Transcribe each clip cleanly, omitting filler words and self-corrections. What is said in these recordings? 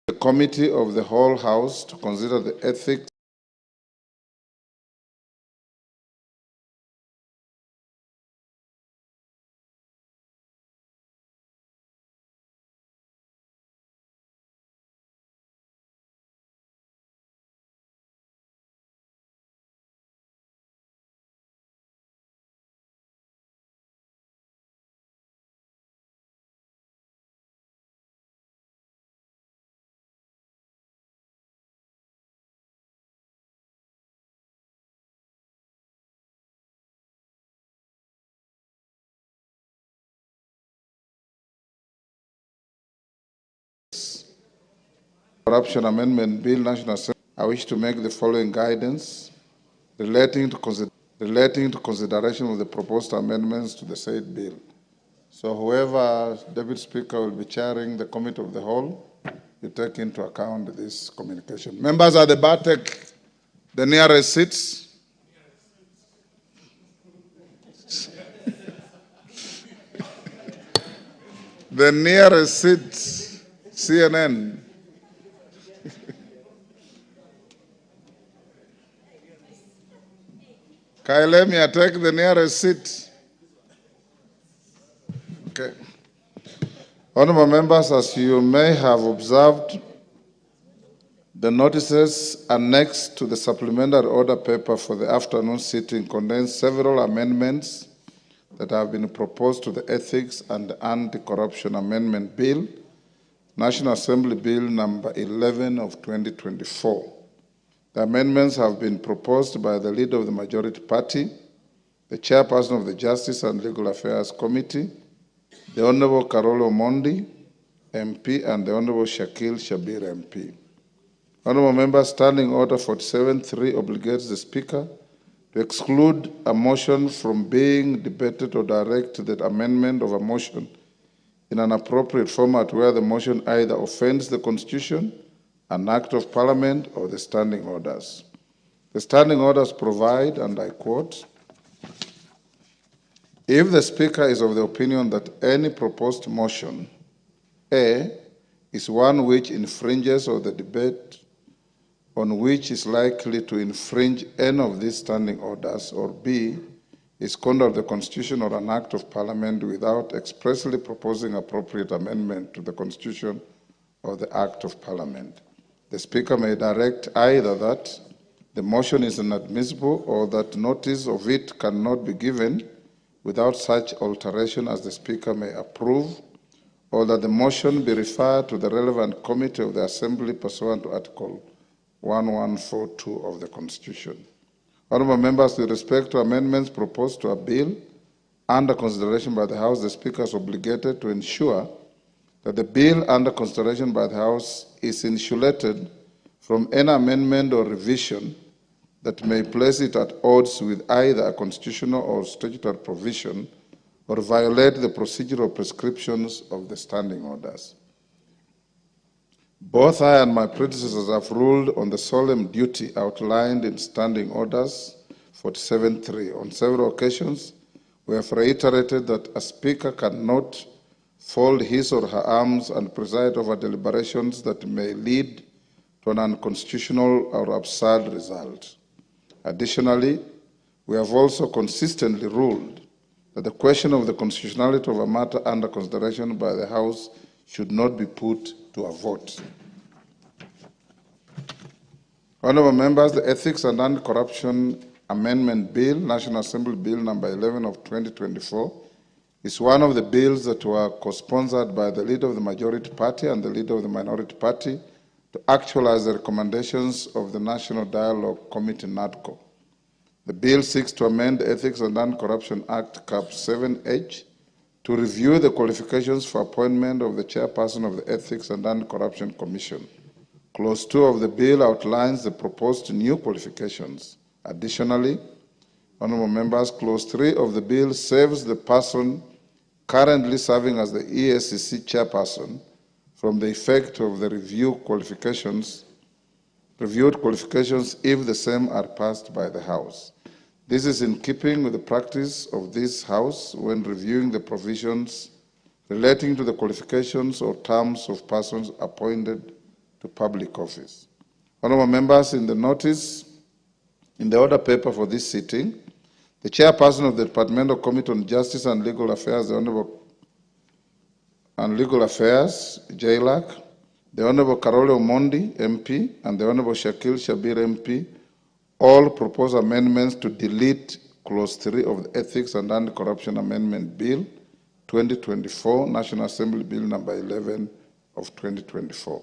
the Committee of the whole House to consider the ethics Corruption Amendment Bill, National Assembly. I wish to make the following guidance relating to consideration of the proposed amendments to the said bill. So whoever, Deputy Speaker, will be chairing the Committee of the Whole, you take into account this communication. Members at the bar, take the nearest seats. The nearest seats, CNN. Kailemia, take the nearest seat. Okay. Honorable members, as you may have observed, the notices annexed to the supplementary order paper for the afternoon sitting contains several amendments that have been proposed to the Ethics and Anti-Corruption Amendment Bill, National Assembly Bill number 11 of 2024. The amendments have been proposed by the leader of the majority party, the chairperson of the Justice and Legal Affairs Committee, the Honorable Carolo Mondi, MP, and the Honorable Shakil Shabir, MP. Honorable members, Standing Order 47.3 obligates the Speaker to exclude a motion from being debated or direct the amendment of a motion in an appropriate format where the motion either offends the Constitution, an Act of Parliament, or the Standing Orders. The Standing Orders provide, and I quote, if the Speaker is of the opinion that any proposed motion, A, is one which infringes on the debate on which is likely to infringe any of these standing orders, or B, is contrary to the Constitution or an Act of Parliament without expressly proposing appropriate amendment to the Constitution or the Act of Parliament, the Speaker may direct either that the motion is inadmissible or that notice of it cannot be given without such alteration as the Speaker may approve, or that the motion be referred to the relevant committee of the Assembly pursuant to Article 1142 of the Constitution. Honourable members, with respect to amendments proposed to a bill under consideration by the House, the Speaker is obligated to ensure that the bill under consideration by the House is insulated from any amendment or revision that may place it at odds with either a constitutional or statutory provision or violate the procedural prescriptions of the standing orders. Both I and my predecessors have ruled on the solemn duty outlined in Standing Orders 47.3. On several occasions, we have reiterated that a Speaker cannot fold his or her arms and preside over deliberations that may lead to an unconstitutional or absurd result. Additionally, we have also consistently ruled that the question of the constitutionality of a matter under consideration by the House should not be put to a vote. Honourable members, the Ethics and Anti-Corruption Amendment Bill, National Assembly Bill number 11 of 2024, is one of the bills that were co-sponsored by the leader of the majority party and the leader of the minority party to actualize the recommendations of the National Dialogue Committee, NADCO. The bill seeks to amend the Ethics and Anti-Corruption Act, Cap 7H, to review the qualifications for appointment of the chairperson of the Ethics and Anti-Corruption Commission. Clause 2 of the bill outlines the proposed new qualifications. Additionally, honourable members, Clause 3 of the bill saves the person currently serving as the EACC chairperson from the effect of the reviewed qualifications if the same are passed by the House. This is in keeping with the practice of this House when reviewing the provisions relating to the qualifications or terms of persons appointed to public office. Honorable members, in the notice, in the order paper for this sitting, the chairperson of the Departmental Committee on Justice and Legal Affairs, the Honorable JLAC, the Honorable Karole Omondi, MP, and the Honorable Shakil Shabir, MP, all propose amendments to delete Clause 3 of the Ethics and Anti-Corruption Amendment Bill 2024, National Assembly Bill number 11 of 2024.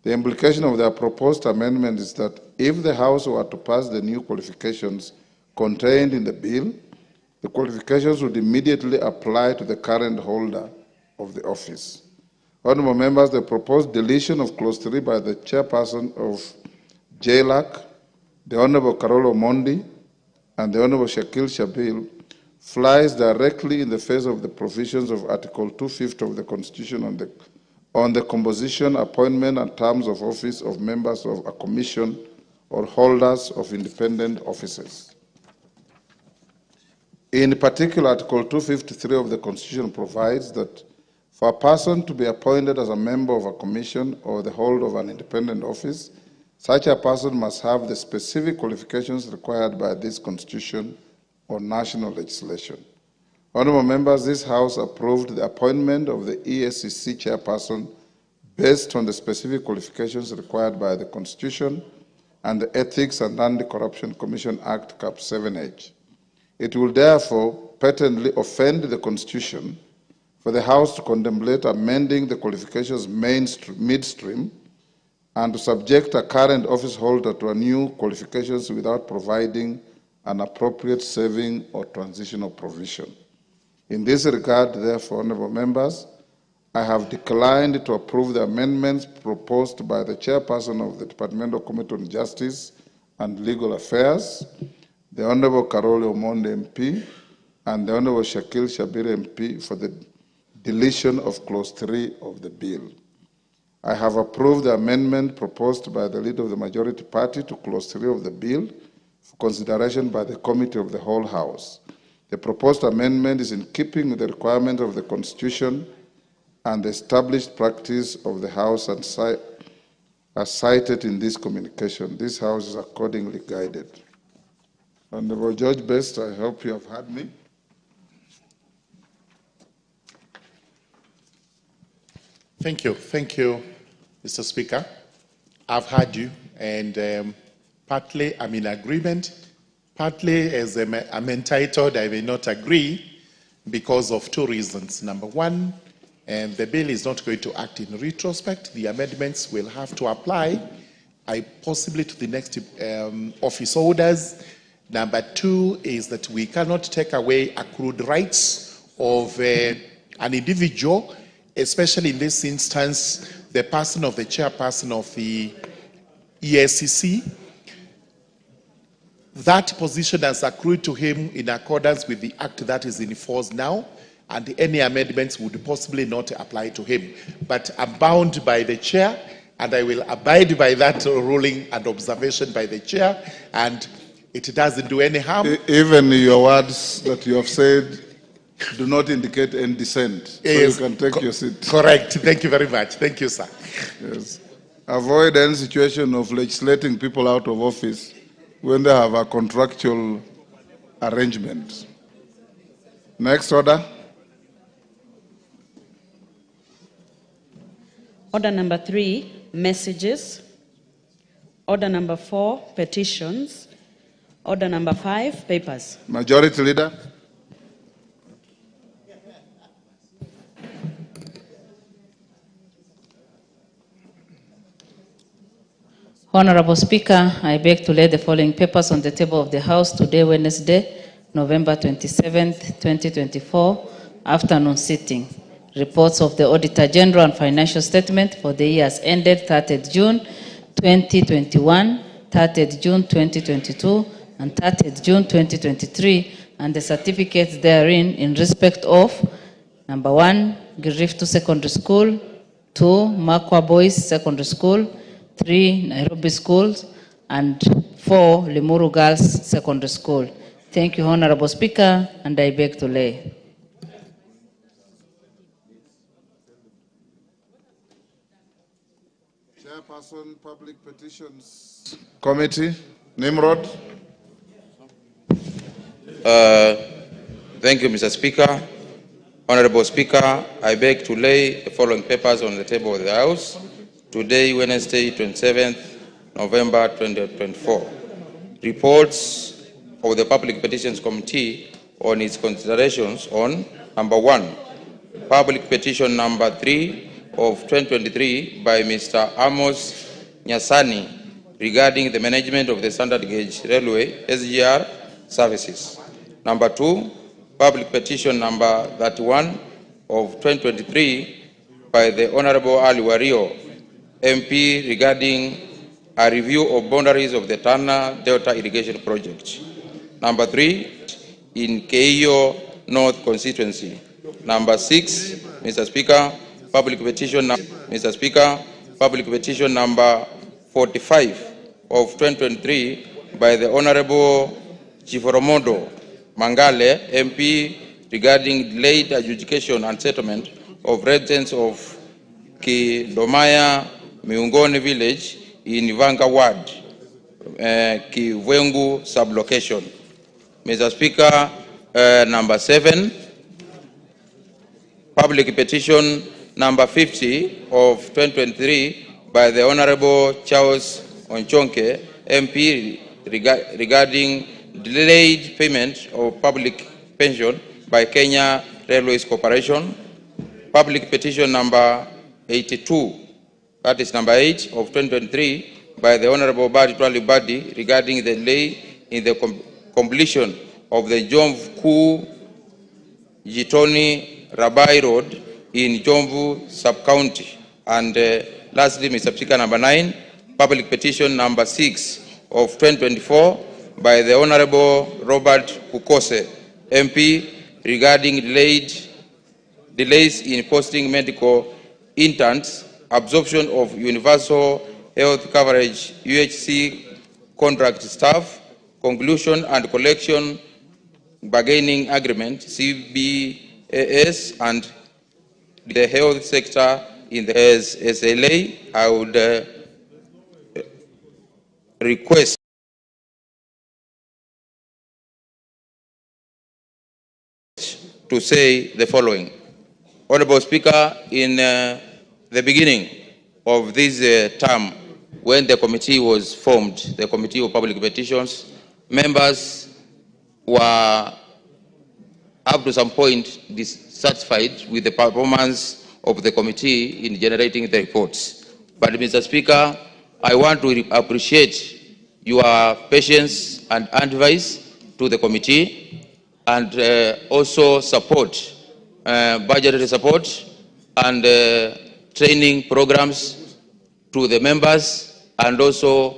The implication of their proposed amendment is that if the House were to pass the new qualifications contained in the bill, the qualifications would immediately apply to the current holder of the office. Honorable members, the proposed deletion of Clause 3 by the chairperson of JLAC, the Honorable Karole Omondi, and the Honorable Shakil Shabil flies directly in the face of the provisions of Article 250 of the Constitution on the composition, appointment, and terms of office of members of a commission or holders of independent offices. In particular, Article 253 of the Constitution provides that for a person to be appointed as a member of a commission or the holder of an independent office, such a person must have the specific qualifications required by this Constitution or national legislation. Honorable members, this House approved the appointment of the ESCC chairperson based on the specific qualifications required by the Constitution and the Ethics and Anti-Corruption Commission Act, Cap 7H. It will therefore patently offend the Constitution for the House to contemplate amending the qualifications midstream and to subject a current office holder to a new qualifications without providing an appropriate saving or transitional provision. In this regard, therefore, honorable members, I have declined to approve the amendments proposed by the chairperson of the Departmental Committee on Justice and Legal Affairs, the Honorable Karole Omondi, MP, and the Honorable Shakil Shabir, MP, for the deletion of Clause 3 of the bill. I have approved the amendment proposed by the leader of the majority party to Clause 3 of the bill for consideration by the Committee of the whole House. The proposed amendment is in keeping with the requirements of the Constitution and the established practice of the House and as cited in this communication. This House is accordingly guided. Honorable George Best, I hope you have heard me. Thank you, Mr. Speaker. I've heard you, and partly I'm in agreement, partly as I'm entitled, I may not agree because of two reasons. Number one, the bill is not going to act in retrospect. The amendments will have to apply, possibly to the next office holders. Number two is that we cannot take away accrued rights of an individual, especially in this instance, the person of the chairperson of the ESCC. That position has accrued to him in accordance with the act that is in force now, and any amendments would possibly not apply to him. But I'm bound by the chair, and I will abide by that ruling and observation by the chair, and it doesn't do any harm. Even your words that you have said do not indicate any dissent. Yes. So you can take your seat. Correct. Thank you very much. Thank you, sir. Yes. Avoid any situation of legislating people out of office when they have a contractual arrangement. Next order. Order number 3, messages. Order number 4, petitions. Order number 5, papers. Majority Leader. Honorable Speaker, I beg to lay the following papers on the table of the House today, Wednesday, November 27th, 2024, afternoon sitting. Reports of the Auditor General and Financial Statement for the years ended 30th June 2021, 30th June 2022, and 30th June 2023, and the certificates therein in respect of number 1, Giriftu Secondary School, 2, Makwa Boys Secondary School, 3, Nairobi Schools, and 4, Limuru Girls Secondary School. Thank you, Honorable Speaker, and I beg to lay. Chairperson, Public Petitions Committee, Nimrod. Thank you, Mr. Speaker. Honorable Speaker, I beg to lay the following papers on the table of the House today, Wednesday, 27th November 2024. Reports of the Public Petitions Committee on its considerations on number 1, Public Petition number 3 of 2023 by Mr. Amos Nyasani regarding the management of the standard gauge railway SGR services. Number 2, Public Petition number 31 of 2023 by the Honorable Ali Wario, MP, regarding a review of boundaries of the Tana Delta Irrigation Project. Number 3, in Keio North constituency. Number 6, Mr. Speaker, Public Petition number 45 of 2023 by the Honorable Chiforomodo Mangale, MP, regarding delayed adjudication and settlement of residents of Kidomaya Miungoni village in Vanga Ward, Kivengu sublocation. Mr. Speaker, number 7, Public Petition number 50 of 2023 by the Honorable Charles Onchonke, MP, regarding delayed payment of public pension by Kenya Railways Corporation. Public Petition number 82, that is number 8 of 2023 by the Honorable Badi Twali Badi, regarding the delay in the completion of the Jomvu Jitoni Rabai Road in Jomvu sub-county. And lastly, Mr. Speaker, number 9, Public Petition number 6 of 2024 by the Honorable Robert Ukose, MP, regarding delays in posting medical interns, absorption of universal health coverage UHC contract staff, conclusion and collection bargaining agreement CBAS, and the health sector in the SLA. I would request to say the following. Honorable Speaker, in the beginning of this term, when the committee was formed, the Committee of Public Petitions, members were up to some point dissatisfied with the performance of the committee in generating the reports. But Mr. Speaker, I want to appreciate your patience and advice to the committee, and also support, budgetary support and training programs to the members, and also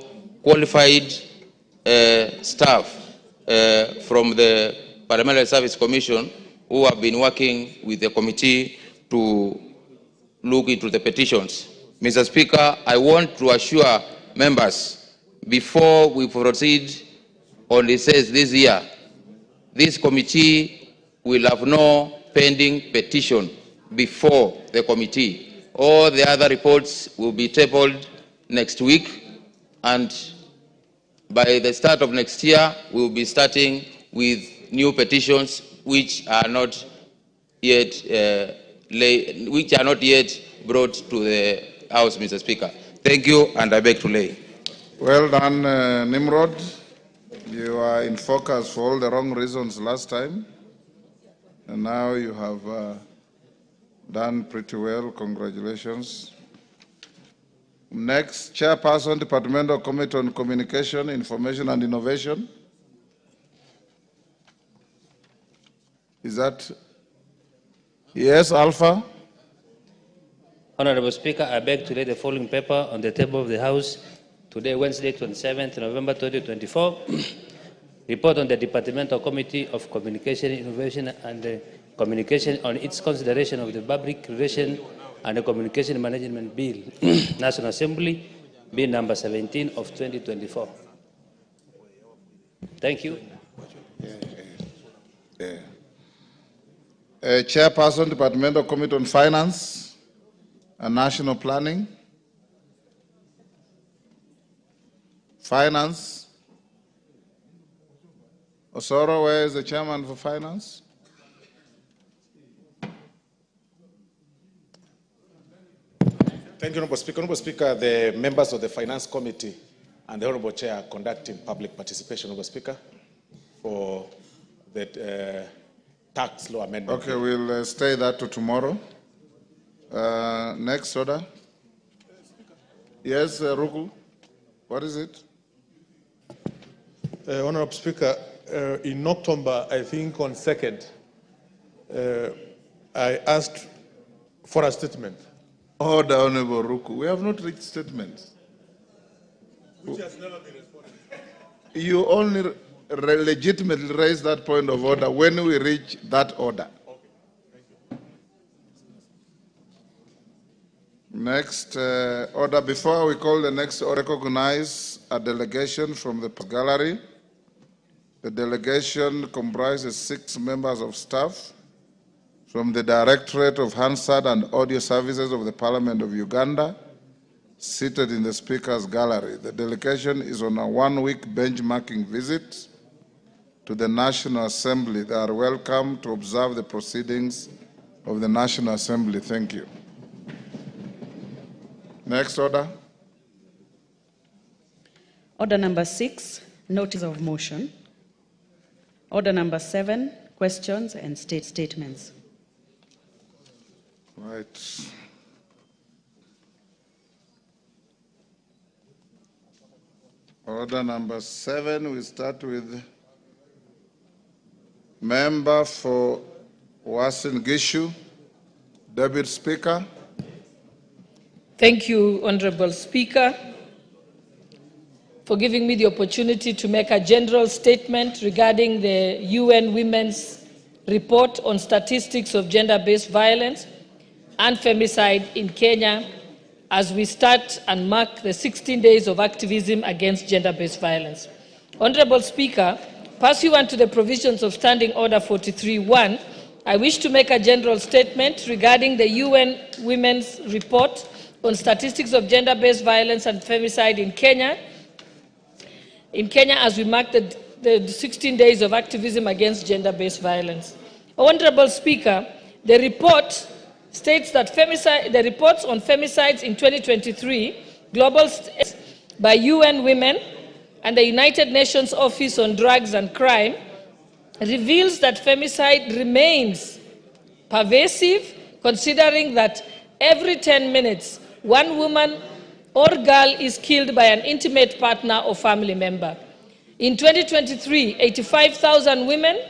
qualified staff from the Parliamentary Service Commission who have been working with the committee to look into the petitions. Mr. Speaker, I want to assure members, before we proceed on the session this year, this committee will have no pending petition before the committee. All the other reports will be tabled next week, and by the start of next year, we will be starting with new petitions which are not yet brought to the House, Mr. Speaker. Thank you, and I beg to lay. Well done, Nimrod. You are in focus for all the wrong reasons last time, and now you have done pretty well. Congratulations. Next, Chairperson, Departmental Committee on Communication, Information and Innovation. Is that? Yes, Alpha? Honorable Speaker, I beg to lay the following paper on the table of the House today, Wednesday, 27th November 2024. Report on the Departmental Committee of Communication, Innovation and Communication on its consideration of the Public Relation and the Communication Management Bill, National Assembly, Bill number 17 of 2024. Thank you. Chairperson, Departmental Committee on Finance and National Planning. Finance. Osoro, where is the chairman for finance? Thank you, Honorable Speaker. Honorable Speaker, the members of the Finance Committee and the Honorable Chair are conducting public participation, Honorable Speaker, for the tax law amendment. Okay, we'll stay that to tomorrow. Next order. Yes, Ruku, what is it? Honorable Speaker, in October, I think on 2nd, I asked for a statement. Order, Honorable Ruku. We have not reached statements. Which has never been responded. You only legitimately raise that point of order when we reach that order. Okay. Thank you. Next order. Before we call the next order, recognize a delegation from the gallery. The delegation comprises 6 members of staff from the Directorate of Hansard and Audio Services of the Parliament of Uganda, seated in the Speaker's Gallery. The delegation is on a 1-week benchmarking visit to the National Assembly. They are welcome to observe the proceedings of the National Assembly. Thank you. Next order. Order number 6, notice of motion. Order number 7, questions and statements. Right. Order number 7, we start with member for Uasin Gishu, Deputy Speaker. Thank you, Honorable Speaker, for giving me the opportunity to make a general statement regarding the UN Women's Report on Statistics of Gender-Based Violence and Femicide in Kenya as we start and mark the 16 days of activism against gender-based violence. Honorable Speaker, pursuant to the provisions of Standing Order 43.1, I wish to make a general statement regarding the UN Women's Report on Statistics of Gender-Based Violence and Femicide in Kenya as we mark the 16 days of activism against gender-based violence. Honorable Speaker, the report states that the reports on femicides in 2023, global by UN Women and the United Nations Office on Drugs and Crime, reveals that femicide remains pervasive, considering that every 10 minutes, one woman or girl is killed by an intimate partner or family member. In 2023, 85,000 women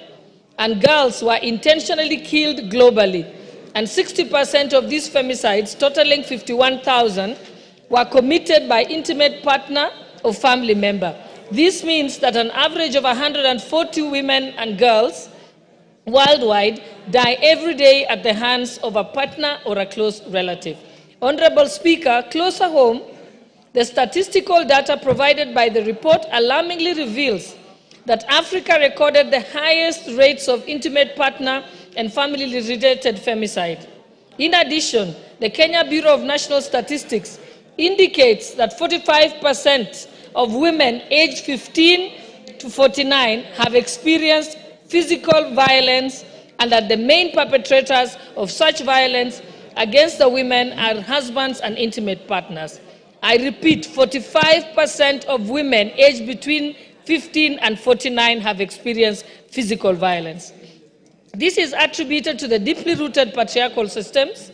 and girls were intentionally killed globally, and 60% of these femicides, totaling 51,000, were committed by intimate partner or family member. This means that an average of 140 women and girls worldwide die every day at the hands of a partner or a close relative. Honorable Speaker, closer home, the statistical data provided by the report alarmingly reveals that Africa recorded the highest rates of intimate partner and family-related femicide. In addition, the Kenya Bureau of National Statistics indicates that 45% of women aged 15 to 49 have experienced physical violence, and that the main perpetrators of such violence against the women are husbands and intimate partners. I repeat, 45% of women aged between 15 and 49 have experienced physical violence. This is attributed to the deeply rooted patriarchal systems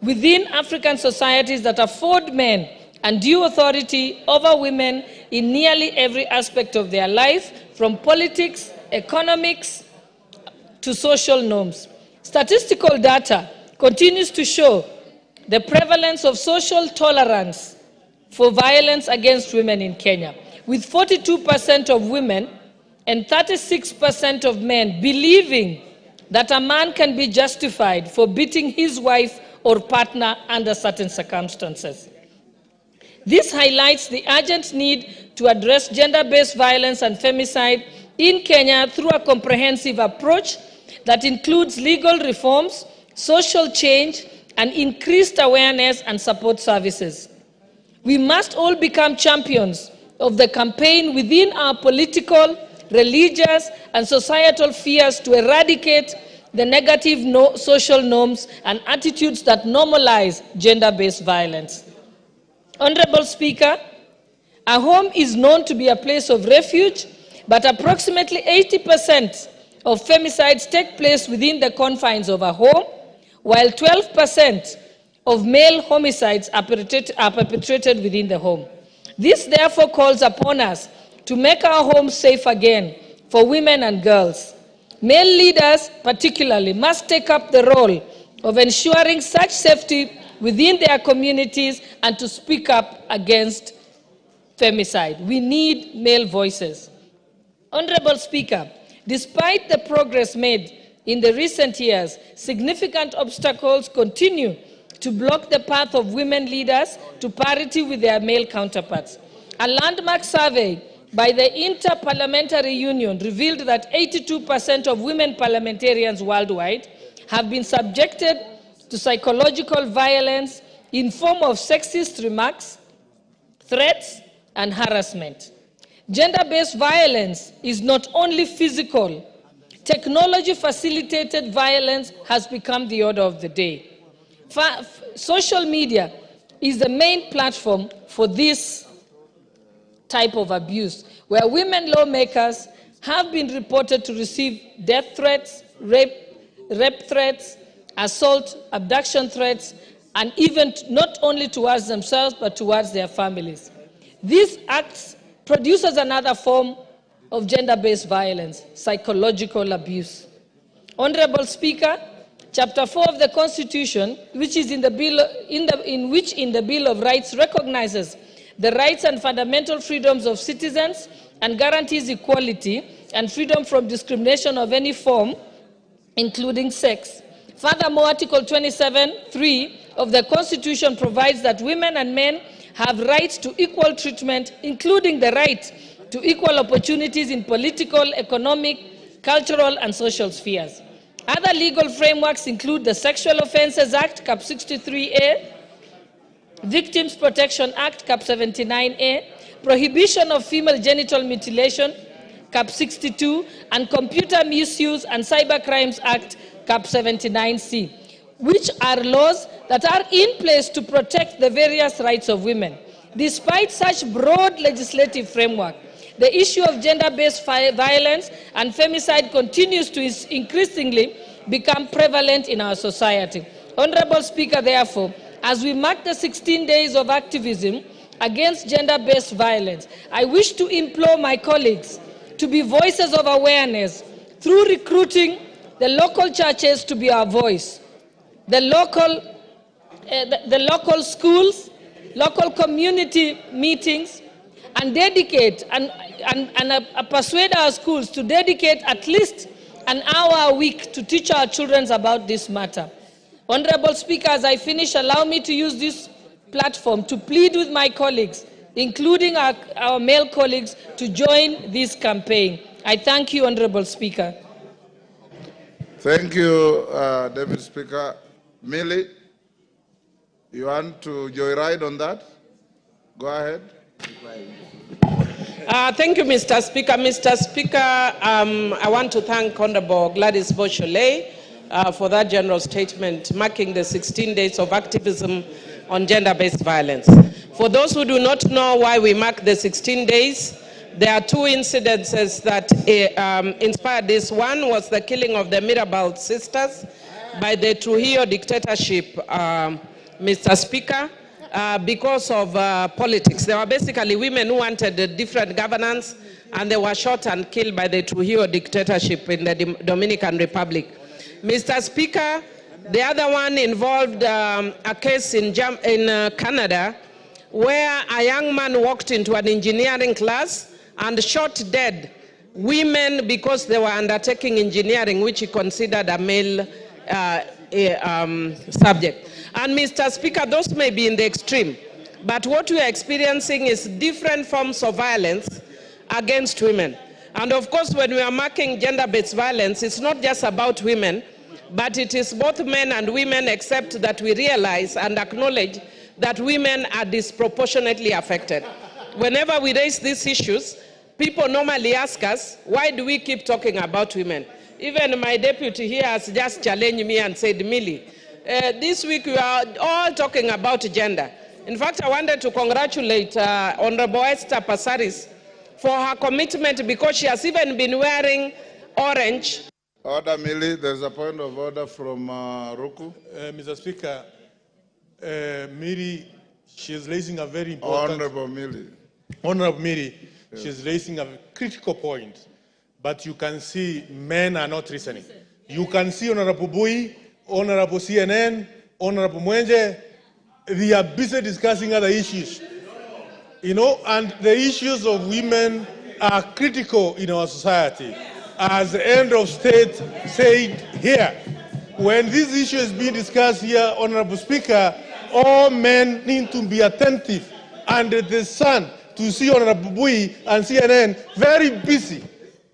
within African societies that afford men undue authority over women in nearly every aspect of their life, from politics, economics, to social norms. Statistical data continues to show the prevalence of social tolerance for violence against women in Kenya, with 42% of women and 36% of men believing that a man can be justified for beating his wife or partner under certain circumstances. This highlights the urgent need to address gender-based violence and femicide in Kenya through a comprehensive approach that includes legal reforms, social change, and increased awareness and support services. We must all become champions of the campaign within our political, religious, and societal spheres to eradicate the negative social norms and attitudes that normalize gender-based violence. Honorable Speaker, a home is known to be a place of refuge, but approximately 80% of femicides take place within the confines of a home, while 12% of male homicides are perpetrated within the home. This therefore calls upon us to make our homes safe again for women and girls. Male leaders, particularly, must take up the role of ensuring such safety within their communities and to speak up against femicide. We need male voices. Honorable Speaker, despite the progress made in the recent years, significant obstacles continue to block the path of women leaders to parity with their male counterparts. A landmark survey by the Inter-Parliamentary Union revealed that 82% of women parliamentarians worldwide have been subjected to psychological violence in form of sexist remarks, threats, and harassment. Gender-based violence is not only physical. Technology-facilitated violence has become the order of the day. Social media is the main platform for this type of abuse, where women lawmakers have been reported to receive death threats, rape threats, assault, abduction threats, and even not only towards themselves, but towards their families. These acts produces another form of gender-based violence, psychological abuse. Honorable Speaker, Chapter 4 of the Constitution, which is in the Bill of Rights recognizes the rights and fundamental freedoms of citizens and guarantees equality and freedom from discrimination of any form, including sex. Furthermore, Article 27(3) of the Constitution provides that women and men have rights to equal treatment, including the right to equal opportunities in political, economic, cultural, and social spheres. Other legal frameworks include the Sexual Offences Act, Cap 63A, Victims Protection Act, Cap 79A, Prohibition of Female Genital Mutilation, Cap 62, and Computer Misuse and Cybercrimes Act, Cap 79C, which are laws that are in place to protect the various rights of women. Despite such broad legislative framework, the issue of gender-based violence and femicide continues to increasingly become prevalent in our society. Honorable Speaker, therefore, as we mark the 16 days of activism against gender-based violence, I wish to implore my colleagues to be voices of awareness through recruiting the local churches to be our voice, the local schools, local community meetings, and dedicate and persuade our schools to dedicate at least an hour a week to teach our children about this matter. Honorable Speaker, as I finish, allow me to use this platform to plead with my colleagues, including our male colleagues, to join this campaign. I thank you, Honorable Speaker. Thank you, Deputy Speaker. Millie, you want to joyride on that? Go ahead. Thank you, Mr. Speaker. Mr. Speaker, I want to thank Honorable Gladys Bosholey for that general statement marking the 16 days of activism on gender-based violence. For those who do not know why we mark the 16 days, there are two incidences that inspired this. One was the killing of the Mirabal sisters by the Trujillo dictatorship, Mr. Speaker, because of politics. They were basically women who wanted a different governance, and they were shot and killed by the Trujillo dictatorship in the Dominican Republic. Mr. Speaker, the other one involved a case in Canada where a young man walked into an engineering class and shot dead women because they were undertaking engineering, which he considered a male subject. And Mr. Speaker, those may be in the extreme, but what we are experiencing is different forms of violence against women. And of course, when we are marking gender-based violence, it's not just about women, but it is both men and women, except that we realize and acknowledge that women are disproportionately affected. whenever we raise these issues, people normally ask us, why do we keep talking about women? Even my deputy here has just challenged me and said, Millie, this week we are all talking about gender. In fact, I wanted to congratulate Honorable Esther Passaris for her commitment, because she has even been wearing orange. Order, Millie. There's a point of order from Ruku. Mr. Speaker, Millie, she is raising a very important... Honorable Millie. Honorable Millie, yes. She is raising a critical point, but you can see men are not listening. You can see Honorable Bui, Honorable CNN, Honorable Mwenje, they are busy discussing other issues. You know, and the issues of women are critical in our society. As the end of state said here, when this issue is being discussed here, Honorable Speaker, all men need to be attentive under the sun to see Honorable Bui and CNN very busy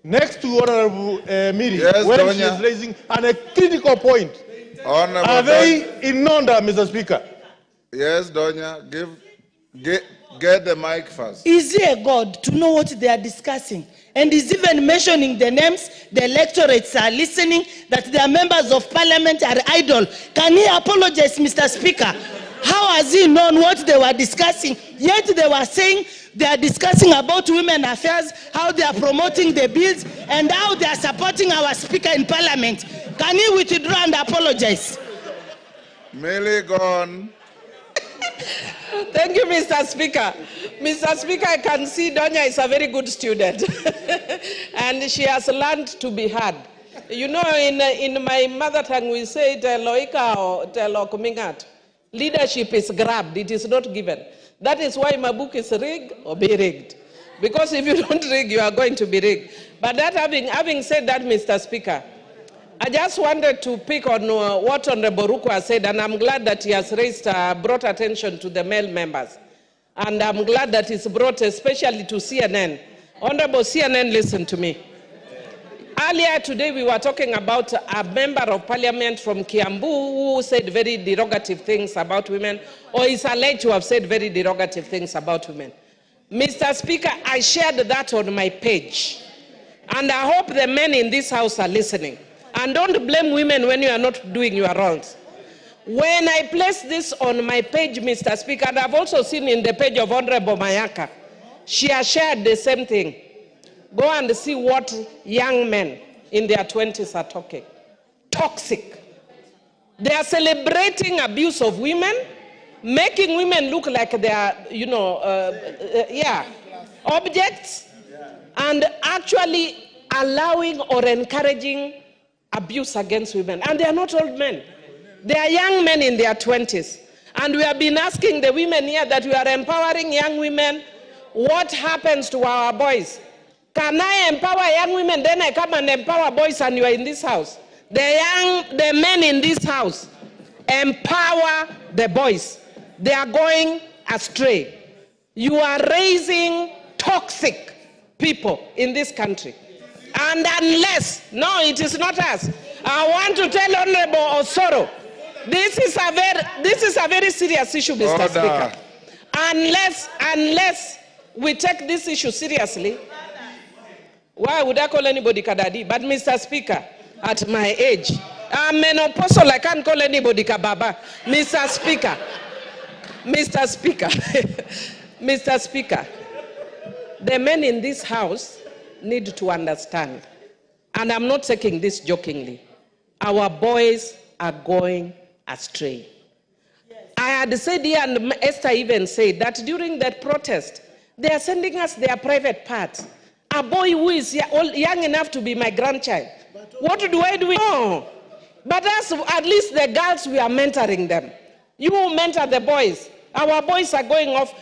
next to Honorable Miri, yes, when Donya. she is raising a critical point. Honorable Are they in order, Mr. Speaker? Yes, Donya, get the mic first. Is he a god to know what they are discussing? And is even mentioning the names, the electorates are listening, that their members of parliament are idle. Can he apologize, Mr. Speaker? How has he known what they were discussing? Yet they were saying they are discussing about women affairs, how they are promoting the bills, and how they are supporting our speaker in parliament. Can he withdraw and apologize? Millie, go on. Thank you, Mr. Speaker. Mr. Speaker, I can see Donya is a very good student. And she has learned to be heard. You know, in my mother tongue, we say, Loika or Kumingat. Leadership is grabbed, it is not given. That is why my book is rigged or be rigged. Because if you don't rig, you are going to be rigged. But that having said that, Mr. Speaker, I just wanted to pick on what Honorable Ruku has said, and I'm glad that he has brought attention to the male members. And I'm glad that it's brought especially to CNN. Honorable CNN, listen to me. Earlier today, we were talking about a member of parliament from Kiambu who said very derogative things about women, or is alleged to have said very derogative things about women. Mr. Speaker, I shared that on my page. And I hope the men in this house are listening. And don't blame women when you are not doing your roles. When I placed this on my page, Mr. Speaker, and I've also seen in the page of Honorable Mayaka, she has shared the same thing. Go and see what young men in their 20s are talking. Toxic. They are celebrating abuse of women, making women look like they are, objects, and actually allowing or encouraging abuse against women. And they are not old men. They are young men in their 20s. And we have been asking the women here that we are empowering young women. What happens to our boys? Can I empower young women, then I come and empower boys and you are in this house? The men in this house empower the boys. They are going astray. You are raising toxic people in this country. And unless, no, it is not us. I want to tell Honorable Osoro, this is a very serious issue, Mr. Order. Speaker. Unless we take this issue seriously, why would I call anybody Kadadi? But Mr. Speaker, at my age, I'm menopausal, I can't call anybody Kababa. Mr. Speaker, Mr. Speaker, the men in this house need to understand, and I'm not taking this jokingly, our boys are going astray. Yes. I had said here, and Esther even said, that during that protest, they are sending us their private parts. A boy who is young enough to be my grandchild. What do I do? No. But us, at least the girls, we are mentoring them. You mentor the boys. Our boys are going off.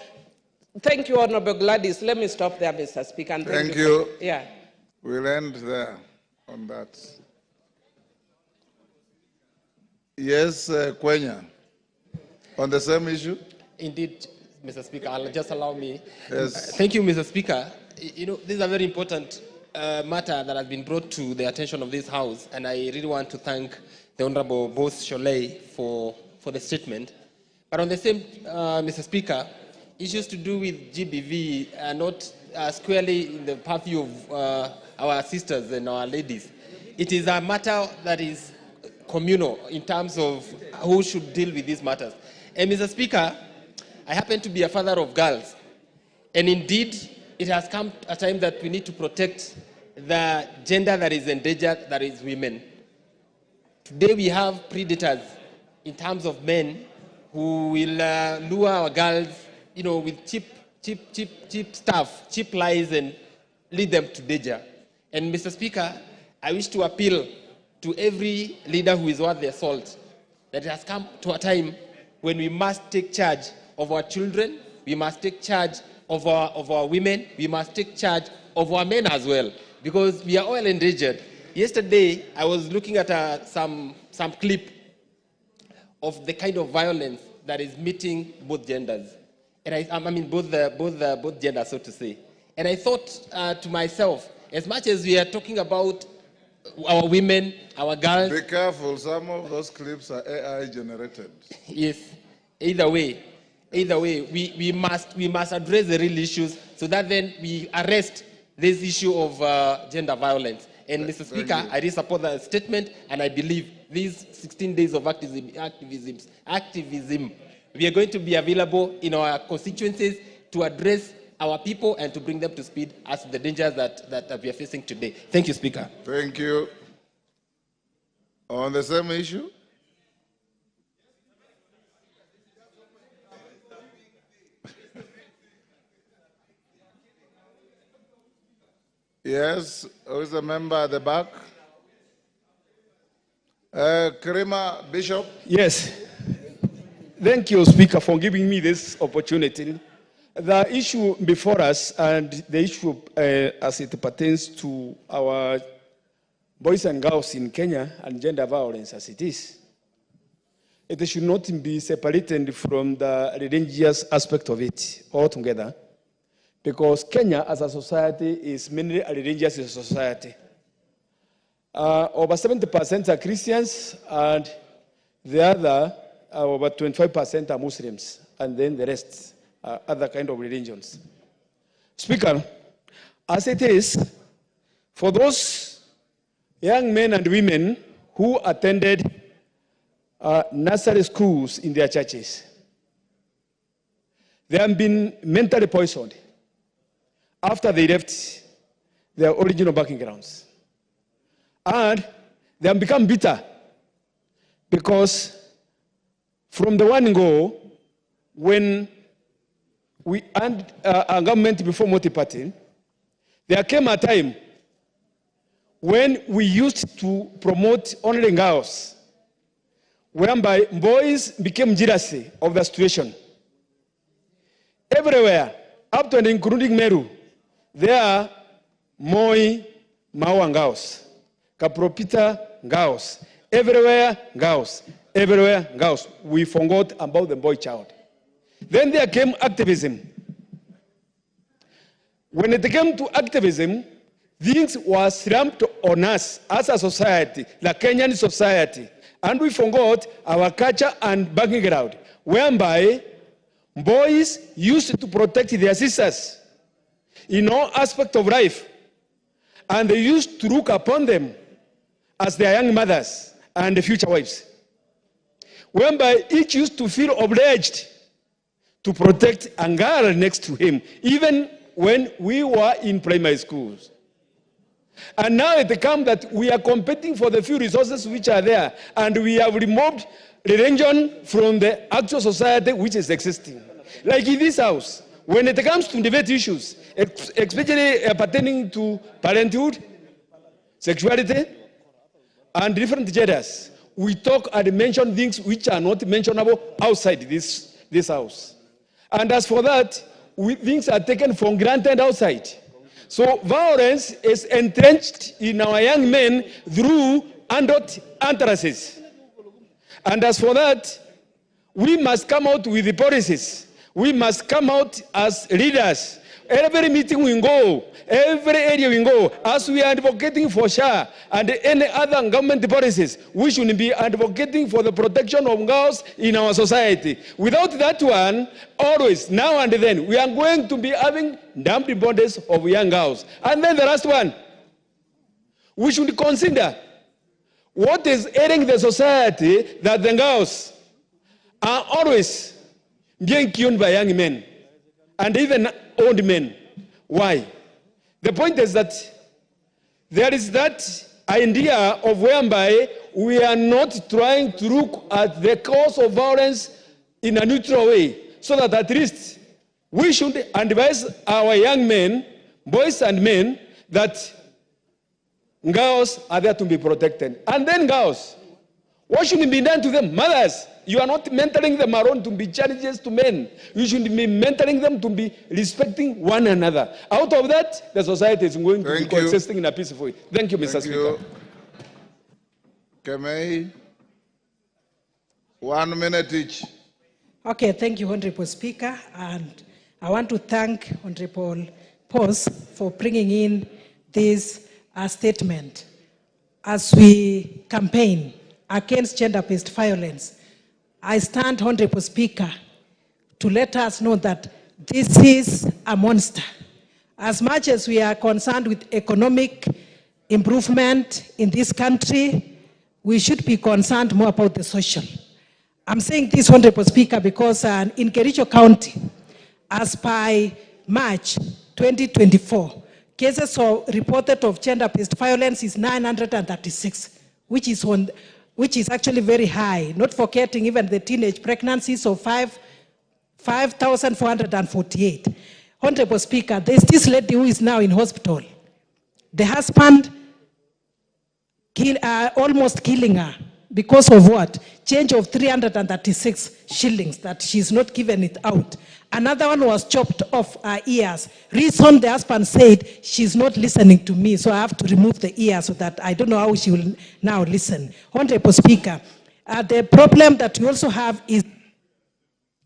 Thank you, Honorable Gladys. Let me stop there, Mr. Speaker. And Thank you. Yeah. We'll end there on that. Yes, Kwenya. On the same issue? Indeed, Mr. Speaker, I'll just allow me. Yes. Thank you, Mr. Speaker. You know, this is a very important matter that has been brought to the attention of this House, and I really want to thank the Honorable Boss Sholei for the statement. But on the same, Mr. Speaker, issues to do with GBV are not squarely in the purview of our sisters and our ladies. It is a matter that is communal in terms of who should deal with these matters. And Mr. Speaker, I happen to be a father of girls. And indeed, it has come a time that we need to protect the gender that is endangered, that is women. Today we have predators in terms of men who will lure our girls, with cheap stuff, cheap lies, and lead them to danger. And Mr. Speaker, I wish to appeal to every leader who is worth their salt that it has come to a time when we must take charge of our children, we must take charge of our women, we must take charge of our men as well, because we are all endangered. Yesterday, I was looking at some clip of the kind of violence that is meeting both genders, and I mean both genders, so to say. And I thought to myself, as much as we are talking about our women, our girls. Be careful, some of those clips are AI generated. Yes, either way, we must address the real issues so that then we arrest this issue of gender violence. And Mr. Speaker, I really support that statement, and I believe these 16 days of activism, we are going to be available in our constituencies to address our people and to bring them to speed as to the dangers that we are facing today. Thank you, Speaker. Thank you. On the same issue? Yes, who is the member at the back? Karima Bishop? Yes. Thank you, Speaker, for giving me this opportunity. The issue before us and the issue as it pertains to our boys and girls in Kenya and gender violence as it is, it should not be separated from the religious aspect of it altogether, because Kenya as a society is mainly a religious society. Over 70% are Christians, and the other, over 25% are Muslims, and then the rest other kind of religions. Speaker, as it is, for those young men and women who attended nursery schools in their churches, they have been mentally poisoned after they left their original backgrounds. And they have become bitter because from the one go, when we had a government before multi-party, there came a time when we used to promote only girls, whereby boys became jealous of the situation. Everywhere, up to and including Meru, there are Moi, Mau and girls, Kapropita girls, everywhere girls, everywhere girls. We forgot about the boy child. Then there came activism. When it came to activism, things were slumped on us as a society, the Kenyan society, and we forgot our culture and background, whereby boys used to protect their sisters in all aspects of life, and they used to look upon them as their young mothers and future wives, whereby each used to feel obliged to protect a girl next to him, even when we were in primary schools. And now it comes that we are competing for the few resources which are there, and we have removed religion from the actual society which is existing. Like in this house, when it comes to debate issues, especially pertaining to parenthood, sexuality, and different genders, we talk and mention things which are not mentionable outside this house. And as for that, things are taken for granted outside. So violence is entrenched in our young men through adult entrances. And as for that, we must come out with the policies. We must come out as leaders Every meeting we go, every area we go, as we are advocating for SHA and any other government policies, we should be advocating for the protection of girls in our society. Without that one, always, now and then, we are going to be having dumping bodies of young girls. And then the last one, we should consider what is ailing the society, that the girls are always being killed by young men and even old men. Why? The point is that there is that idea of whereby we are not trying to look at the cause of violence in a neutral way, so that at least we should advise our young men, boys and men, that girls are there to be protected. And then girls, what should be done to them? Mothers, you are not mentoring them around to be challenges to men. You should be mentoring them to be respecting one another. Out of that, the society is going to be coexisting in a peaceful way. Thank you, Mr. Speaker. Kemei, 1 minute each. Okay, thank you, Honorable Speaker. And I want to thank Honorable Pose for bringing in this statement. As we campaign against gender-based violence, I stand, Honorable Speaker, to let us know that this is a monster. As much as we are concerned with economic improvement in this country, we should be concerned more about the social. I'm saying this, Honorable Speaker, because in Kericho County, as by March 2024, cases reported of gender-based violence is 936, which is actually very high, not forgetting even the teenage pregnancies of 5,448. Honorable Speaker, there's this lady who is now in hospital. The husband almost killing her because of what? Change of 336 shillings that she's not given it out. Another one was chopped off her ears. Reason the husband said, she's not listening to me, so I have to remove the ears so that I don't know how she will now listen. Honorable Speaker, the problem that we also have is...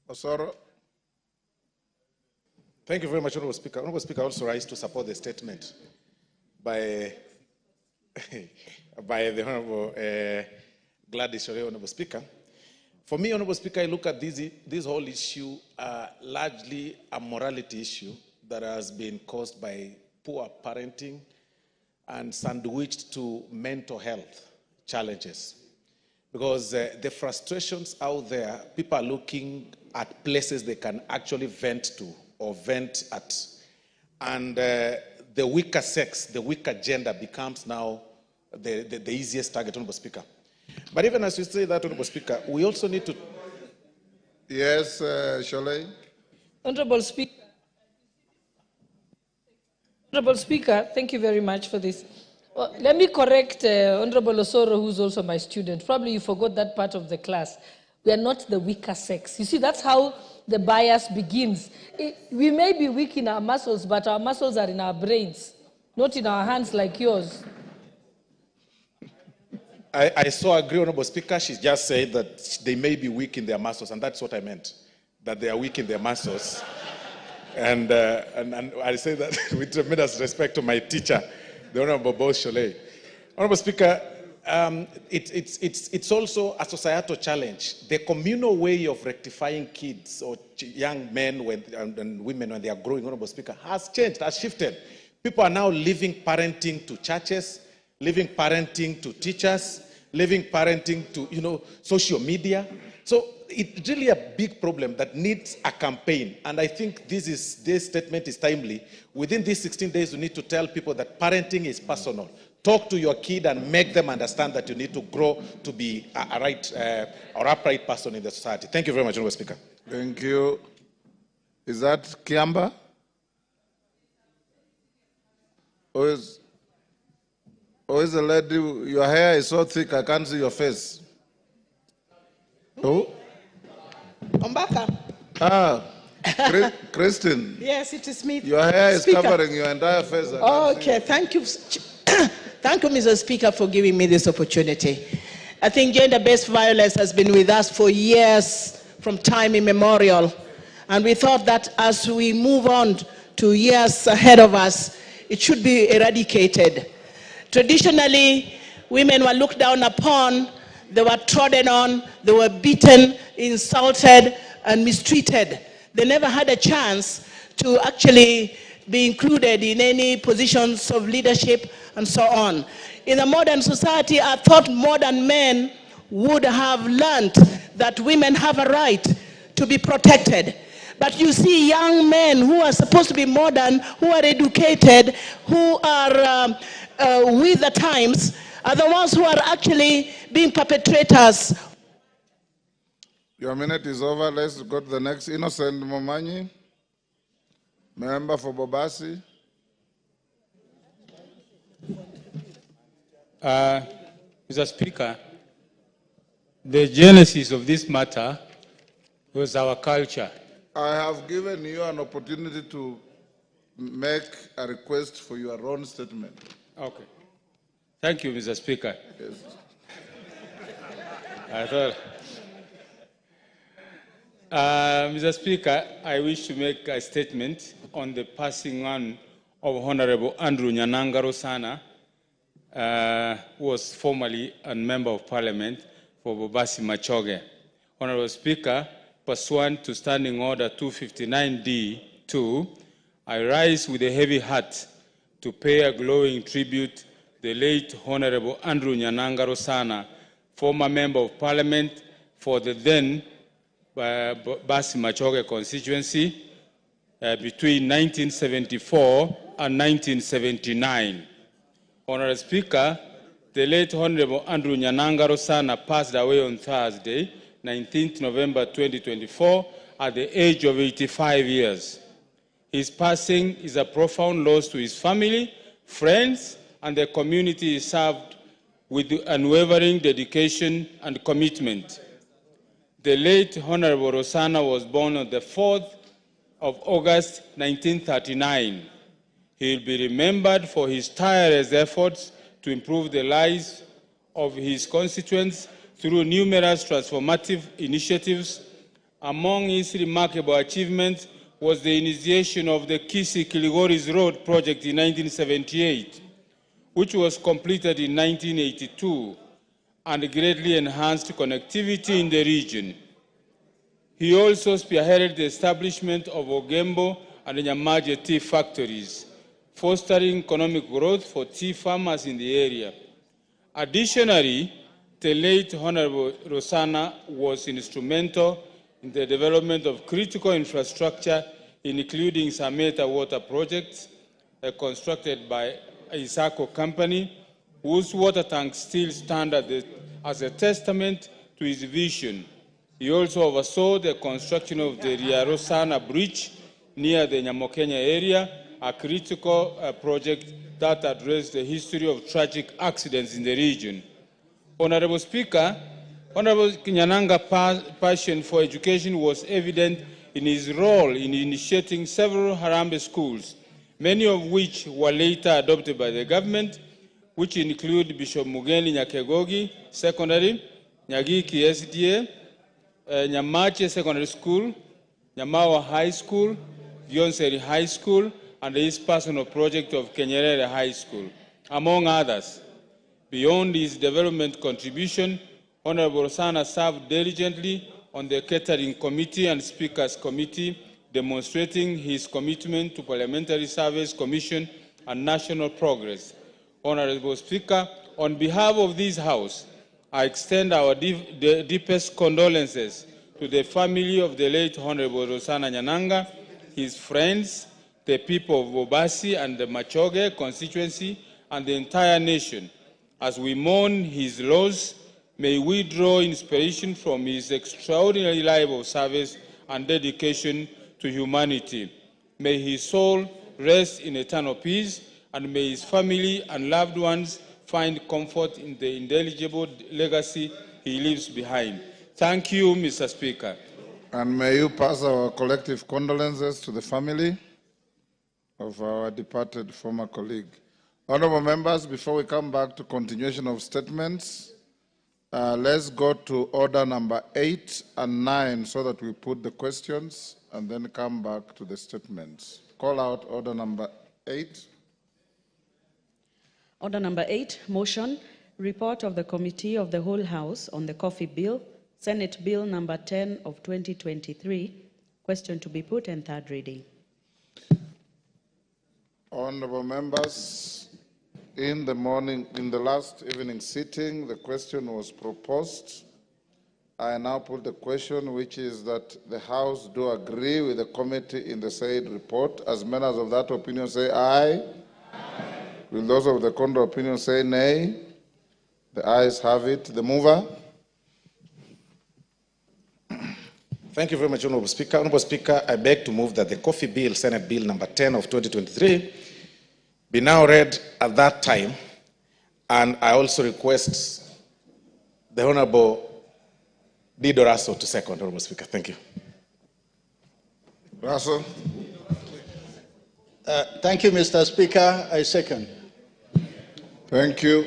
Osoro. Thank you very much, Honorable Speaker. Honorable Speaker, also rise to support the statement by, by the Honorable Gladys Shore, Honorable Speaker. For me, Honorable Speaker, I look at this whole issue largely a morality issue that has been caused by poor parenting and sandwiched to mental health challenges. Because the frustrations out there, people are looking at places they can actually vent to or vent at. And the weaker sex, the weaker gender becomes now the easiest target, Honorable Speaker. But even as we say that, Honorable Speaker, we also need to... Yes, Sholei. Honorable Speaker. Honorable Speaker, thank you very much for this. Well, let me correct Honorable Osoro, who's also my student. Probably you forgot that part of the class. We are not the weaker sex. You see, that's how the bias begins. We may be weak in our muscles, but our muscles are in our brains, not in our hands like yours. I so agree, Honorable Speaker. She just said that they may be weak in their muscles, and that's what I meant, that they are weak in their muscles. and I say that with tremendous respect to my teacher, the Honorable Boss Sholei. Honorable Speaker, it's also a societal challenge. The communal way of rectifying kids or young men and women when they are growing, Honorable Speaker, has changed, has shifted. People are now leaving parenting to churches, leaving parenting to teachers, leaving parenting to, social media. So it's really a big problem that needs a campaign. And I think this statement is timely. Within these 16 days, we need to tell people that parenting is personal. Talk to your kid and make them understand that you need to grow to be a right or upright person in the society. Thank you very much, Honorable Speaker. Thank you. Is that Kiamba? Or is the lady, your hair is so thick, I can't see your face. Who? Ombaka. Ah, Christine. Yes, it is me. Your hair is Speaker. covering your entire face. Okay, thank you. Thank you, Mr. Speaker, for giving me this opportunity. I think gender-based violence has been with us for years, from time immemorial. And we thought that as we move on to years ahead of us, it should be eradicated. Traditionally, women were looked down upon, they were trodden on, they were beaten, insulted, and mistreated. They never had a chance to actually be included in any positions of leadership and so on. In a modern society, I thought modern men would have learned that women have a right to be protected. But you see young men who are supposed to be modern, who are educated, who are with the times, are the ones who are actually being perpetrators. Your minute is over. Let's go to the next. Innocent Momanyi, member for Bobasi. Mr. Speaker, the genesis of this matter was our culture. I have given you an opportunity to make a request for your own statement. Okay. Thank you, Mr. Speaker. Yes. I thought, Mr. Speaker, I wish to make a statement on the passing on of Honorable Andrew Nyananga Rosana, who was formerly a member of Parliament for Bobasi Machoge. Honorable Speaker, pursuant to Standing Order 259D2, I rise with a heavy heart to pay a glowing tribute the late Honorable Andrew Nyananga Rosana, former Member of Parliament for the then Bobasi Machoge constituency between 1974 and 1979. Honorable Speaker, the late Honorable Andrew Nyananga Rosana passed away on Thursday, 19th November 2024, at the age of 85 years. His passing is a profound loss to his family, friends, and the community he served with unwavering dedication and commitment. The late Honorable Rosana was born on the 4th of August 1939. He will be remembered for his tireless efforts to improve the lives of his constituents through numerous transformative initiatives. Among his remarkable achievements was the initiation of the Kisii-Kilgoris Road project in 1978, which was completed in 1982 and greatly enhanced connectivity in the region. He also spearheaded the establishment of Ogembo and Nyamaje tea factories, fostering economic growth for tea farmers in the area. Additionally, the late Honorable Rosana was instrumental in the development of critical infrastructure, including Sameta water projects constructed by Isako Company, whose water tanks still stand as a testament to his vision. He also oversaw the construction of the Ria Rosana Bridge near the Nyamokenya area, a critical project that addressed the history of tragic accidents in the region. Honorable Speaker, Honorable Nyananga's passion for education was evident in his role in initiating several Harambee schools, many of which were later adopted by the government, which include Bishop Mugeni Nyakegogi Secondary, Nyagiki SDA, Nyamache Secondary School, Nyamawa High School, Vyonseri High School, and his personal project of Kenyerere High School, among others. Beyond his development contribution, Honorable Rosana served diligently on the Catering Committee and Speakers Committee, demonstrating his commitment to Parliamentary Service Commission and national progress. Honorable Speaker, on behalf of this House, I extend our deepest condolences to the family of the late Honorable Rosana Nyananga, his friends, the people of Bobasi and the Machoge constituency, and the entire nation. As we mourn his loss, may we draw inspiration from his extraordinary life of service and dedication to humanity. May his soul rest in eternal peace, and may his family and loved ones find comfort in the indelible legacy he leaves behind. Thank you, Mr. Speaker. And may you pass our collective condolences to the family of our departed former colleague. Honorable members, before we come back to continuation of statements, let's go to order number 8 and 9 so that we put the questions and then come back to the statements. call out order number 8. Order number 8, motion, report of the Committee of the Whole House on the Coffee Bill, Senate Bill number 10 of 2023, question to be put and third reading. Honorable members, in the last evening sitting, the question was proposed. I now put the question, which is that the House do agree with the committee in the said report. As members of that opinion say aye. Will those of the contrary opinion say nay? The ayes have it. The mover. Thank you very much, Honorable Speaker. Honorable Speaker, I beg to move that the Coffee Bill, Senate Bill number 10 of 2023, be now read at that time. And I also request the Honorable Dido Russell to second, Honorable Speaker. Thank you. Russell. Thank you, Mr. Speaker. I second. Thank you.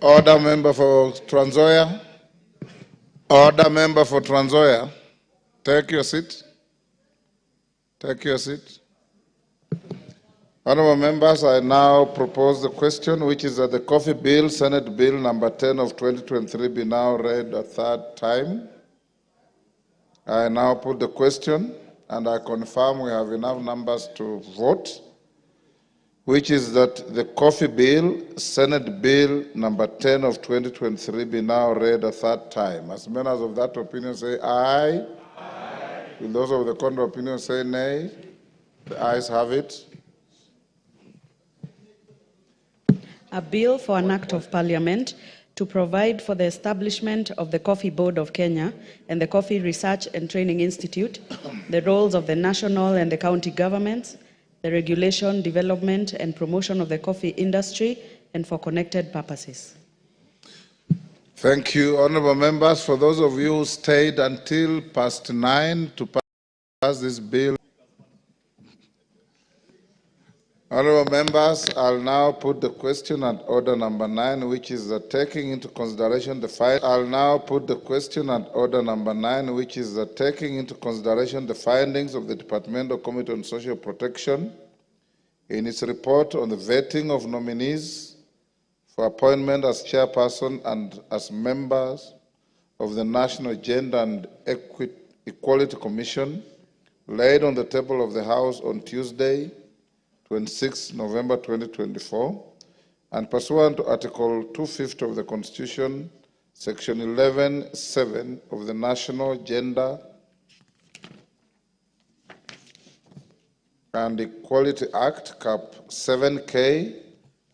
Order member for Trans Nzoia. Order member for Trans Nzoia. Take your seat. Take your seat. Honorable members, I now propose the question, which is that the Coffee Bill, Senate Bill number 10 of 2023, be now read a third time. I now put the question, and I confirm we have enough numbers to vote, which is that the Coffee Bill, Senate Bill number 10 of 2023, be now read a third time. As members of that opinion say aye. Aye. Will those of the contrary opinion say nay? The ayes have it. A bill for an act of parliament to provide for the establishment of the Coffee Board of Kenya and the Coffee Research and Training Institute, the roles of the national and the county governments, the regulation, development, and promotion of the coffee industry, and for connected purposes. Thank you, honorable members. For those of you who stayed until past 9 to pass this bill, honorable members, I'll now put the question at order number 9, which is that taking into consideration the findings of the Departmental Committee on Social Protection in its report on the vetting of nominees for appointment as chairperson and as members of the National Gender and Equality Commission, laid on the table of the House on Tuesday, 26 November 2024, and pursuant to Article 250 of the Constitution, Section 11(7) of the National Gender and Equality Act, Cap 7K,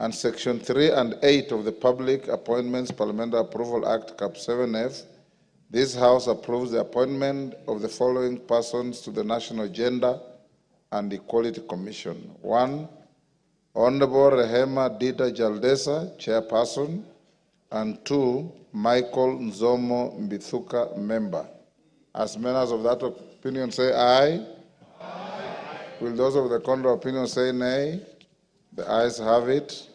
and Section 3 and 8 of the Public Appointments Parliamentary Approval Act, Cap 7F, this House approves the appointment of the following persons to the National Gender and Equality Commission. 1, Honorable Rehema Dida Jaldesa, Chairperson, and 2, Michael Nzomo Mbithuka, Member. As members of that opinion say aye. Aye. Will those of the contrary opinion say nay? The ayes have it.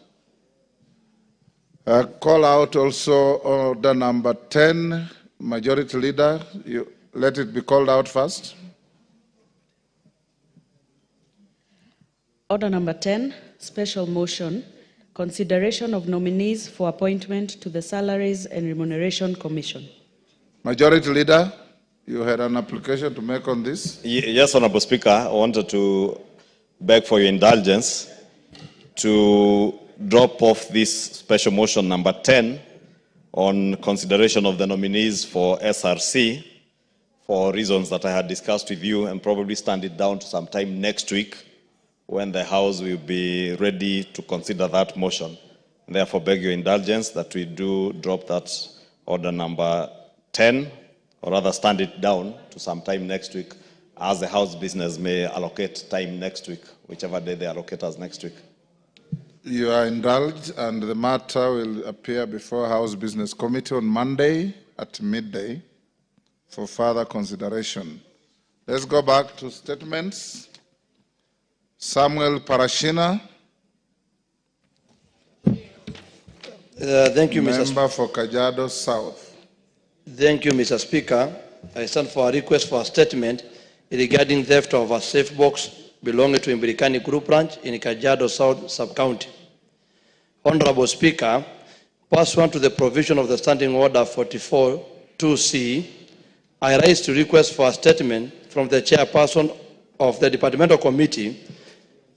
Call out also order number 10, Majority Leader. You let it be called out first. Order number 10, special motion, consideration of nominees for appointment to the Salaries and Remuneration Commission. Majority Leader, you had an application to make on this? Yes, Honorable Speaker. I wanted to beg for your indulgence to drop off this special motion number 10 on consideration of the nominees for SRC for reasons that I had discussed with you, and probably stand it down to sometime next week, when the House will be ready to consider that motion. Therefore, beg your indulgence that we do drop that order number 10, or rather stand it down to sometime next week, as the House business may allocate time next week, whichever day they allocate us next week. You are indulged, and the matter will appear before House Business Committee on Monday at midday for further consideration. Let's go back to statements. Samuel Parashina. Thank you, Mr. Member for Kajiado South. Thank you, Mr. Speaker. I stand for a request for a statement regarding theft of a safe box belonging to Imbirikani Group Ranch in Kajiado South Sub-County. Honorable Speaker, pursuant to the provision of the Standing Order 44-2C, I rise to request for a statement from the chairperson of the Departmental Committee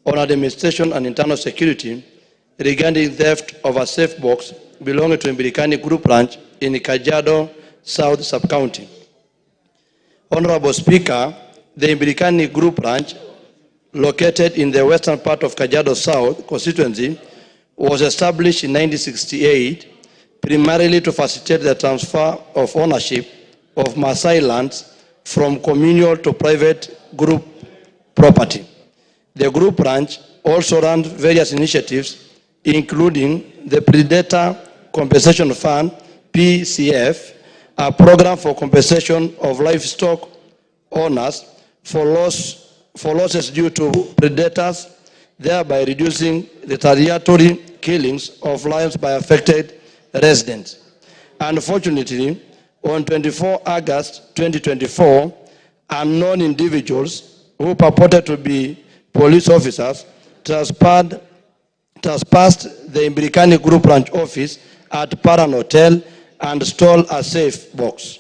on Administration and Internal Security regarding theft of a safe box belonging to Imbirikani Group Ranch in Kajiado South Sub-County. Honorable Speaker, the Imbirikani Group Ranch, located in the western part of Kajiado South constituency, was established in 1968 primarily to facilitate the transfer of ownership of Maasai lands from communal to private group property. The group ranch also ran various initiatives, including the Predator Compensation Fund, PCF, a program for compensation of livestock owners for losses due to predators, thereby reducing retaliatory killings of lions by affected residents. Unfortunately, on 24 August 2024, unknown individuals who purported to be police officers trespassed the Imbirikani Group Ranch office at Paran Hotel and stole a safe box.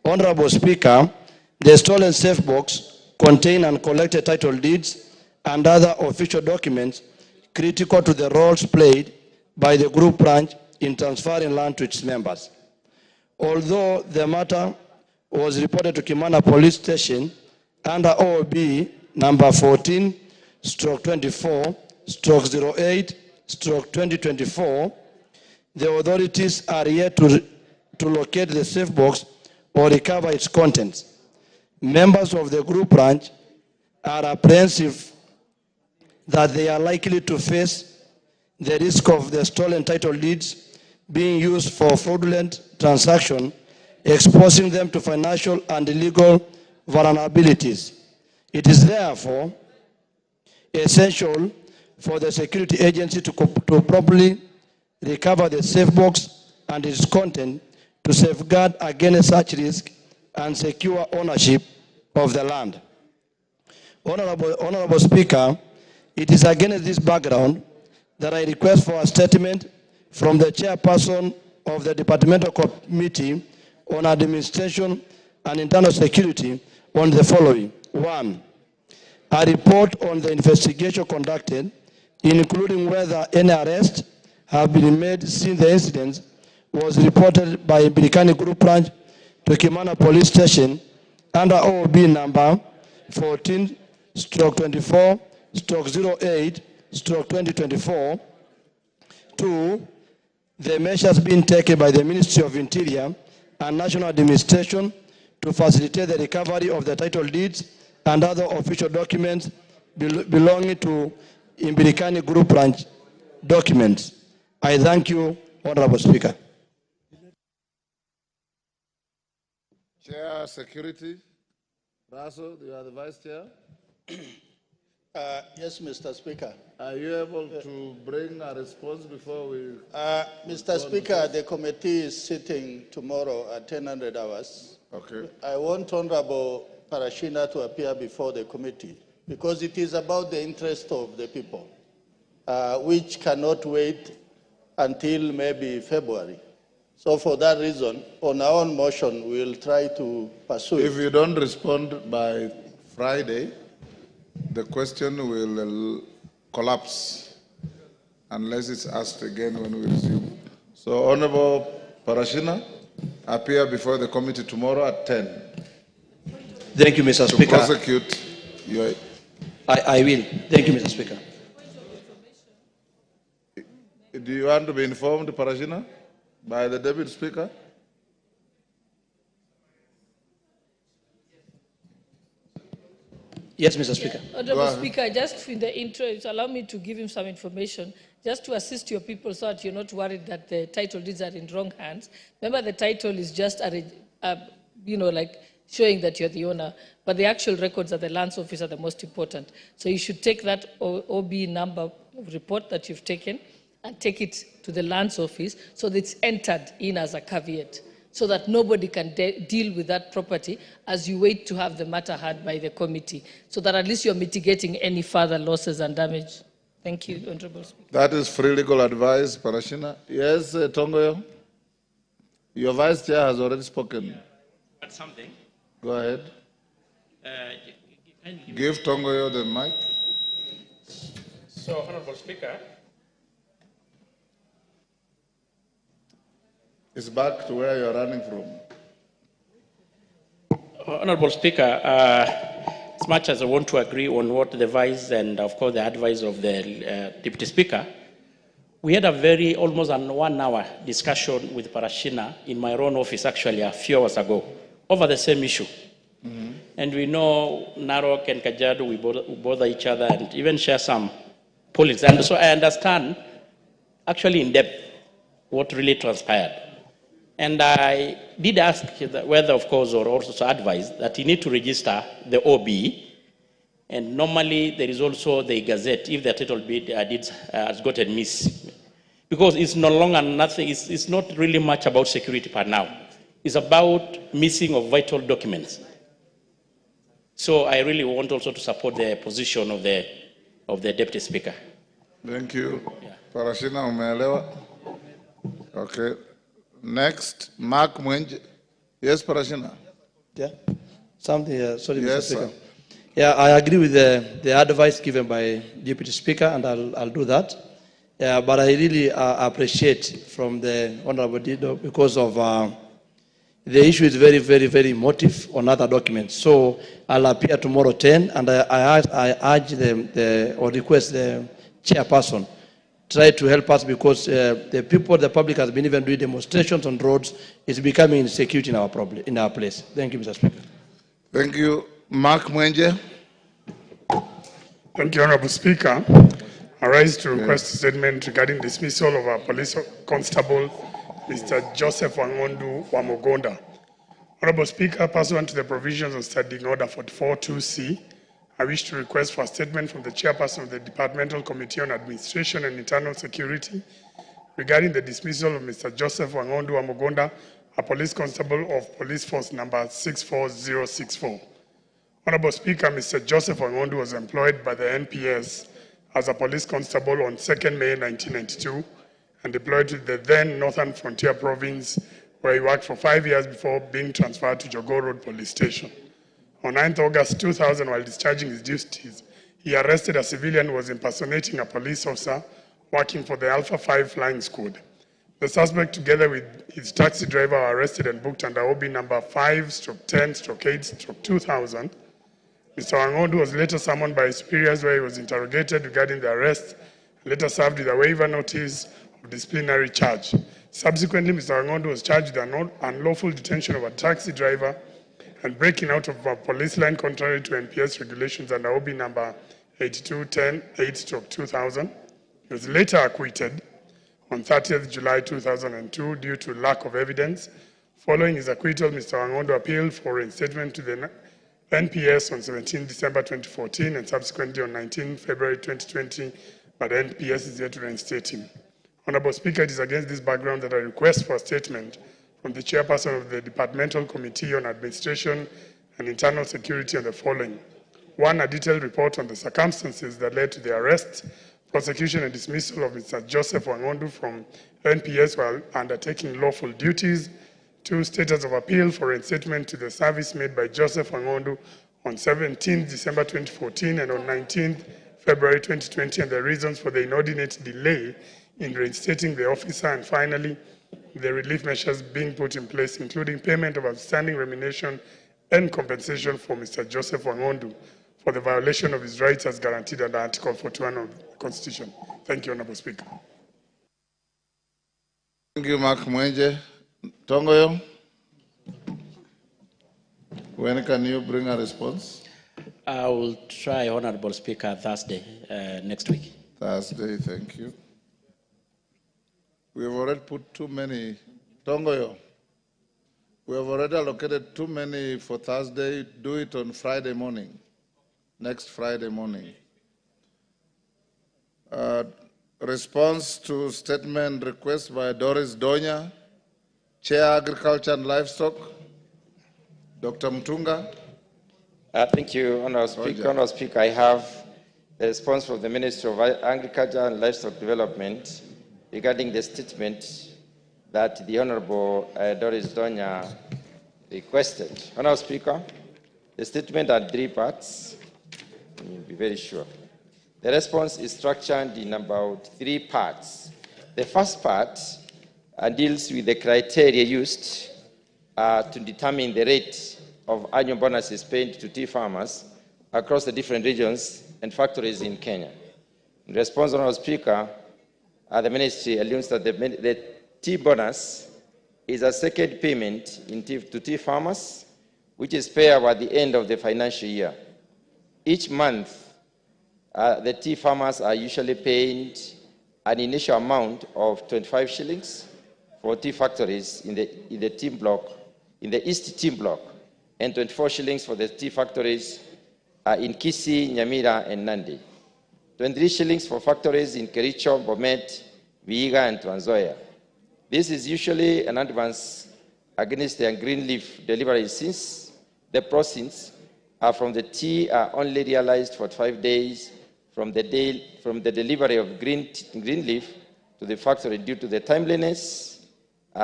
Honorable Speaker, the stolen safe box contained uncollected title deeds and other official documents critical to the roles played by the group ranch in transferring land to its members. Although the matter was reported to Kimana Police Station under OOB number 14/24/08/2024, the authorities are yet to locate the safe box or recover its contents. Members of the group ranch are apprehensive that they are likely to face the risk of the stolen title deeds being used for fraudulent transaction, exposing them to financial and legal vulnerabilities. It is therefore essential for the security agency to properly recover the safe box and its content to safeguard against such risk and secure ownership of the land. Honorable Speaker, it is against this background that I request for a statement from the chairperson of the Departmental Committee on Administration and Internal Security on the following. 1. A report on the investigation conducted, including whether any arrests have been made since the incident was reported by Imbirikani Group Ranch to Kimana Police Station under OOB number 14/24/08/2024. 2. The measures being taken by the Ministry of Interior and National Administration to facilitate the recovery of the title deeds and other official documents belonging to Imbirikani Group Ranch documents. I thank you, Honorable Speaker. Chair, Security. Russell, you are the Vice Chair. Yes, Mr. Speaker. Are you able to bring a response before we... Mr. Speaker, the committee is sitting tomorrow at 1000 hours. Okay. I want Honorable Parashina to appear before the committee because it is about the interest of the people, which cannot wait until maybe February. So for that reason, on our own motion, we'll try to pursue it. If you don't respond by Friday, the question will collapse unless it's asked again when we resume. So, Honorable Parashina, appear before the committee tomorrow at 10. Thank you, Mr. Speaker. To prosecute your... I will. Thank you, Mr. Speaker. Do you want to be informed, Parashina, by the Deputy Speaker? Yes, Mr. Speaker. Honorable Speaker, just in the interest, allow me to give him some information, just to assist your people so that you're not worried that the title deeds are in wrong hands. Remember, the title is just like showing that you're the owner, but the actual records of the lands office are the most important. So you should take that OB number report that you've taken and take it to the lands office so that it's entered in as a caveat. so that nobody can deal with that property as you wait to have the matter heard by the committee, so that at least you're mitigating any further losses and damage. Thank you, Honorable Speaker. That is free legal advice, Parashina. Yes, Tongoyo? Your Vice Chair has already spoken. Add something. Go ahead. Give Tongoyo the mic. So, Honorable Speaker. It's back to where you're running from. Honorable Speaker, as much as I want to agree on what the Vice and, of course, the advice of the Deputy Speaker, we had a very almost an 1 hour discussion with Parashina in my own office actually a few hours ago over the same issue. Mm-hmm. And we know Narok and Kajiado, we bother each other and even share some politics. And so I understand actually in depth what really transpired. And I did ask whether, of course, or also advise that you need to register the OB. And normally there is also the Gazette if the title deed has gotten missed. Because it's no longer nothing, it's not really much about security part now. It's about missing of vital documents. So I really want also to support the position of the Deputy Speaker. Thank you. Yeah. Parashina umeelewa? Okay. Next, Mark Mwenje. Yes, Parashina. Yeah. Something, sorry, yes, Mr. Speaker. Sir. Yeah, I agree with the advice given by Deputy Speaker, and I'll do that. Yeah, but I really appreciate from the Honorable Dido because of the issue is very, very, very emotive on other documents. So I'll appear tomorrow 10, and I urge or request the chairperson try to help us because the people, the public has been even doing demonstrations on roads. It's becoming insecurity in our place. Thank you, Mr. Speaker. Thank you. Mark Mwenje. Thank you, Honorable Speaker. I rise to request a statement regarding dismissal of our police constable, Mr. Joseph Wangondu Wamogonda. Honorable Speaker, pursuant to the provisions of Standing Order 44-2C, I wish to request for a statement from the chairperson of the Departmental Committee on Administration and Internal Security regarding the dismissal of Mr. Joseph Wangondu Wamogonda, a police constable of police force number 64064. Honorable Speaker, Mr. Joseph Wangondu was employed by the NPS as a police constable on 2nd May 1992 and deployed to the then Northern Frontier Province, where he worked for 5 years before being transferred to Jogoo Road Police Station. On 9th August 2000, while discharging his duties, he arrested a civilian who was impersonating a police officer working for the Alpha 5 Flying Squad. The suspect, together with his taxi driver, were arrested and booked under OB number 5/10/8/2000. Mr. Wangondu was later summoned by his superiors where he was interrogated regarding the arrest and later served with a waiver notice of disciplinary charge. Subsequently, Mr. Wangondu was charged with an unlawful detention of a taxi driver and breaking out of a police line contrary to NPS regulations under OB number 8210/8/2000. He was later acquitted on 30th July 2002 due to lack of evidence. Following his acquittal, Mr. Wangondu appealed for reinstatement to the NPS on 17 December 2014 and subsequently on 19 February 2020, but NPS is yet to reinstate him. Honorable Speaker, it is against this background that I request for a statement from the chairperson of the Departmental Committee on Administration and Internal Security on the following. 1, a detailed report on the circumstances that led to the arrest, prosecution and dismissal of Mr. Joseph Wangondu from NPS while undertaking lawful duties. 2, status of appeal for reinstatement to the service made by Joseph Wangondu on 17 December 2014 and on 19 February 2020 and the reasons for the inordinate delay in reinstating the officer. And finally, the relief measures being put in place, including payment of outstanding remuneration and compensation for Mr. Joseph Wangondu for the violation of his rights as guaranteed under Article 41 of the Constitution. Thank you, Honorable Speaker. Thank you, Mark Mwenje. Tongoyo, when can you bring a response? I will try, Honorable Speaker, Thursday next week. Thursday, thank you. We have already put too many. Tongoyo, we have already allocated too many for Thursday. Do it on Friday morning, next Friday morning. Response to statement request by Doris Donya Chair Agriculture and Livestock, Dr. Mutunga. Thank you, Honourable Speaker. Honourable Speaker, I have a response from the Ministry of Agriculture and Livestock Development regarding the statement that the Honourable Doris Donya requested. Honourable Speaker, the statement had 3 parts. Let me be very sure. The response is structured in about 3 parts. The first part deals with the criteria used to determine the rate of annual bonuses paid to tea farmers across the different regions and factories in Kenya. In response, Honourable Speaker, the Ministry alludes that the tea bonus is a second payment to tea farmers, which is payable at the end of the financial year. Each month, the tea farmers are usually paid an initial amount of 25 shillings for tea factories in the tea block, in the East Tea Block, and 24 shillings for the tea factories in Kisii, Nyamira, and Nandi. 23 shillings for factories in Kericho, Bomet, Vihiga, and Trans Nzoia. This is usually an advance against the green leaf delivery, since the proceeds from the tea are only realized for 5 days from the delivery of green leaf to the factory due to the timeliness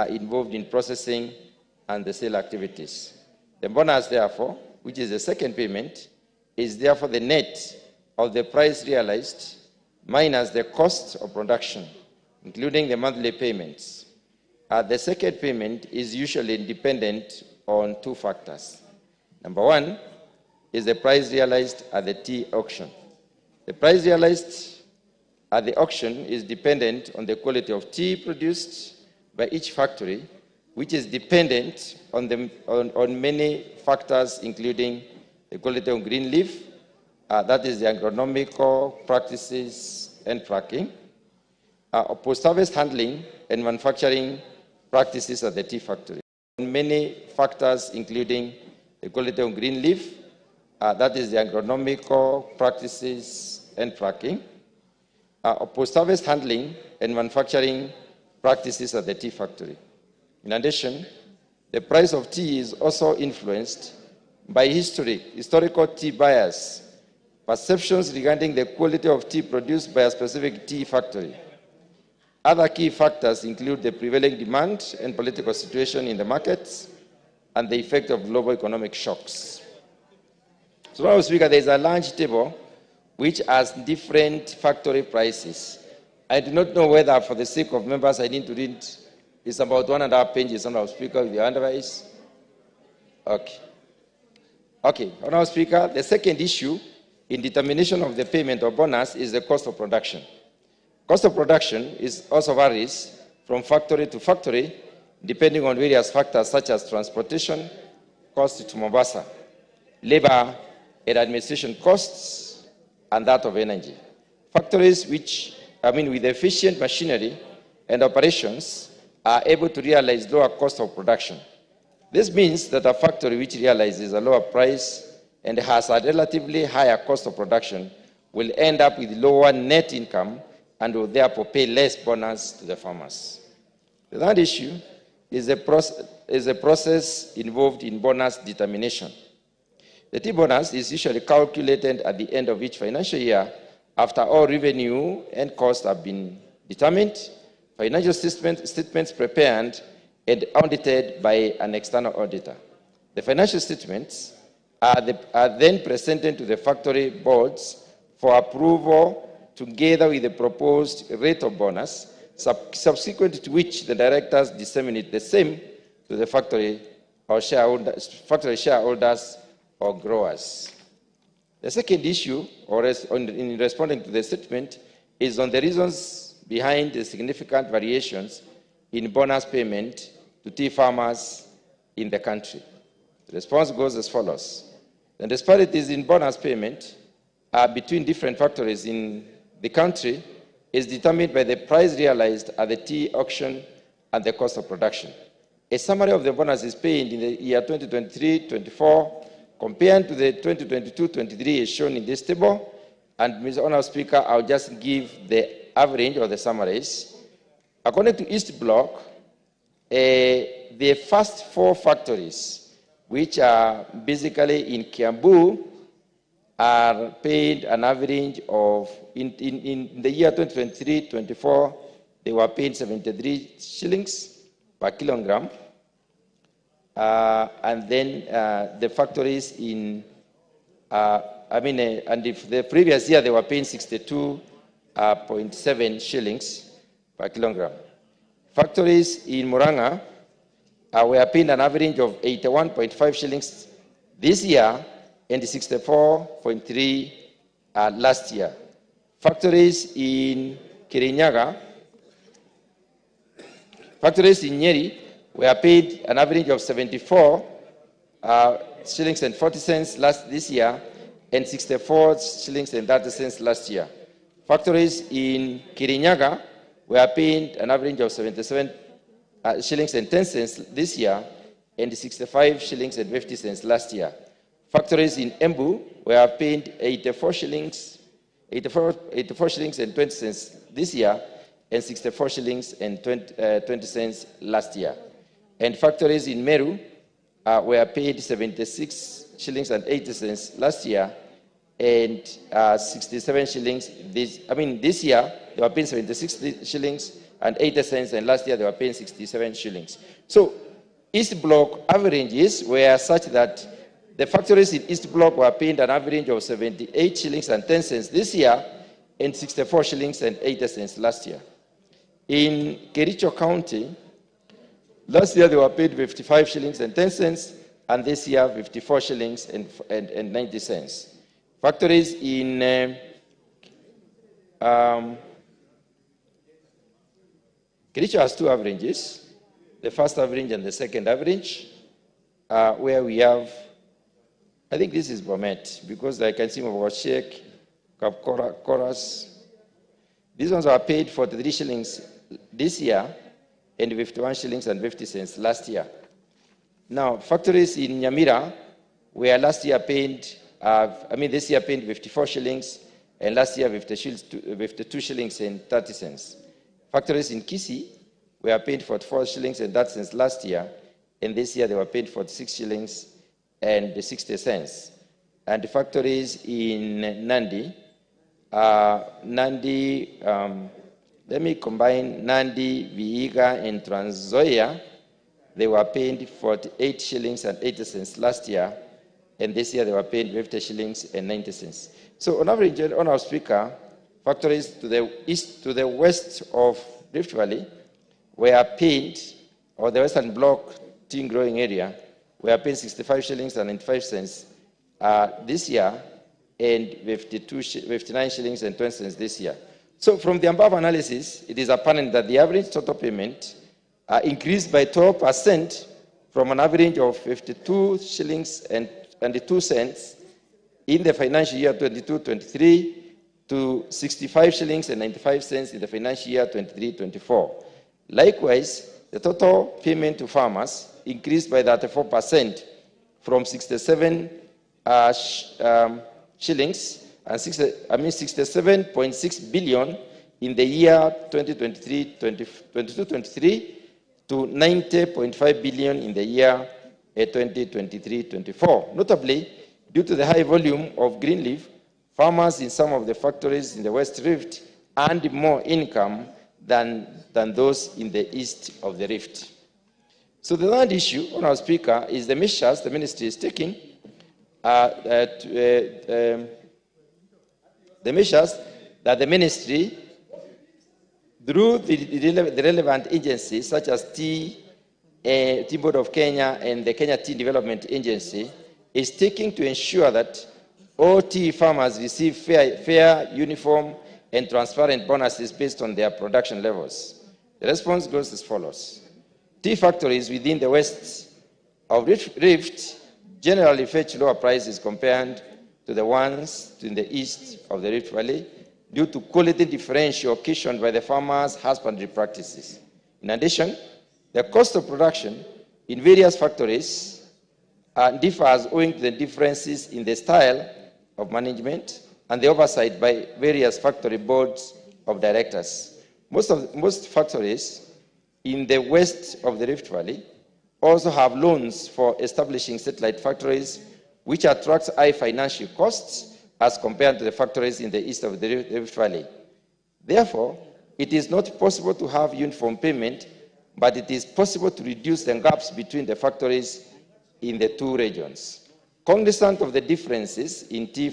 involved in processing and the sale activities. The bonus, therefore, which is the second payment, is therefore the net of the price realized minus the cost of production, including the monthly payments. The second payment is usually dependent on 2 factors. Number 1 is the price realized at the tea auction. The price realized at the auction is dependent on the quality of tea produced by each factory, which is dependent on many factors, including the quality of green leaf, that is the agronomical practices and tracking, post-harvest handling and manufacturing practices at the tea factory. Many factors, including the quality of green leaf, that is the agronomical practices and tracking, post-harvest handling and manufacturing practices at the tea factory. In addition, the price of tea is also influenced by historical tea buyers, perceptions regarding the quality of tea produced by a specific tea factory. Other key factors include the prevailing demand and political situation in the markets and the effect of global economic shocks. So, Mr. Speaker, there is a large table which has different factory prices. I do not know whether, for the sake of members, I need to read. It's about 1.5 pages, Honourable Speaker, with your advice. Okay. Okay, Honourable Speaker, the second issue in determination of the payment of bonus is the cost of production. Cost of production also varies from factory to factory, depending on various factors such as transportation, cost to Mombasa, labor and administration costs, and that of energy. Factories with efficient machinery and operations are able to realize lower cost of production. This means that a factory which realizes a lower price and has a relatively higher cost of production will end up with lower net income and will therefore pay less bonus to the farmers. The third issue is the process involved in bonus determination. The tea bonus is usually calculated at the end of each financial year after all revenue and costs have been determined, financial statements prepared and audited by an external auditor. The financial statements are then presented to the factory boards for approval together with the proposed rate of bonus, subsequent to which the directors disseminate the same to the factory shareholders or growers. The second issue, in responding to the statement, is on the reasons behind the significant variations in bonus payment to tea farmers in the country. The response goes as follows. The disparities in bonus payment between different factories in the country is determined by the price realized at the tea auction and the cost of production. A summary of the bonuses paid in the year 2023-24 compared to the 2022-23 is shown in this table, and Mr. Honourable Speaker, I'll just give the average or the summaries. According to East Block, the the first 4 factories, which are basically in Kiambu, are paid an average of, in the year 2023-24, they were paid 73 shillings per kilogram. And then the factories in, and if the previous year they were paying 62.7 shillings per kilogram. Factories in Muranga were paying an average of 81.5 shillings this year and 64.3 last year. Factories in Kirinyaga, factories in Nyeri were paid an average of 74 shillings and 40 cents this year and 64 shillings and 30 cents last year. Factories in Kirinyaga were paid an average of 77 shillings and 10 cents this year and 65 shillings and 50 cents last year. Factories in Embu were paid 84 shillings and 20 cents this year and 64 shillings and 20 cents last year. And factories in Meru were paid 76 shillings and 80 cents last year and 67 shillings this year they were paying 76 shillings and 80 cents, and last year they were paying 67 shillings. So East Block averages were such that the factories in East Block were paying an average of 78 shillings and 10 cents this year and 64 shillings and 80 cents last year. In Kericho County, last year they were paid 55 shillings and 10 cents, and this year 54 shillings and 90 cents. Factories in Kericho has 2 averages, the first average and the second average, where we have, I think this is Bomet, because I can see Mwagoshek, Chorus. These ones are paid 43 shillings this year and 51 shillings and 50 cents last year. Now, factories in Nyamira were last year paid, this year paid 54 shillings and last year 52 shillings and 30 cents. Factories in Kisii were paid 44 shillings and 30 cents last year, and this year they were paid 46 shillings and 60 cents. And the factories in Nandi, let me combine Nandi, Vihiga, and Trans Nzoia. They were paid 48 shillings and 80 cents last year, and this year they were paid 50 shillings and 90 cents. So on average, on our speaker, factories to the east, to the west of Rift Valley were paid, or the Western Block tea growing area, were paid 65 shillings and 95 cents this year, and 59 shillings and 20 cents this year. So from the above analysis, it is apparent that the average total payment increased by 12% from an average of 52 shillings and 2 cents in the financial year 22-23 to 65 shillings and 95 cents in the financial year 23-24. Likewise, the total payment to farmers increased by 34% from 67 shillings and 67.6 billion in the year 2023-23 to 90.5 billion in the year 2023-24. Notably, due to the high volume of green leaf, farmers in some of the factories in the West Rift earned more income than those in the east of the Rift. So the third issue on our speaker is the measures the ministry is taking, the measures that the ministry, through the relevant agencies such as Tea Board of Kenya and the Kenya Tea Development Agency, is taking to ensure that all tea farmers receive fair, uniform, and transparent bonuses based on their production levels. The response goes as follows. Tea factories within the west of Rift generally fetch lower prices compared to the ones in the east of the Rift Valley due to quality differential occasioned by the farmers' husbandry practices. In addition, the cost of production in various factories differs owing to the differences in the style of management and the oversight by various factory boards of directors. Most factories in the west of the Rift Valley also have loans for establishing satellite factories, which attracts high financial costs as compared to the factories in the east of the Rift Valley. Therefore, it is not possible to have uniform payment, but it is possible to reduce the gaps between the factories in the two regions. Cognizant of the differences in tea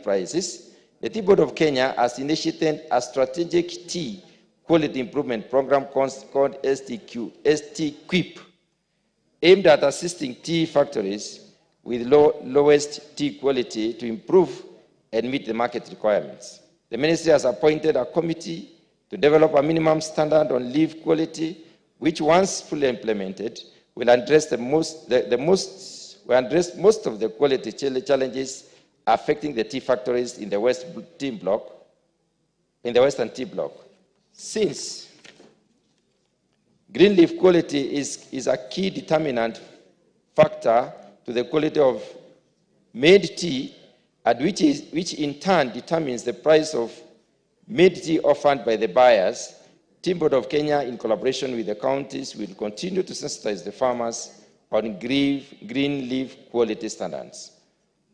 prices, the Tea Board of Kenya has initiated a strategic tea quality improvement program called STQIP, aimed at assisting tea factories with lowest tea quality to improve and meet the market requirements. The ministry has appointed a committee to develop a minimum standard on leaf quality, which, once fully implemented, will address most of the quality challenges affecting the tea factories in the Western Tea Block. Since green leaf quality is a key determinant factor to the quality of made tea, and which in turn determines the price of made tea offered by the buyers, Tea Board of Kenya, in collaboration with the counties, will continue to sensitize the farmers on green leaf quality standards.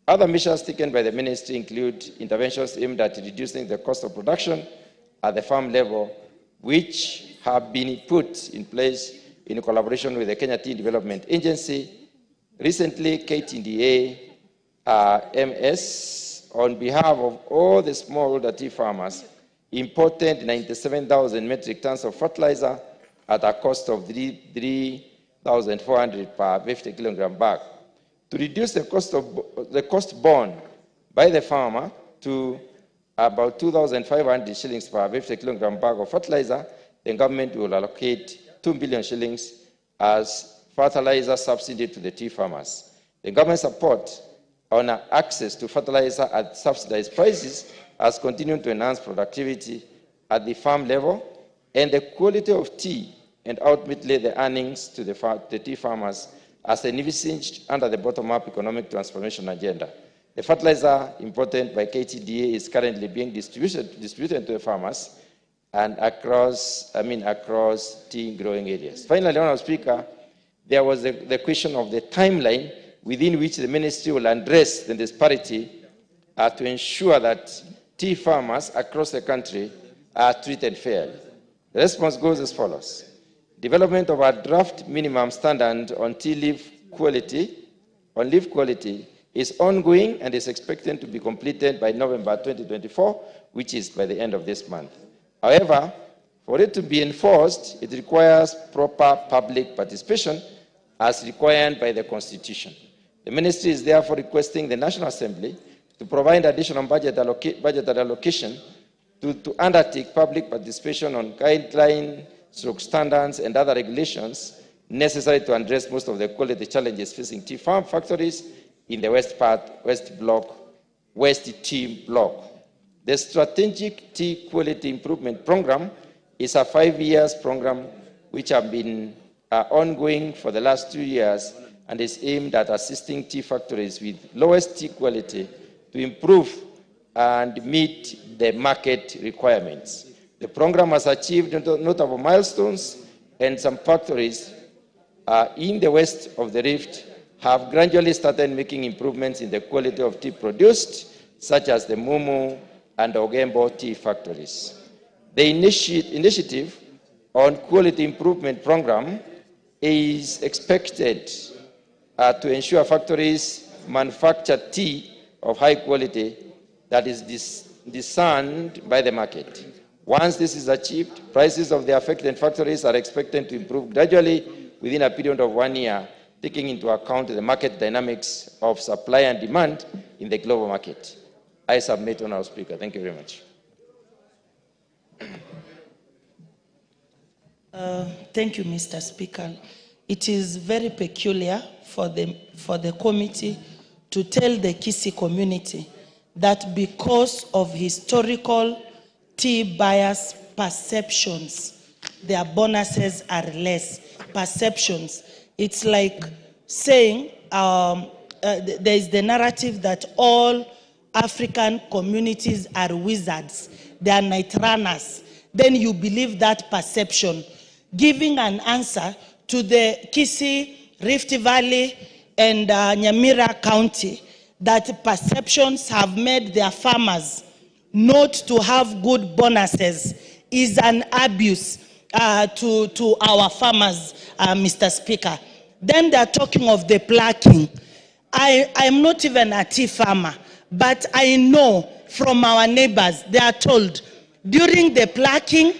Other measures taken by the ministry include interventions aimed at reducing the cost of production at the farm level, which have been put in place in collaboration with the Kenya Tea Development Agency. Recently, KTDA MS, on behalf of all the smallholder tea farmers, imported 97,000 metric tons of fertilizer at a cost of 3,400 per 50 kilogram bag. To reduce the cost borne by the farmer to about 2,500 shillings per 50 kilogram bag of fertilizer, the government will allocate 2 billion shillings as fertilizer subsidy to the tea farmers. The government support on access to fertilizer at subsidized prices has continued to enhance productivity at the farm level and the quality of tea, and ultimately the earnings to the tea farmers as envisaged under the bottom-up economic transformation agenda. The fertilizer imported by KTDA is currently being distributed to the farmers and across tea growing areas. Finally, Honourable Speaker, there was the question of the timeline within which the ministry will address the disparity to ensure that tea farmers across the country are treated fairly. The response goes as follows. Development of a draft minimum standard on tea leaf quality, is ongoing and is expected to be completed by November 2024, which is by the end of this month. However, for it to be enforced, it requires proper public participation as required by the Constitution. The Ministry is therefore requesting the National Assembly to provide additional budget allocation to undertake public participation on guidelines, standards, and other regulations necessary to address most of the quality challenges facing tea farm factories in the West Tea Block. The Strategic Tea Quality Improvement Program is a 5-year program which has been ongoing for the last 2 years and is aimed at assisting tea factories with lowest tea quality to improve and meet the market requirements. The program has achieved notable milestones, and some factories in the west of the Rift have gradually started making improvements in the quality of tea produced, such as the Mumu and Ogembo tea factories. The initiative on quality improvement program is expected to ensure factories manufacture tea of high quality that is discerned by the market. Once this is achieved, prices of the affected factories are expected to improve gradually within a period of 1 year, taking into account the market dynamics of supply and demand in the global market. I submit, Honourable Speaker. Thank you very much. Thank you, Mr. Speaker. It is very peculiar for the committee to tell the Kisii community that because of historical tea buyers' perceptions, their bonuses are less. Perceptions. It's like saying there is the narrative that all African communities are wizards. They are night runners. Then you believe that perception. Giving an answer to the Kisii Rift Valley, and Nyamira County, that perceptions have made their farmers not to have good bonuses is an abuse to our farmers, Mr. Speaker. Then they're talking of the plucking. I'm not even a tea farmer, but I know from our neighbors, they are told, during the plucking,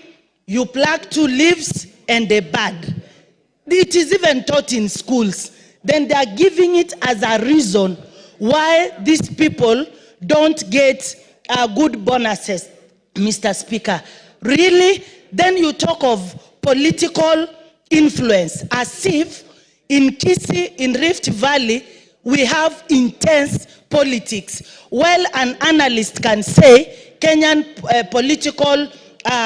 you pluck 2 leaves and a bud. It is even taught in schools. Then they are giving it as a reason why these people don't get good bonuses, Mr. Speaker. Really? Then you talk of political influence, as if in Kisii, in Rift Valley, we have intense politics. Well, an analyst can say Kenyan political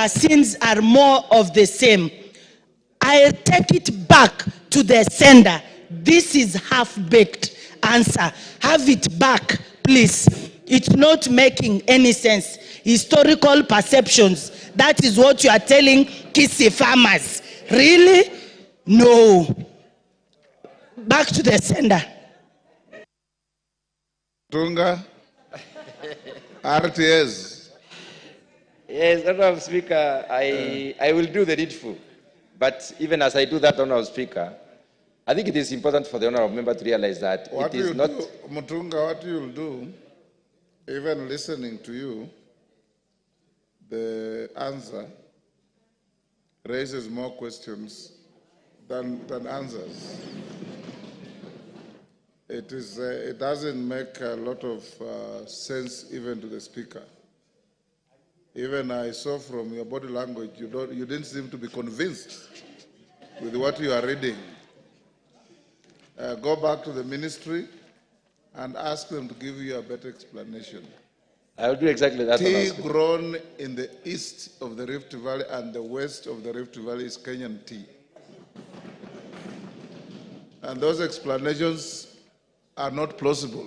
scenes are more of the same. I take it back to the sender. This is half-baked answer. Have it back, please. It's not making any sense. Historical perceptions. That is what you are telling Kisii farmers. Really? No. Back to the sender. Tunga, RTS. Yes, Honorable Speaker, I will do the needful. But even as I do that, Honorable Speaker, I think it is important for the Honorable Member to realize that What it is not... Mutunga, what you will do, even listening to you, the answer raises more questions than answers. It doesn't make a lot of sense even to the speaker. Even I saw from your body language, you didn't seem to be convinced with what you are reading. Go back to the ministry and ask them to give you a better explanation. I will do exactly that. Tea grown in the east of the Rift Valley and the west of the Rift Valley is Kenyan tea. And those explanations are not plausible.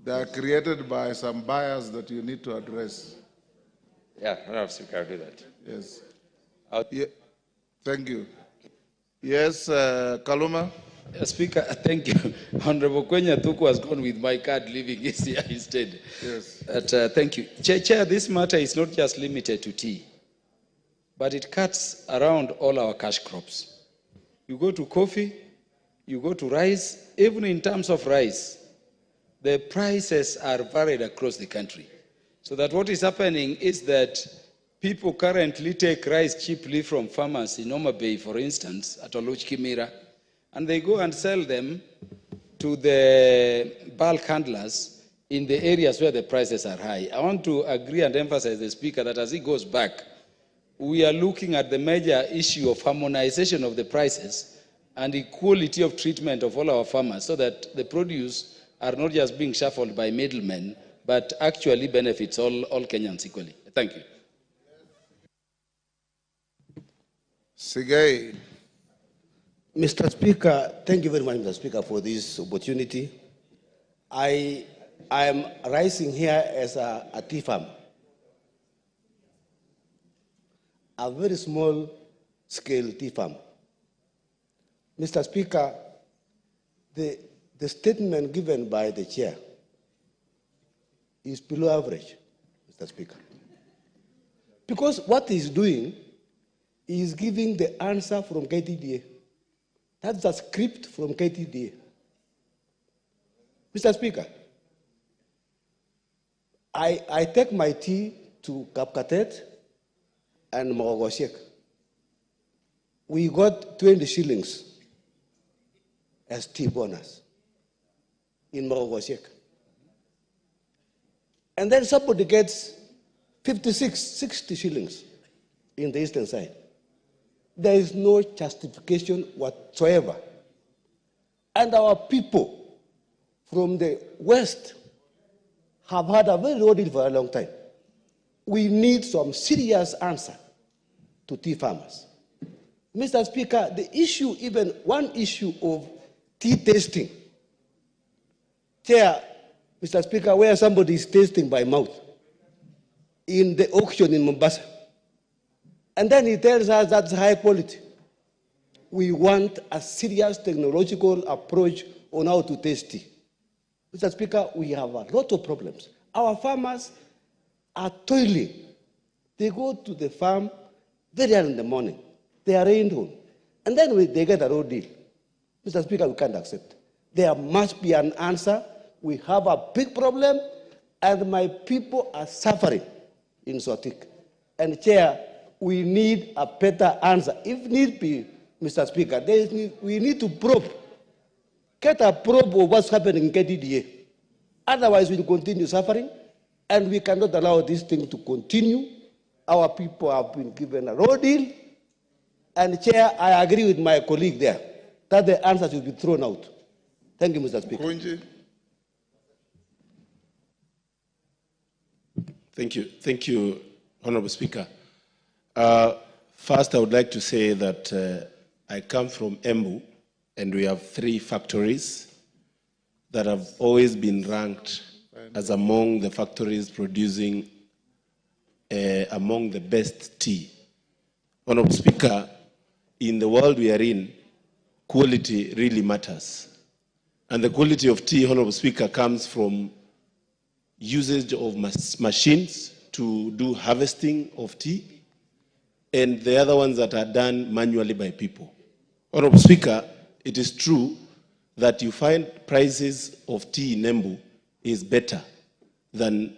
They are created by some bias that you need to address. Yeah, Honorable Speaker, I'll do that. Yes. Yeah. Thank you. Yes, Kaluma. Speaker, thank you. Honorable Kwenya Thuku has gone with my card, leaving his here instead. Yes. But, thank you. Chair, this matter is not just limited to tea, but it cuts around all our cash crops. You go to coffee, you go to rice, even in terms of rice, the prices are varied across the country. So that what is happening is that people currently take rice cheaply from farmers in Mutembei, for instance, at Oluch Kimira, and they go and sell them to the bulk handlers in the areas where the prices are high. I want to agree and emphasize the Speaker that as he goes back, we are looking at the major issue of harmonization of the prices and equality of treatment of all our farmers so that the produce are not just being shuffled by middlemen, but actually benefits all Kenyans equally. Thank you. Sigay. Mr. Speaker, thank you very much, Mr. Speaker, for this opportunity. I am rising here as a tea farm, a very small scale tea farm. Mr. Speaker, the statement given by the chair is below average, Mr. Speaker. Because what he's doing is giving the answer from KTDA. That's a script from KTDA. Mr. Speaker, I take my tea to Kapkatet and Mogoshek. We got 20 shillings as tea bonus in Mogoshek. And then somebody gets 56, 60 shillings in the eastern side. There is no justification whatsoever. And our people from the West have had a very low deal for a long time. We need some serious answer to tea farmers. Mr. Speaker, the issue, even one issue of tea tasting. Chair, Mr. Speaker, where somebody is tasting by mouth in the auction in Mombasa, and then he tells us that's high quality. we want a serious technological approach on how to test tea. Mr. Speaker, we have a lot of problems. Our farmers are toiling. They go to the farm very early in the morning. They are rained on. And then they get a road deal. Mr. Speaker, we can't accept. There must be an answer. We have a big problem, and my people are suffering in Sotik. And Chair, we need a better answer. If need be, Mr. Speaker, we need to probe. Get a probe of what's happening in KDDA. Otherwise, we'll continue suffering, and we cannot allow this thing to continue. Our people have been given a road deal. And Chair, I agree with my colleague there that the answer should be thrown out. Thank you, Mr. Speaker. Thank you, Honorable Speaker. First, I would like to say that I come from Embu, and we have 3 factories that have always been ranked as among the factories producing among the best tea. Honorable Speaker, in the world we are in, quality really matters. And the quality of tea, Honorable Speaker, comes from usage of machines to do harvesting of tea, and the other ones that are done manually by people. Honorable Speaker, it is true that you find prices of tea in Embu is better than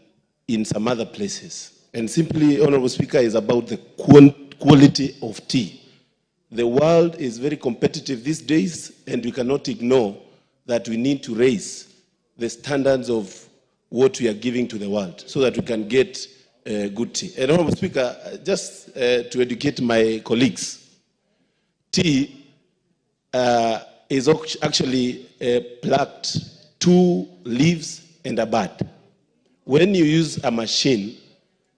in some other places. And simply, Honorable Speaker, is about the quality of tea. The world is very competitive these days, and we cannot ignore that we need to raise the standards of what we are giving to the world so that we can get good tea. And Honorable Speaker, just to educate my colleagues, tea is actually plucked 2 leaves and a bud. When you use a machine,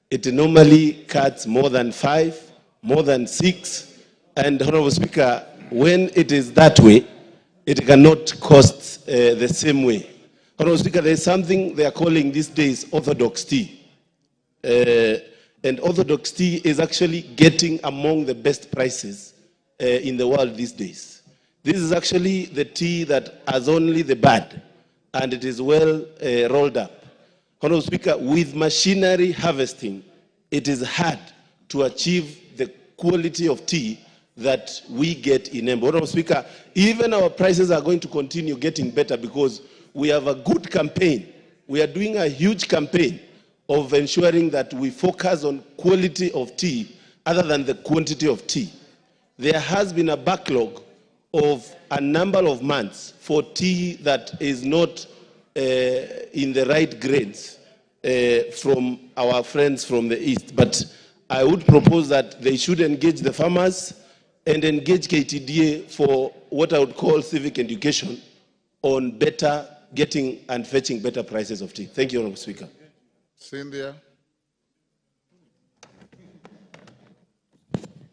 it normally cuts more than 5, more than 6, and Honorable Speaker, when it is that way, it cannot cost the same way. Honorable Speaker, there is something they are calling these days orthodox tea. And orthodox tea is actually getting among the best prices in the world these days. This is actually the tea that has only the bud, and it is well rolled up. Honorable Speaker, with machinery harvesting, it is hard to achieve the quality of tea that we get in Embu. Honorable Speaker, even our prices are going to continue getting better because we have a good campaign. We are doing a huge campaign of ensuring that we focus on quality of tea other than the quantity of tea. There has been a backlog of a number of months for tea that is not in the right grades from our friends from the East. But I would propose that they should engage the farmers and engage KTDA for what I would call civic education on better getting and fetching better prices of tea. Thank you, Honorable Speaker. Cynthia.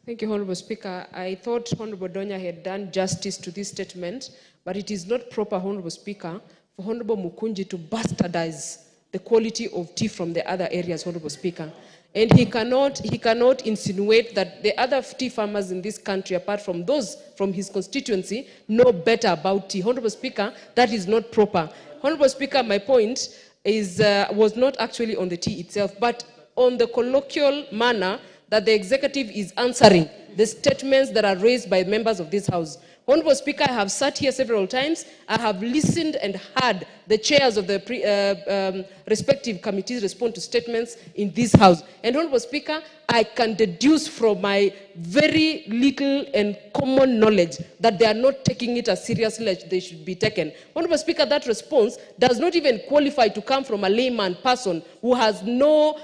Thank you, Honorable Speaker. I thought Honorable Donya had done justice to this statement, but it is not proper, Honorable Speaker, for Honorable Mukunji to bastardize the quality of tea from the other areas, Honorable Speaker. And he cannot insinuate that the other tea farmers in this country, apart from those from his constituency, know better about tea. Honorable Speaker, that is not proper. Honorable Speaker, my point was not actually on the tea itself, but on the colloquial manner that the executive is answering the statements that are raised by members of this House. Honorable Speaker, I have sat here several times. I have listened and heard the chairs of the respective committees respond to statements in this House. And Honorable Speaker, I can deduce from my very little and common knowledge that they are not taking it as seriously as they should be taken. Honorable Speaker, that response does not even qualify to come from a layman person who has no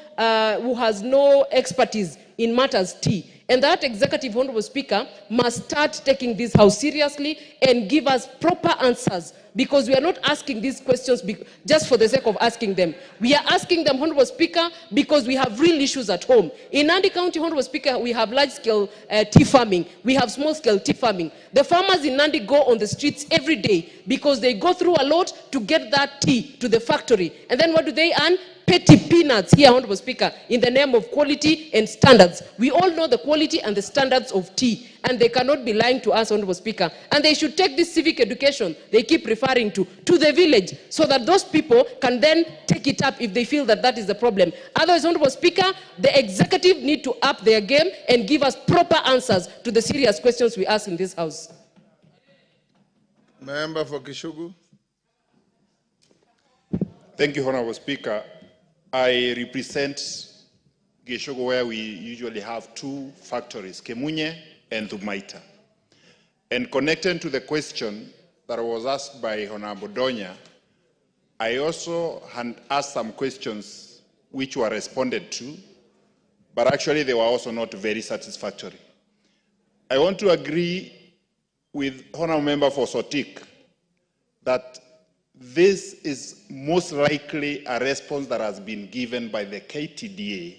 expertise in matters tea. And that executive, Honorable Speaker, must start taking this House seriously and give us proper answers, because we are not asking these questions just for the sake of asking them. We are asking them, Honorable Speaker, because we have real issues at home. In Nandi County, Honorable Speaker, we have large-scale tea farming. We have small-scale tea farming. The farmers in Nandi go on the streets every day because they go through a lot to get that tea to the factory. And then what do they earn? petty peanuts here, Honorable Speaker, in the name of quality and standards. We all know the quality and the standards of tea, and they cannot be lying to us, Honorable Speaker. And they should take this civic education they keep referring to the village, so that those people can then take it up if they feel that that is the problem. Otherwise, Honorable Speaker, the executive need to up their game and give us proper answers to the serious questions we ask in this House. Member for Kishugu. Thank you, Honorable Speaker. I represent Gishogo, where we usually have two factories, Kemunye and Thumaita. And connected to the question that was asked by Honorable Donya, I also had asked some questions which were responded to, but actually they were also not very satisfactory. I want to agree with Honorable Member for Sotik that this is most likely a response that has been given by the KTDA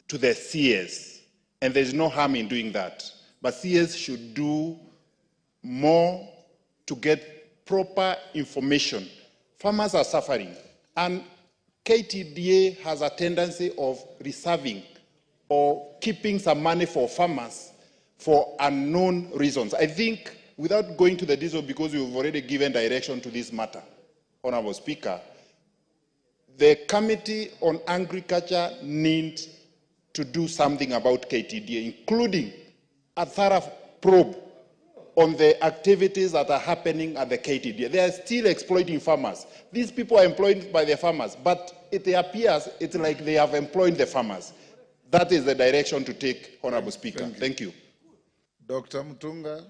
to the CS, and there's no harm in doing that. But CS should do more to get proper information. Farmers are suffering, and KTDA has a tendency of reserving or keeping some money for farmers for unknown reasons. I think, without going to the detail, because we've already given direction to this matter, Honorable Speaker, the Committee on Agriculture needs to do something about KTDA, including a thorough probe on the activities that are happening at the KTDA. They are still exploiting farmers. These people are employed by the farmers, but it appears it's like they have employed the farmers. That is the direction to take, Honorable Speaker. Thank you. Dr. Mutunga.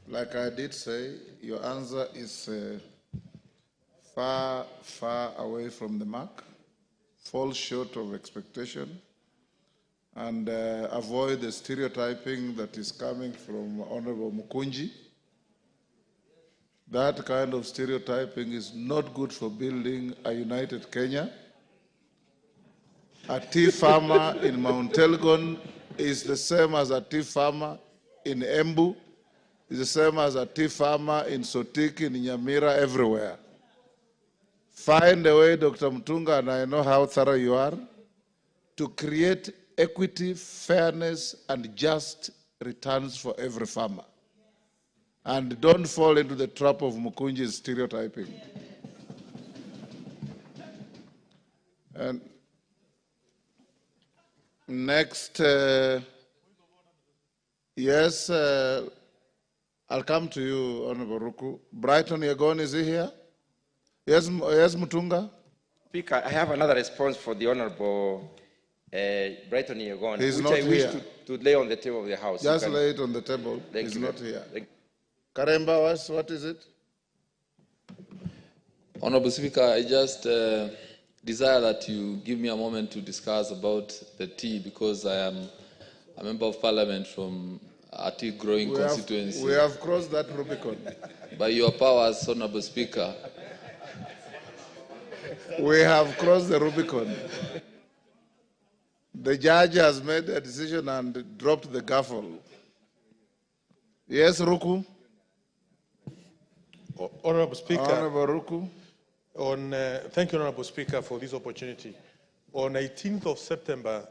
Like I did say, your answer is far, far away from the mark, falls short of expectation, and avoid the stereotyping that is coming from Honorable Mukunji. That kind of stereotyping is not good for building a united Kenya. A tea farmer in Mount Elgon is the same as a tea farmer in Embu. It's the same as a tea farmer in Sotik, in Nyamira, everywhere. Find a way, Dr. Mutunga, and I know how thorough you are, to create equity, fairness, and just returns for every farmer. And don't fall into the trap of Mukunji's stereotyping. And next, yes, I'll come to you, Honorable Ruku. Brighton Yagon, is he here? Yes, yes, Mutunga? Speaker, I have another response for the Honorable Brighton Yagon, He's which not I wish here. to lay on the table of the House. Just lay it on the table. Thank He's you. not here. Karemba, what is it? Honorable Speaker, I just desire that you give me a moment to discuss about the tea, because I am a member of parliament from a tea growing constituency. We have crossed that Rubicon. By your powers, Honorable Speaker. We have crossed the Rubicon. The judge has made a decision and dropped the gavel. Yes, Ruku? Honorable Speaker. Honorable Ruku. Thank you, Honorable Speaker, for this opportunity. On 18th of September,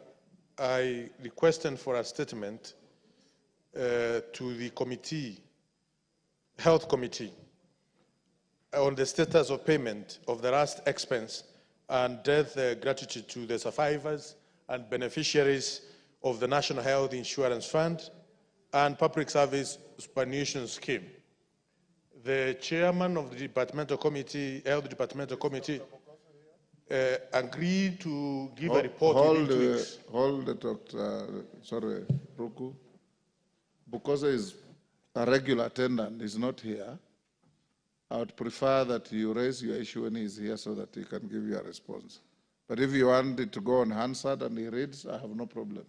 I requested for a statement to the committee, Health Committee, on the status of payment of the last expense and death gratuity to the survivors and beneficiaries of the National Health Insurance Fund and Public Service Superannuation Scheme. The chairman of the departmental committee, Health Departmental Committee, agreed to give a report within 2 weeks. Hold the Dr. Sorry, Ruku. Because is a regular attendant, is not here. I would prefer that you raise your issue when he's here so that he can give you a response. But if you want it to go unanswered and he reads, I have no problem.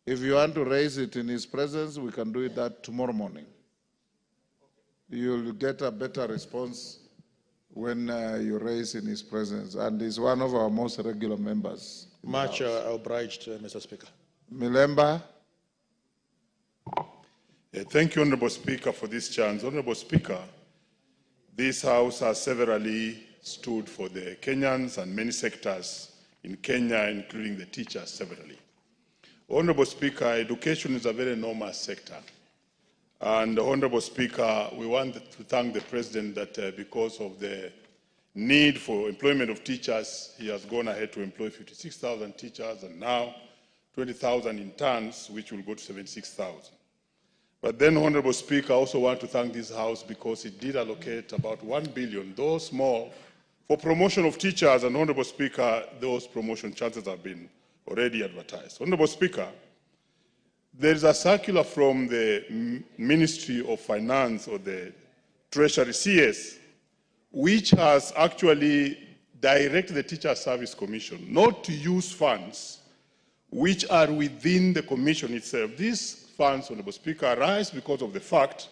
If you want to raise it in his presence, we can do that tomorrow morning. You'll get a better response when you raise in his presence. And he's one of our most regular members. Much obliged, Mr. Speaker. Milemba. Thank you, Honorable Speaker, for this chance. Honorable Speaker, this House has severally stood for the Kenyans and many sectors in Kenya, including the teachers severally. Honorable Speaker, education is a very enormous sector. And Honorable Speaker, we want to thank the President that because of the need for employment of teachers, he has gone ahead to employ 56,000 teachers and now 20,000 interns, which will go to 76,000. But then, Honorable Speaker, I also want to thank this House because it did allocate about 1 billion, though small, for promotion of teachers. And Honorable Speaker, those promotion chances have been already advertised. Honorable Speaker, there is a circular from the Ministry of Finance or the Treasury CS, which has actually directed the Teacher Service Commission not to use funds which are within the Commission itself. These funds, Honorable Speaker, arise because of the fact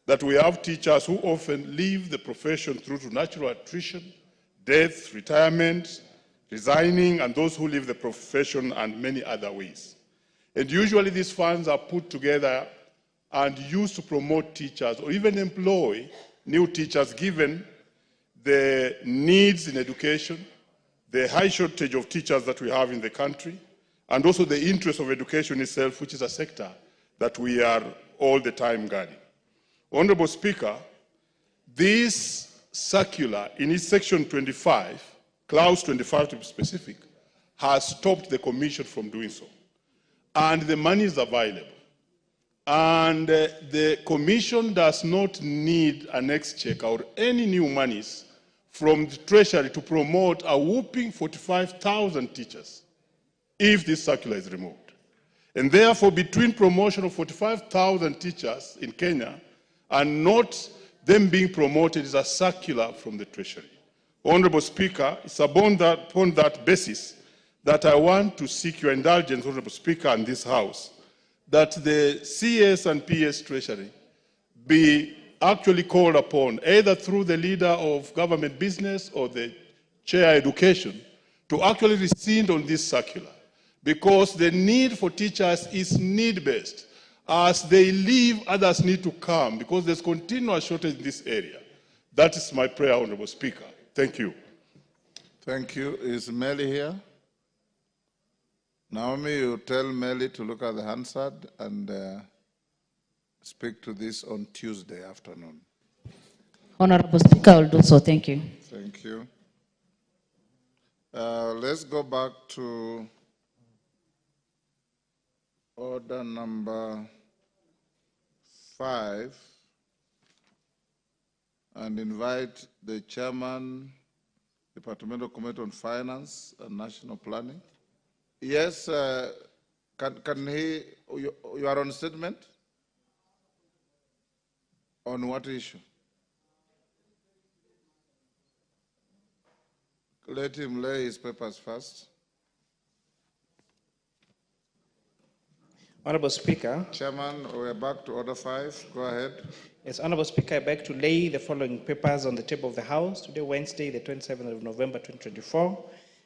that we have teachers who often leave the profession through to natural attrition, death, retirement, resigning, and those who leave the profession and many other ways. And usually these funds are put together and used to promote teachers or even employ new teachers given the needs in education, the high shortage of teachers that we have in the country, and also the interest of education itself, which is a sector that we are all the time guarding. Honorable Speaker, this circular in its section 25, clause 25 to be specific, has stopped the Commission from doing so. And the money is available. And the Commission does not need an exchequer or any new monies from the Treasury to promote a whopping 45,000 teachers if this circular is removed. And therefore, between promotion of 45,000 teachers in Kenya and not them being promoted is a circular from the Treasury. Honorable Speaker, it's upon that basis that I want to seek your indulgence, Honorable Speaker, and this House, that the CS and PS Treasury be actually called upon, either through the leader of government business or the chair education, to actually rescind on this circular, because the need for teachers is need-based. As they leave, others need to come, because there's continuous shortage in this area. That is my prayer, Honorable Speaker. Thank you. Thank you. Is Melly here? Naomi, you tell Melly to look at the Hansard and speak to this on Tuesday afternoon. Honorable Speaker, I will do so. Thank you. Thank you. Let's go back to order number 5 and invite the Chairman, Departmental Committee on Finance and National Planning. Yes, can he, you are on statement? On what issue? Let him lay his papers first. Honorable Speaker. Chairman, we're back to order 5. Go ahead. Yes, Honorable Speaker, I beg to lay the following papers on the table of the House today, Wednesday, the 27th of November, 2024.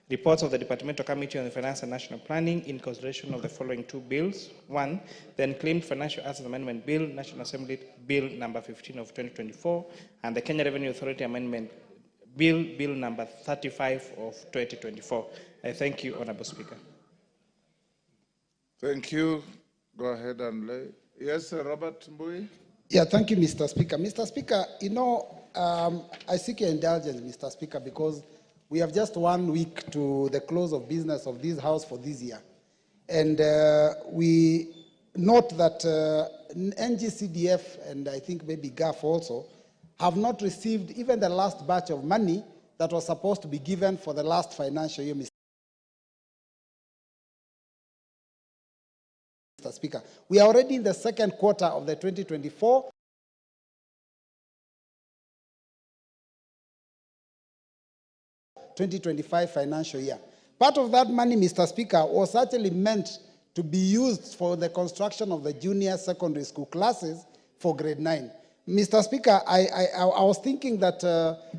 Reports of the Departmental Committee on Finance and National Planning in consideration of the following 2 bills. 1, the Unclaimed Financial Assets Amendment Bill, National Assembly Bill number 15 of 2024, and the Kenya Revenue Authority Amendment Bill, Bill number 35 of 2024. I thank you, Honorable Speaker. Thank you. Go ahead and lay. Yes, Robert Mbui. Yeah, thank you, Mr. Speaker. Mr. Speaker, you know, I seek your indulgence, Mr. Speaker, because we have just 1 week to the close of business of this House for this year. And we note that NGCDF and I think maybe GAF also have not received even the last batch of money that was supposed to be given for the last financial year, Mr. Speaker. We are already in the second quarter of the 2024. Financial year. Part of that money, Mr. Speaker, was actually meant to be used for the construction of the junior secondary school classes for grade 9. Mr. Speaker, I was thinking that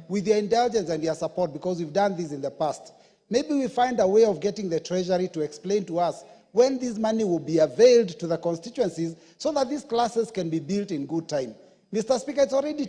with your indulgence and your support, because we've done this in the past, maybe we find a way of getting the Treasury to explain to us when this money will be availed to the constituencies so that these classes can be built in good time. Mr. Speaker, it's already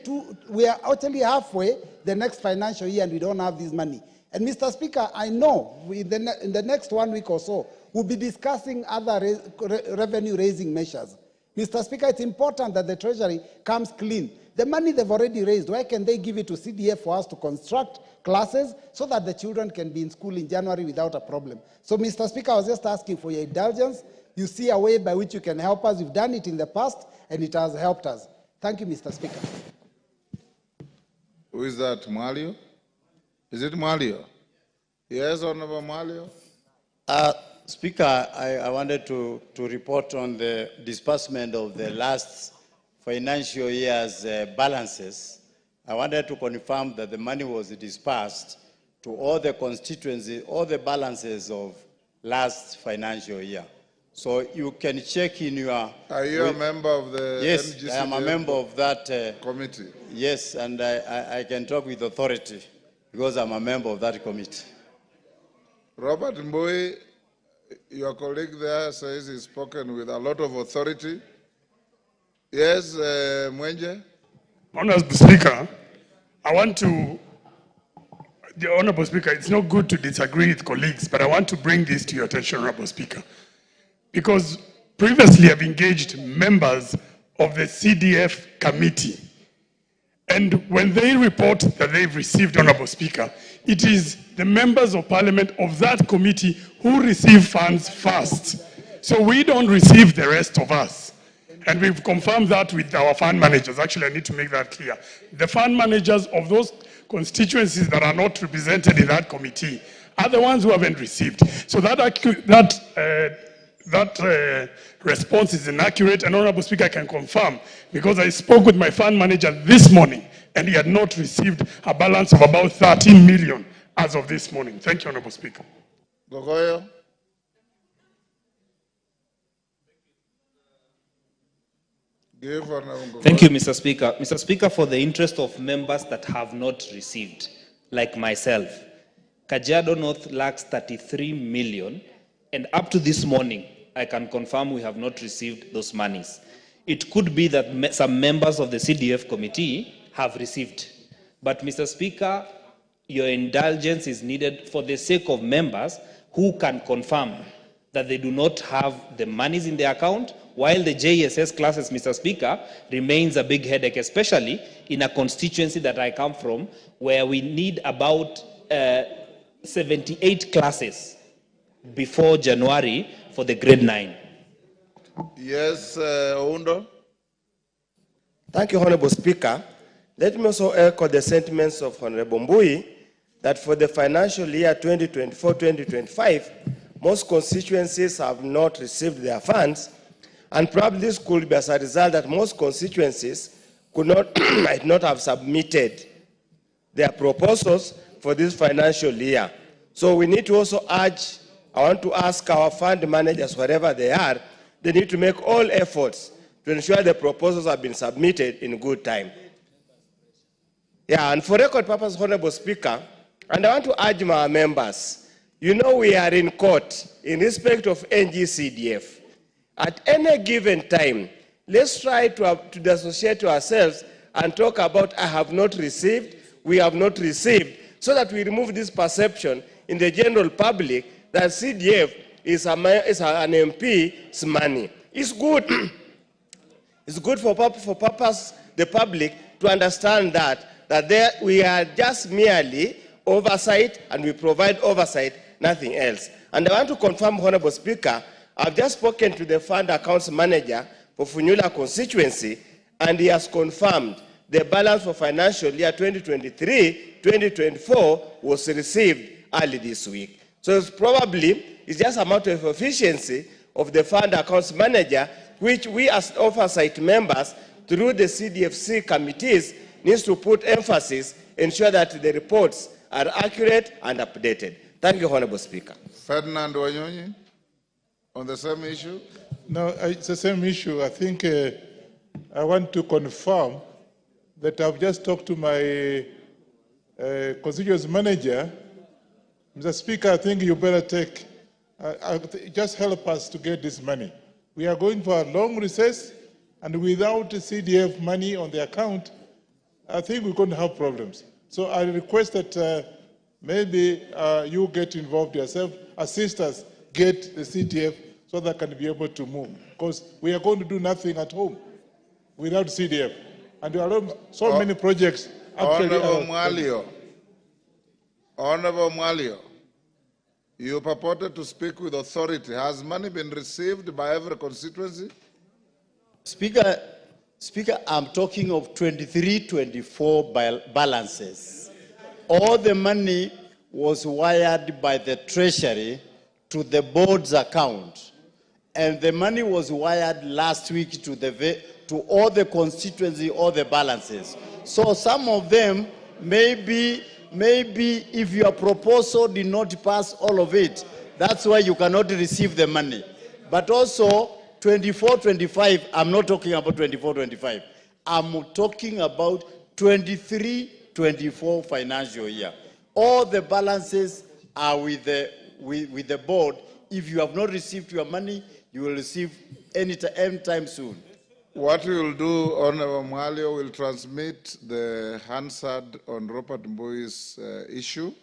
we are actually halfway the next financial year and we don't have this money. And Mr. Speaker, I know in the next 1 week or so, we'll be discussing other revenue-raising measures. Mr. Speaker, it's important that the Treasury comes clean. The money they've already raised, why can they give it to CDF for us to construct classes so that the children can be in school in January without a problem? So, Mr. Speaker, I was just asking for your indulgence. You see a way by which you can help us. You've done it in the past, and it has helped us. Thank you, Mr. Speaker. Who is that, Malio? Is it Malio? Yes, Honorable Malio. Speaker, I wanted to report on the disbursement of the last financial year's balances. I wanted to confirm that the money was disbursed to all the constituencies, all the balances of last financial year. So you can check in your... Are you a member of the Yes, NGCDF I am a member of that committee? Yes, and I can talk with authority because I'm a member of that committee. Robert Mbui, your colleague there says he's spoken with a lot of authority. Yes, Mwenje? Honorable Speaker, I want to, the Honorable Speaker, it's not good to disagree with colleagues, but I want to bring this to your attention, Honorable Speaker. Because previously I've engaged members of the CDF committee. And when they report that they've received, Honorable Speaker, it is the members of parliament of that committee who receive funds first. So we don't receive the rest of us. And we've confirmed that with our fund managers. Actually, I need to make that clear. The fund managers of those constituencies that are not represented in that committee are the ones who haven't received. So that response is inaccurate, and Honorable Speaker, I can confirm, because I spoke with my fund manager this morning, and he had not received a balance of about 13 million as of this morning. Thank you, Honorable Speaker. Gogoyo? Thank you, Mr. Speaker. Mr. Speaker, for the interest of members that have not received, like myself, Kajiado North lacks 33 million, and up to this morning, I can confirm we have not received those monies. It could be that some members of the CDF committee have received. But, Mr. Speaker, your indulgence is needed for the sake of members who can confirm that they do not have the monies in their account, while the JSS classes, Mr. Speaker, remains a big headache, especially in a constituency that I come from, where we need about 78 classes before January for the grade 9. Yes, Oundo. Thank you, Honorable Speaker. Let me also echo the sentiments of Honorable Mbui that for the financial year 2024-2025, most constituencies have not received their funds, and probably this could be as a result that most constituencies could not, might not have submitted their proposals for this financial year. So we need to also urge, I want to ask our fund managers, wherever they are, they need to make all efforts to ensure the proposals have been submitted in good time. Yeah, and for record purpose, Honorable Speaker, and I want to urge my members, you know we are in court in respect of NGCDF. At any given time, let's try to dissociate ourselves and talk about I have not received, we have not received, so that we remove this perception in the general public that CDF is an MP's money. It's good. It's good for the public to understand that we are just merely oversight, and we provide oversight, nothing else. And I want to confirm, Honorable Speaker, I've just spoken to the fund accounts manager for Funyula constituency, and he has confirmed the balance for financial year 2023-2024 was received early this week. So it's just a matter of efficiency of the fund accounts manager, which we as oversight members through the CDFC committees needs to put emphasis, ensure that the reports are accurate and updated. Thank you, Honorable Speaker. Ferdinand Wanyonyi, on the same issue? No, it's the same issue. I think I want to confirm that I've just talked to my constituency manager. Mr. Speaker, I think you better just help us to get this money. We are going for a long recess, And without CDF money on the account, I think we're going to have problems. So I request that maybe you get involved yourself, assist us get the CDF so that can be able to move. Because we are going to do nothing at home without CDF. And there are so many projects. Honorable Mwalio, you purported to speak with authority. Has money been received by every constituency? Speaker, I'm talking of 23-24 balances. All the money was wired by the Treasury to the board's account. And the money was wired last week to all the constituency, all the balances. So some of them, maybe if your proposal did not pass all of it, that's why you cannot receive the money. But also, 24-25, I'm not talking about 24-25. I'm talking about 23-24 financial year. All the balances are with the board. If you have not received your money, you will receive anytime soon. What we will do, Honorable Mwalio, will transmit the Hansard on Robert Mbui's issue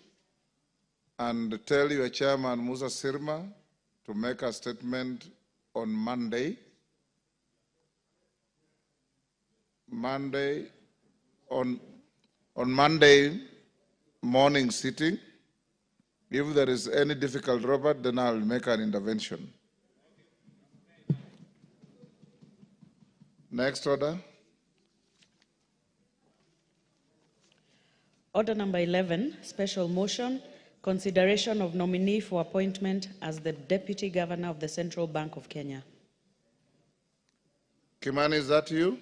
and tell your chairman, Musa Sirma, to make a statement on Monday. On Monday morning sitting. If there is any difficult, Robert, then I'll make an intervention. Next order. Order number 11, special motion, consideration of nominee for appointment as the Deputy Governor of the Central Bank of Kenya. Kimani, is that you?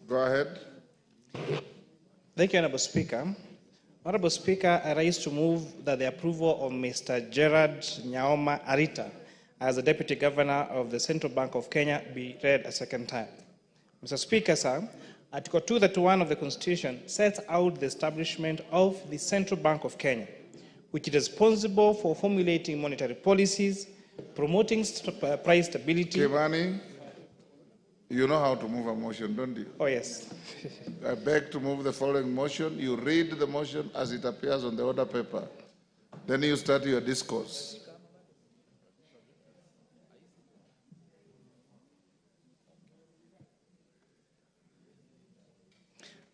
Go ahead. Thank you, Honorable Speaker. Honorable Speaker, I rise to move that the approval of Mr. Gerard Nyaoma Arita as the Deputy Governor of the Central Bank of Kenya be read a second time. Mr. Speaker, sir, Article 231 of the Constitution sets out the establishment of the Central Bank of Kenya, which is responsible for formulating monetary policies, promoting price stability. Kimani, you know how to move a motion, don't you? Oh, yes. I beg to move the following motion. You read the motion as it appears on the order paper. Then you start your discourse.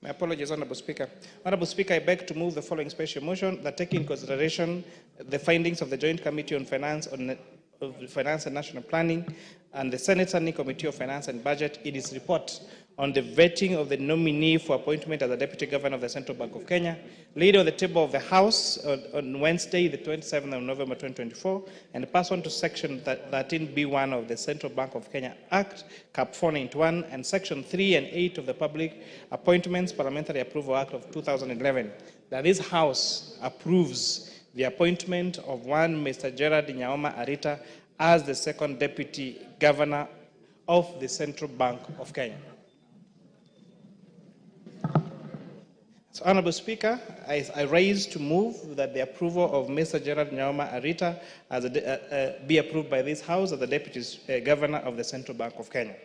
My apologies, Honorable Speaker. Honorable Speaker, I beg to move the following special motion that take in consideration the findings of the Joint Committee on Finance and National Planning and the Senate Standing Committee of Finance and Budget in its report on the vetting of the nominee for appointment as the Deputy Governor of the Central Bank of Kenya, laid on the table of the House on Wednesday, the 27th of November 2024, and pass on to Section 13B1 of the Central Bank of Kenya Act, Cap 491, and Section 3 and 8 of the Public Appointments Parliamentary Approval Act of 2011, that this House approves the appointment of one Mr. Gerard Nyaoma Arita as the second Deputy Governor of the Central Bank of Kenya. So, Honorable Speaker, I rise to move that the approval of Mr. Gerard Nyaoma Arita as be approved by this House as the Deputy Governor of the Central Bank of Kenya.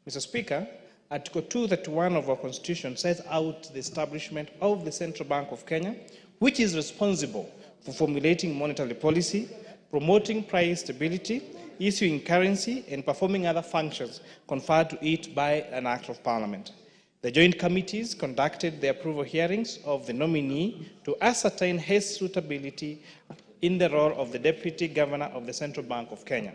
Mr. Speaker, Article 231 of our Constitution sets out the establishment of the Central Bank of Kenya, which is responsible for formulating monetary policy, promoting price stability, issuing currency, and performing other functions conferred to it by an Act of Parliament. The joint committees conducted the approval hearings of the nominee to ascertain his suitability in the role of the Deputy Governor of the Central Bank of Kenya.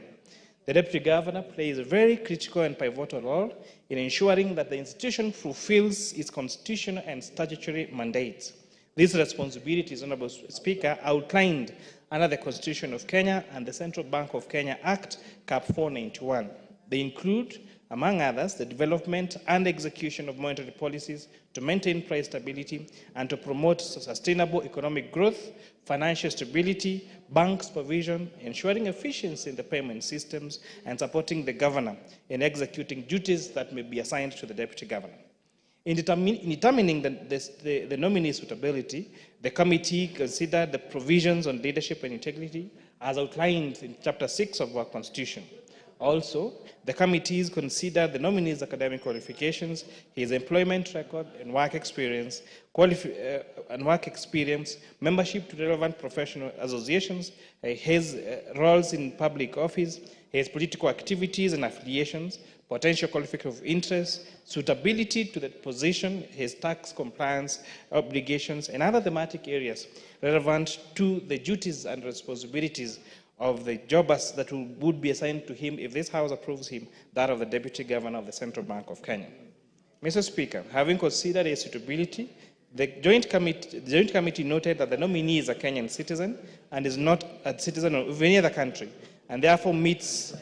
The Deputy Governor plays a very critical and pivotal role in ensuring that the institution fulfills its constitutional and statutory mandates. These responsibilities, Honorable Speaker, outlined under the Constitution of Kenya and the Central Bank of Kenya Act, Cap 491. They include, among others, the development and execution of monetary policies to maintain price stability and to promote sustainable economic growth, financial stability, bank supervision, ensuring efficiency in the payment systems, and supporting the governor in executing duties that may be assigned to the deputy governor. In determining the nominee suitability, the committee considered the provisions on leadership and integrity as outlined in Chapter 6 of our Constitution. Also, the committees considered the nominee's academic qualifications, his employment record and work experience, membership to relevant professional associations, his roles in public office, his political activities and affiliations, potential conflict of interest, suitability to the position, his tax compliance obligations, and other thematic areas relevant to the duties and responsibilities of the jobbers that would be assigned to him if this House approves him, that of the Deputy Governor of the Central Bank of Kenya. Mr. Speaker, having considered his suitability, the Joint Committee noted that the nominee is a Kenyan citizen and is not a citizen of any other country, and therefore meets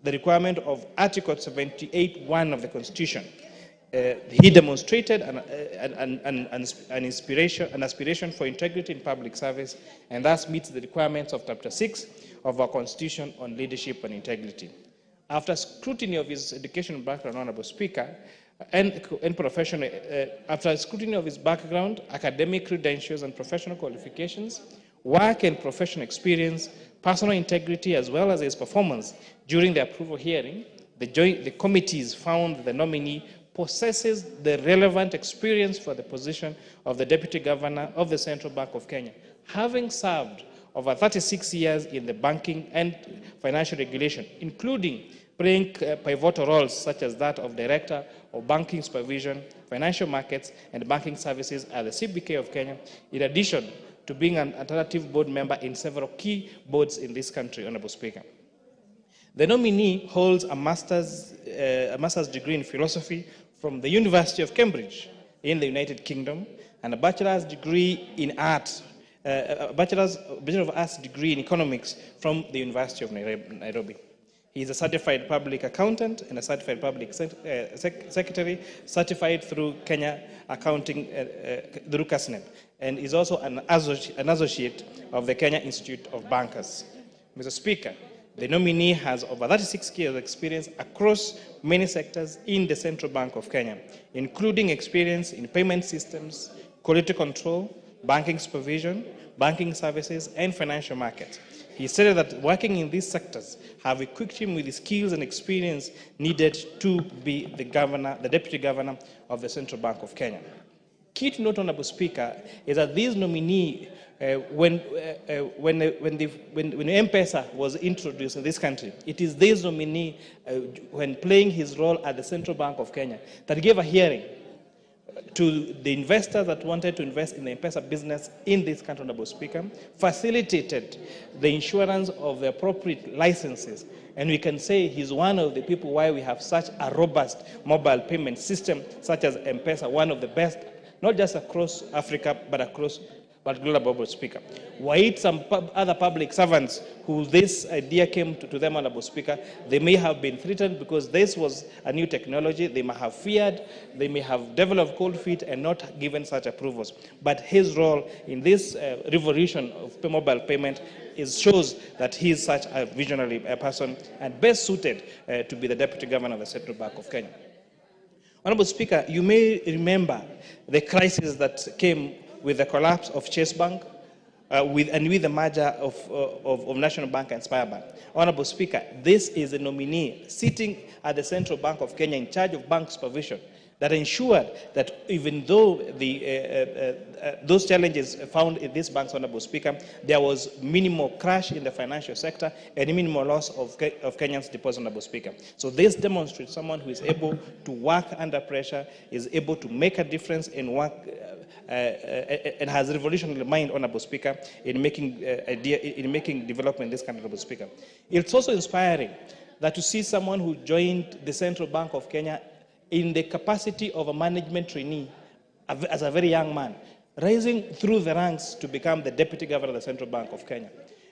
the requirement of Article 78(1) of the Constitution. He demonstrated an aspiration for integrity in public service and thus meets the requirements of Chapter 6 of our Constitution on leadership and integrity. After scrutiny of his educational background, Honorable Speaker, after scrutiny of his background, academic credentials and professional qualifications, work and professional experience, personal integrity, as well as his performance during the approval hearing, the committees found the nominee possesses the relevant experience for the position of the Deputy Governor of the Central Bank of Kenya, having served over 36 years in the banking and financial regulation, including playing pivotal roles such as that of Director of Banking Supervision, Financial Markets, and Banking Services at the CBK of Kenya, in addition to being an alternative board member in several key boards in this country, Honorable Speaker. The nominee holds a master's degree in philosophy from the University of Cambridge in the United Kingdom and a bachelor's degree in art, Bachelor of Arts degree in economics from the University of Nairobi. He is a certified public accountant and a certified public secretary, certified through Kenya Accounting, through KASNEB, and is also an associate of the Kenya Institute of Bankers. Mr. Speaker, the nominee has over 36 years of experience across many sectors in the Central Bank of Kenya, including experience in payment systems, quality control, banking supervision, banking services, and financial markets. He stated that working in these sectors have equipped him with the skills and experience needed to be the Deputy Governor of the Central Bank of Kenya. Key to note, Honorable Speaker, is that this nominee, when M-Pesa was introduced in this country, it is this nominee, when playing his role at the Central Bank of Kenya, that gave a hearing to the investors that wanted to invest in the M-Pesa business in this country, Honorable Speaker, facilitated the insurance of the appropriate licenses. And we can say he's one of the people why we have such a robust mobile payment system, such as M-Pesa, one of the best, not just across Africa, but across global, Honorable Speaker. Were it some other public servants who this idea came to them, Honorable Speaker, they may have been threatened because this was a new technology. They may have feared, they may have developed cold feet and not given such approvals. But his role in this revolution of mobile payment shows that he is such a visionary person and best suited to be the Deputy Governor of the Central Bank of Kenya. Honorable Speaker, you may remember the crisis that came with the collapse of Chase Bank, with the merger of National Bank and Spire Bank. Honorable Speaker, this is a nominee sitting at the Central Bank of Kenya in charge of bank supervision that ensured that even though those challenges found in these banks, Honorable Speaker, there was minimal crash in the financial sector and minimal loss of Kenyans' deposits, Honorable Speaker. So this demonstrates someone who is able to work under pressure, is able to make a difference in work, and has a revolutionary mind, Honorable Speaker, in making development in this country, Honorable Speaker. It's also inspiring that to see someone who joined the Central Bank of Kenya in the capacity of a management trainee as a very young man, rising through the ranks to become the Deputy Governor of the Central Bank of Kenya.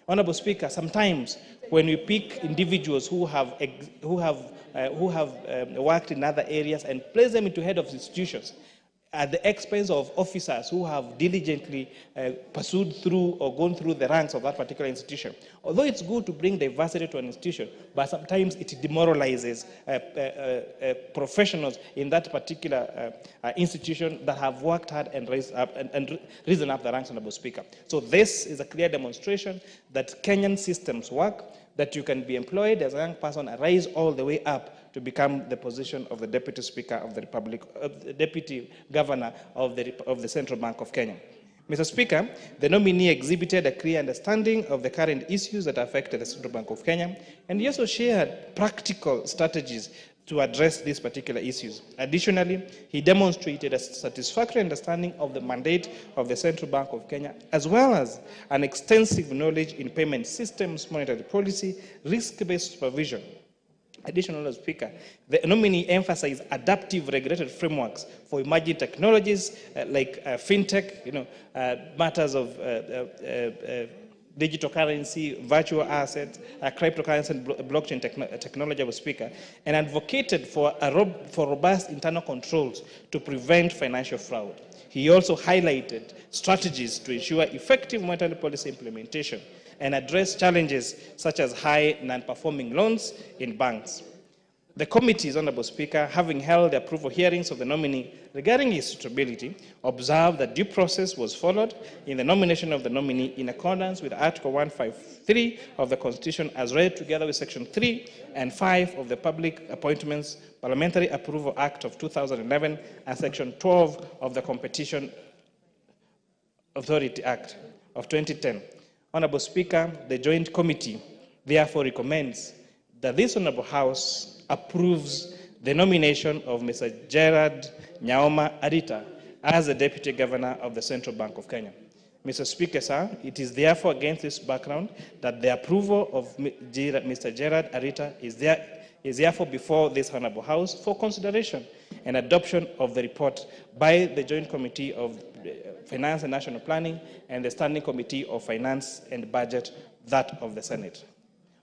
Honorable Speaker, sometimes when we pick individuals who have worked in other areas and place them into head of institutions, at the expense of officers who have diligently pursued through or gone through the ranks of that particular institution. Although it's good to bring diversity to an institution, but sometimes it demoralizes professionals in that particular institution that have worked hard and risen up the ranks, Honorable Speaker. So this is a clear demonstration that Kenyan systems work, that you can be employed as a young person and rise all the way up to become the position of the Deputy Speaker of the Republic, the Deputy Governor of the Central Bank of Kenya. Mr. Speaker, the nominee exhibited a clear understanding of the current issues that affected the Central Bank of Kenya, and he also shared practical strategies to address these particular issues. Additionally, he demonstrated a satisfactory understanding of the mandate of the Central Bank of Kenya, as well as an extensive knowledge in payment systems, monetary policy, risk-based supervision. Additionally, Speaker, the nominee emphasized adaptive regulated frameworks for emerging technologies like fintech, matters of digital currency, virtual assets, cryptocurrency, and blockchain technology, Speaker, and advocated for robust internal controls to prevent financial fraud. He also highlighted strategies to ensure effective monetary policy implementation and address challenges such as high non-performing loans in banks. The committees, Honorable Speaker, having held the approval hearings of the nominee regarding his suitability, observed that due process was followed in the nomination of the nominee in accordance with Article 153 of the Constitution as read together with Section 3 and 5 of the Public Appointments Parliamentary Approval Act of 2011 and Section 12 of the Competition Authority Act of 2010. Honorable Speaker, the Joint Committee therefore recommends that this Honorable House approves the nomination of Mr. Gerard Nyaoma Arita as the Deputy Governor of the Central Bank of Kenya. Mr. Speaker, sir, it is therefore against this background that the approval of Mr. Gerard Arita is therefore before this Honorable House for consideration and adoption of the report by the Joint Committee of Finance and National Planning and the Standing Committee of Finance and Budget, that of the Senate.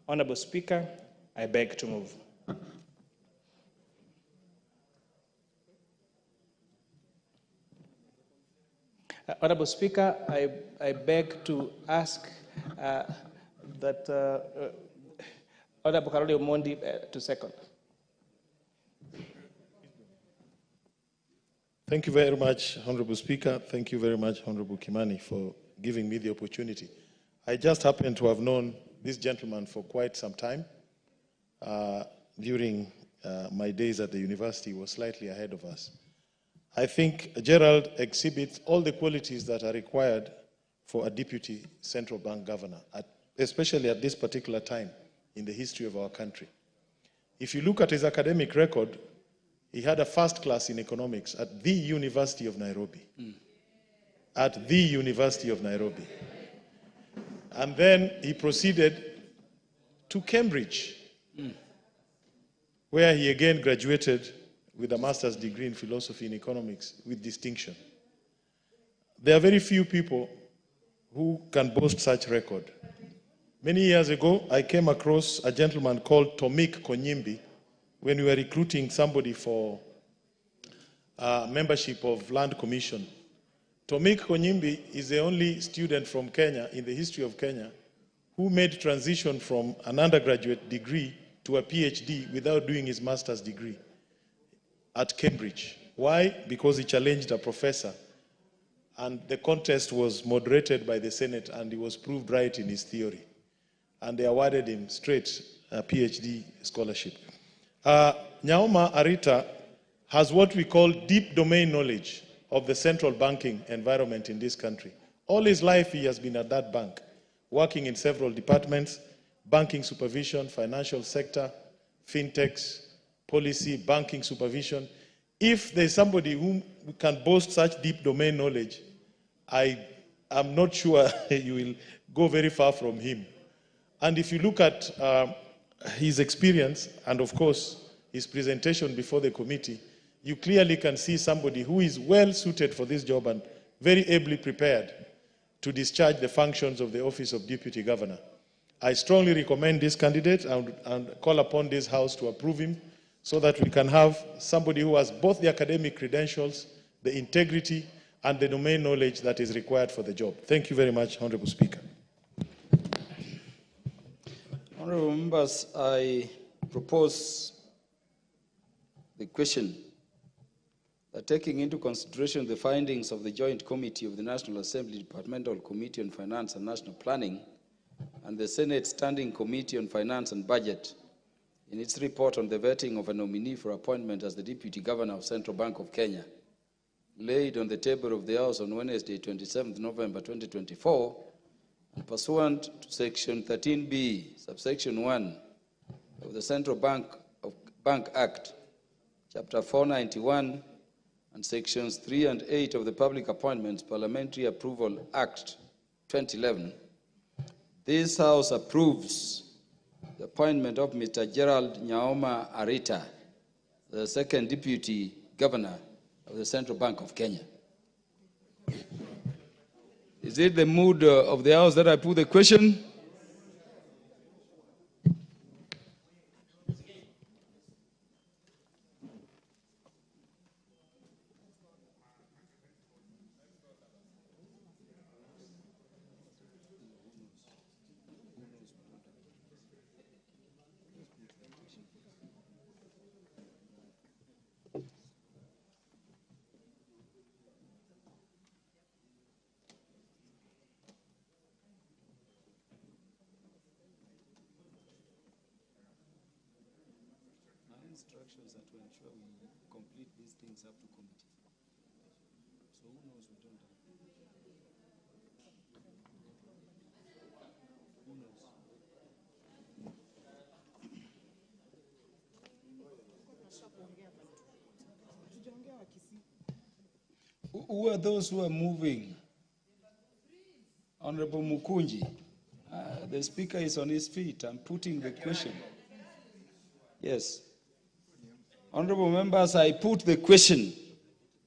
Honorable Speaker, I beg to move. Honorable Speaker, I beg to ask that Honorable Karoli Omondi to second. Thank you very much, Honorable Speaker. Thank you very much, Honorable Kimani, for giving me the opportunity. I just happen to have known this gentleman for quite some time. During my days at the university, he was slightly ahead of us. I think Gerald exhibits all the qualities that are required for a deputy central bank governor, especially at this particular time in the history of our country. If you look at his academic record, he had a first class in economics at the University of Nairobi. At the University of Nairobi. And then he proceeded to Cambridge, where he again graduated with a master's degree in philosophy and economics with distinction. There are very few people who can boast such record. Many years ago, I came across a gentleman called Tomik Konyimbi when we were recruiting somebody for membership of Land Commission. Tomik Konyimbi is the only student from Kenya in the history of Kenya who made transition from an undergraduate degree to a PhD without doing his master's degree at Cambridge. Why? Because he challenged a professor, and the contest was moderated by the Senate, and he was proved right in his theory. And they awarded him straight a PhD scholarship. Nyaoma Arita has what we call deep domain knowledge of the central banking environment in this country. All his life he has been at that bank, working in several departments, banking supervision, financial sector, fintechs, policy, banking supervision. If there's somebody who can boast such deep domain knowledge, I am not sure you will go very far from him. And if you look at his experience and, of course, his presentation before the committee, you clearly can see somebody who is well suited for this job and very ably prepared to discharge the functions of the office of Deputy Governor. I strongly recommend this candidate and call upon this House to approve him so that we can have somebody who has both the academic credentials, the integrity, and the domain knowledge that is required for the job. Thank you very much, Honorable Speaker. Honorable members, I propose the question that taking into consideration the findings of the Joint Committee of the National Assembly Departmental Committee on Finance and National Planning and the Senate Standing Committee on Finance and Budget, in its report on the vetting of a nominee for appointment as the Deputy Governor of Central Bank of Kenya, laid on the table of the House on Wednesday, 27th November 2024, and pursuant to Section 13B, subsection 1 of the Central Bank Act, Chapter 491, and Sections 3 and 8 of the Public Appointments Parliamentary Approval Act 2011, this House approves the appointment of Mr. Gerald Nyaoma Arita, the second Deputy Governor of the Central Bank of Kenya. Is it the mood of the House that I put the question? Instructions are to ensure we complete these things up to committee. So who knows we don't have? Who knows? Who are those who are moving? Honorable Mukunji, the speaker is on his feet. I'm putting the question. Yes. Honorable members, I put the question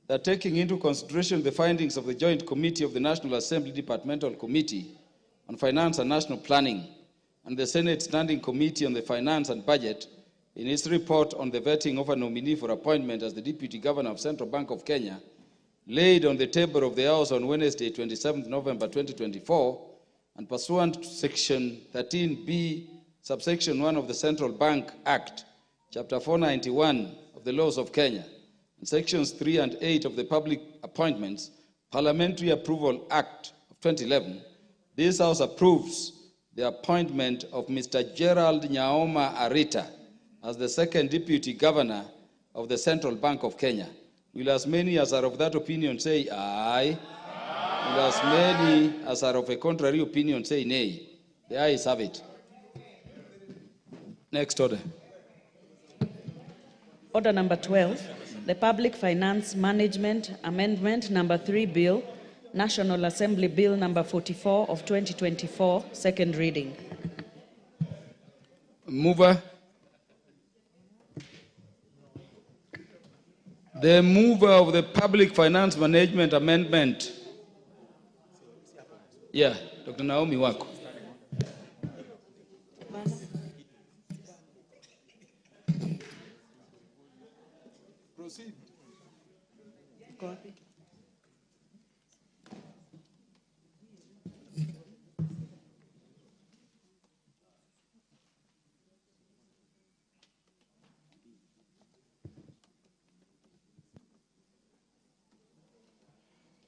that taking into consideration the findings of the Joint Committee of the National Assembly Departmental Committee on Finance and National Planning and the Senate Standing Committee on the Finance and Budget in its report on the vetting of a nominee for appointment as the Deputy Governor of Central Bank of Kenya, laid on the table of the House on Wednesday, 27th November 2024, and pursuant to Section 13B, subsection 1 of the Central Bank Act, Chapter 491 of the Laws of Kenya, and Sections 3 and 8 of the Public Appointments Parliamentary Approval Act of 2011, this House approves the appointment of Mr. Gerald Nyaoma Arita as the second Deputy Governor of the Central Bank of Kenya. Will as many as are of that opinion say aye? Will as many as are of a contrary opinion say nay? The ayes have it. Next order. Order number 12, the Public Finance Management Amendment number 3 Bill, National Assembly Bill number 44 of 2024, second reading. Mover. The mover of the Public Finance Management Amendment. Yeah, Dr. Naomi Wako. Proceed.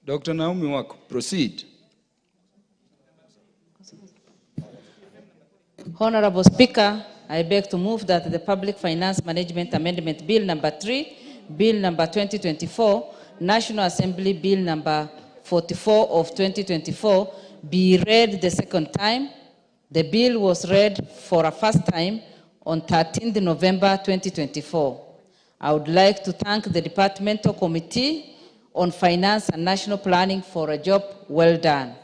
Dr. Naomi Wako, proceed. Honorable Speaker, I beg to move that the Public Finance Management Amendment Bill number 3, Bill number 2024, National Assembly Bill number 44 of 2024 be read the second time. The bill was read for a first time on 13th November 2024. I would like to thank the Departmental Committee on Finance and National Planning for a job well done.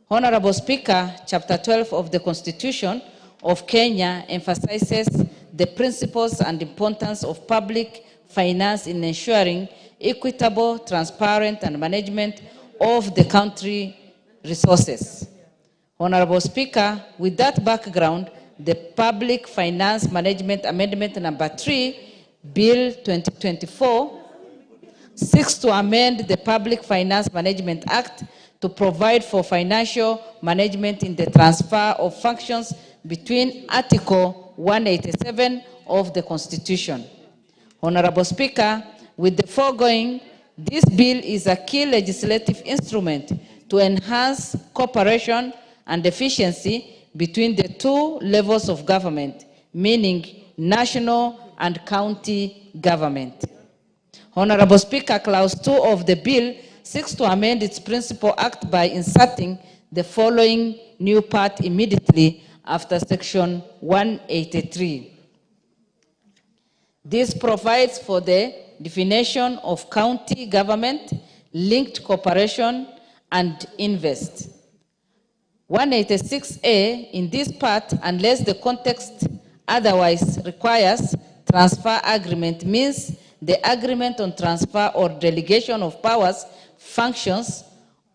Honorable Speaker, Chapter 12 of the Constitution of Kenya emphasizes the principles and importance of public finance in ensuring equitable, transparent, and management of the country resources. Honorable Speaker, with that background, the Public Finance Management Amendment number 3, Bill 2024, seeks to amend the Public Finance Management Act to provide for financial management in the transfer of functions between Article 187 of the Constitution. Honorable Speaker, with the foregoing, this bill is a key legislative instrument to enhance cooperation and efficiency between the two levels of government, meaning national and county government. Honorable Speaker, Clause 2 of the bill seeks to amend its principal act by inserting the following new part immediately after Section 183. This provides for the definition of county government, linked cooperation, and invest. 186A, in this part, unless the context otherwise requires, transfer agreement means the agreement on transfer or delegation of powers, functions,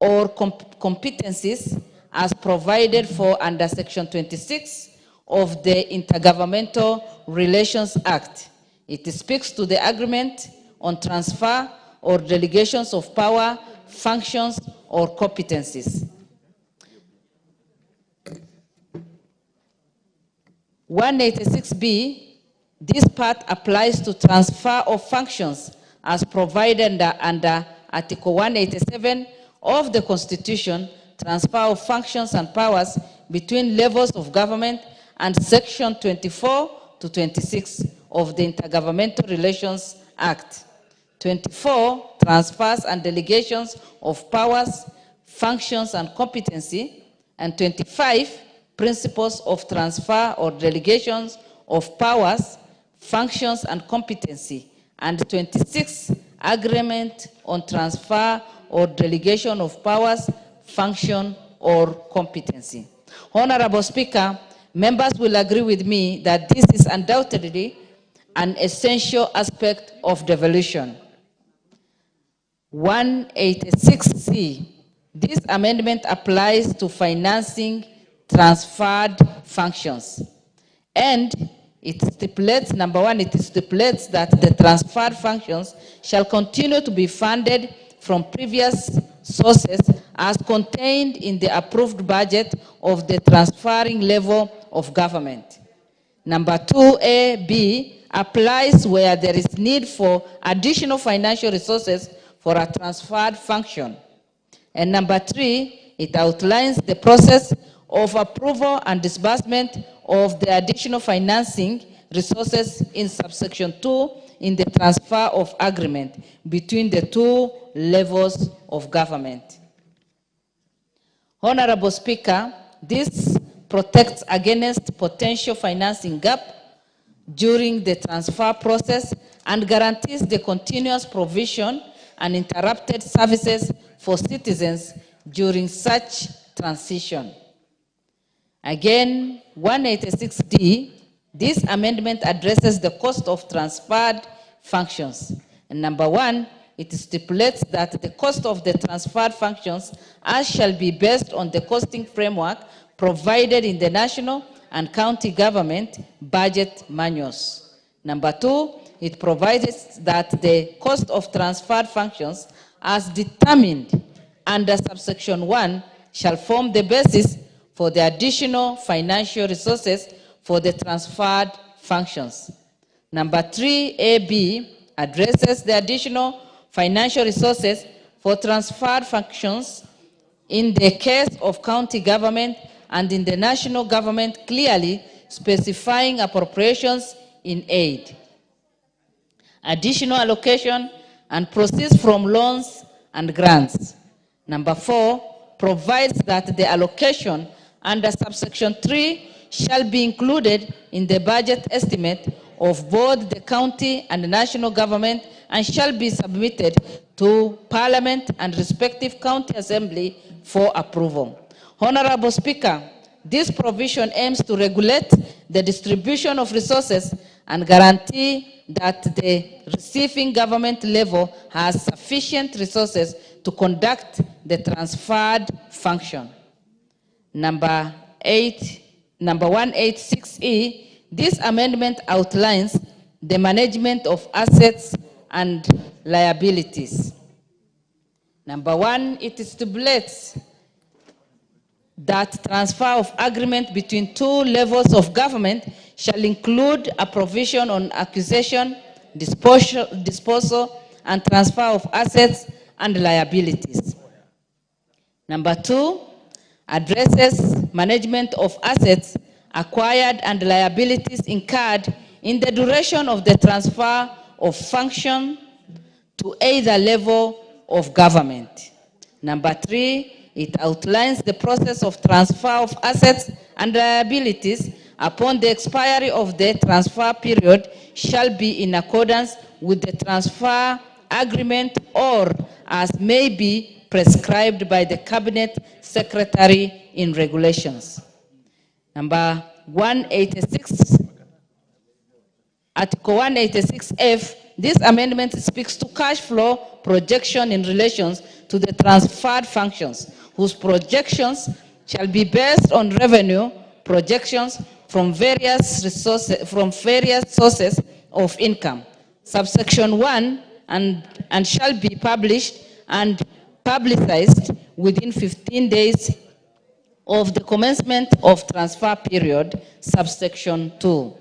or competencies as provided for under Section 26 of the Intergovernmental Relations Act. It speaks to the agreement on transfer or delegations of power, functions, or competencies. 186B, this part applies to transfer of functions as provided under Article 187 of the Constitution, transfer of functions and powers between levels of government, and Section 24 to 26 of the Intergovernmental Relations Act. 24, transfers and delegations of powers, functions, and competency, and 25, principles of transfer or delegations of powers, functions, and competency, and 26, agreement on transfer or delegation of powers, function, or competency. Honorable Speaker, members will agree with me that this is undoubtedly an essential aspect of devolution. 186C, this amendment applies to financing transferred functions. And it stipulates, number one, it stipulates that the transferred functions shall continue to be funded from previous sources as contained in the approved budget of the transferring level of government. Number 2A, applies where there is need for additional financial resources for a transferred function. And number 3, it outlines the process of approval and disbursement of the additional financing resources in subsection 2 in the transfer of agreement between the two levels of government. Honorable Speaker, this protects against potential financing gap during the transfer process and guarantees the continuous provision and uninterrupted services for citizens during such transition. Again, 186D, this amendment addresses the cost of transferred functions. And number 1, it stipulates that the cost of the transferred functions as shall be based on the costing framework provided in the national and county government budget manuals. Number 2, it provides that the cost of transferred functions as determined under subsection 1 shall form the basis for the additional financial resources for the transferred functions. Number 3AB addresses the additional financial resources for transferred functions in the case of county government and in the national government, clearly specifying appropriations in aid. Additional allocation and proceeds from loans and grants. Number 4 provides that the allocation under subsection 3 shall be included in the budget estimate of both the county and the national government and shall be submitted to Parliament and respective county assembly for approval. Honorable Speaker, this provision aims to regulate the distribution of resources and guarantee that the receiving government level has sufficient resources to conduct the transferred function. Number 186E, this amendment outlines the management of assets and liabilities. Number 1, it stipulates that transfer of agreement between two levels of government shall include a provision on acquisition, disposal, and transfer of assets and liabilities. Number 2, addresses management of assets acquired and liabilities incurred in the duration of the transfer of function to either level of government. Number 3, it outlines the process of transfer of assets and liabilities upon the expiry of the transfer period shall be in accordance with the transfer agreement or as may be prescribed by the Cabinet Secretary in regulations. Number 186, Article 186F, this amendment speaks to cash flow projection in relation to the transferred functions, whose projections shall be based on revenue projections from various sources of income. Subsection 1 and shall be published and publicized within 15 days of the commencement of transfer period. Subsection 2.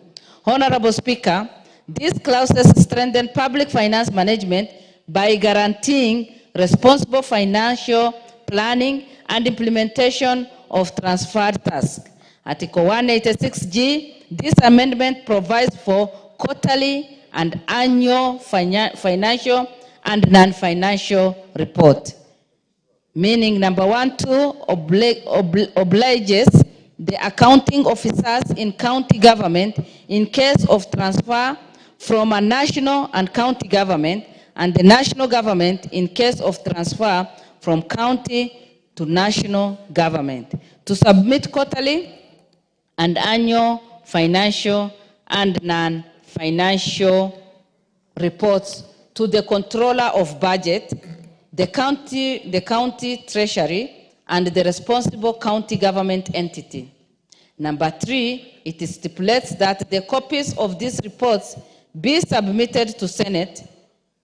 Honorable Speaker, these clauses strengthen public finance management by guaranteeing responsible financial planning and implementation of transferred tasks. Article 186G, this amendment provides for quarterly and annual financial and non-financial report. Meaning number 1, 2 obliges the accounting officers in county government in case of transfer from a national and county government, and the national government in case of transfer from county to national government, to submit quarterly and annual financial and non-financial reports to the controller of budget, the county treasury, and the responsible county government entity. Number 3, it stipulates that the copies of these reports be submitted to Senate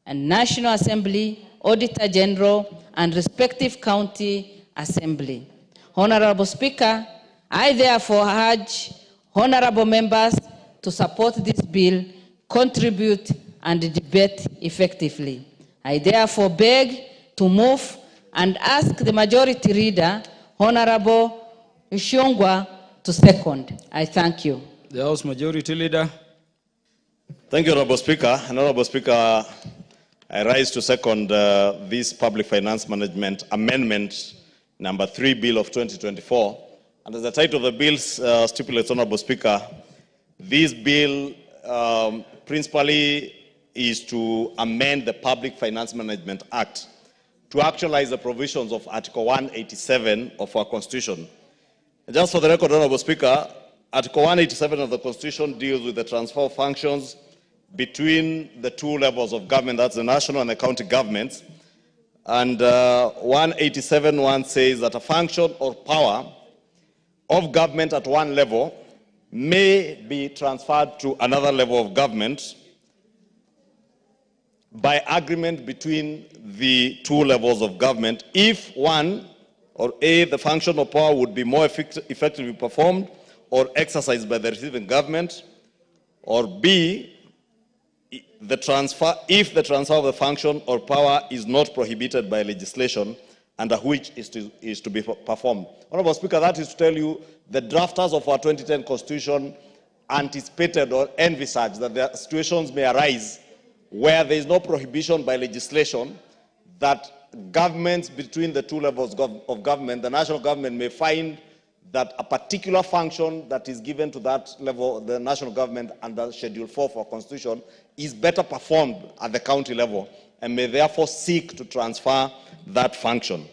and National Assembly, Auditor General, and respective county assembly. Honorable Speaker, I therefore urge honorable members to support this bill, contribute, and debate effectively. I therefore beg to move and ask the majority leader, Honorable Ishongwa, to second. I thank you. The House Majority Leader. Thank you, Honorable Speaker. Honorable Speaker, I rise to second this Public Finance Management Amendment number 3 Bill of 2024. And as the title of the bill stipulates, Honorable Speaker, this bill principally is to amend the Public Finance Management Act to actualize the provisions of Article 187 of our Constitution. And just for the record, Honorable Speaker, Article 187 of the Constitution deals with the transfer of functions between the two levels of government, that's the national and the county governments. And 187.1 says that a function or power of government at one level may be transferred to another level of government by agreement between the two levels of government if one, or A, the function or power would be more effectively performed or exercised by the receiving government, or B, if the transfer of the function or power is not prohibited by legislation under which is to be performed. Honorable Speaker, that is to tell you the drafters of our 2010 Constitution anticipated or envisaged that there situations may arise where there is no prohibition by legislation that governments between the two levels of government, the national government may find that a particular function that is given to that level, the national government under Schedule 4 for our Constitution, is better performed at the county level and may therefore seek to transfer that function.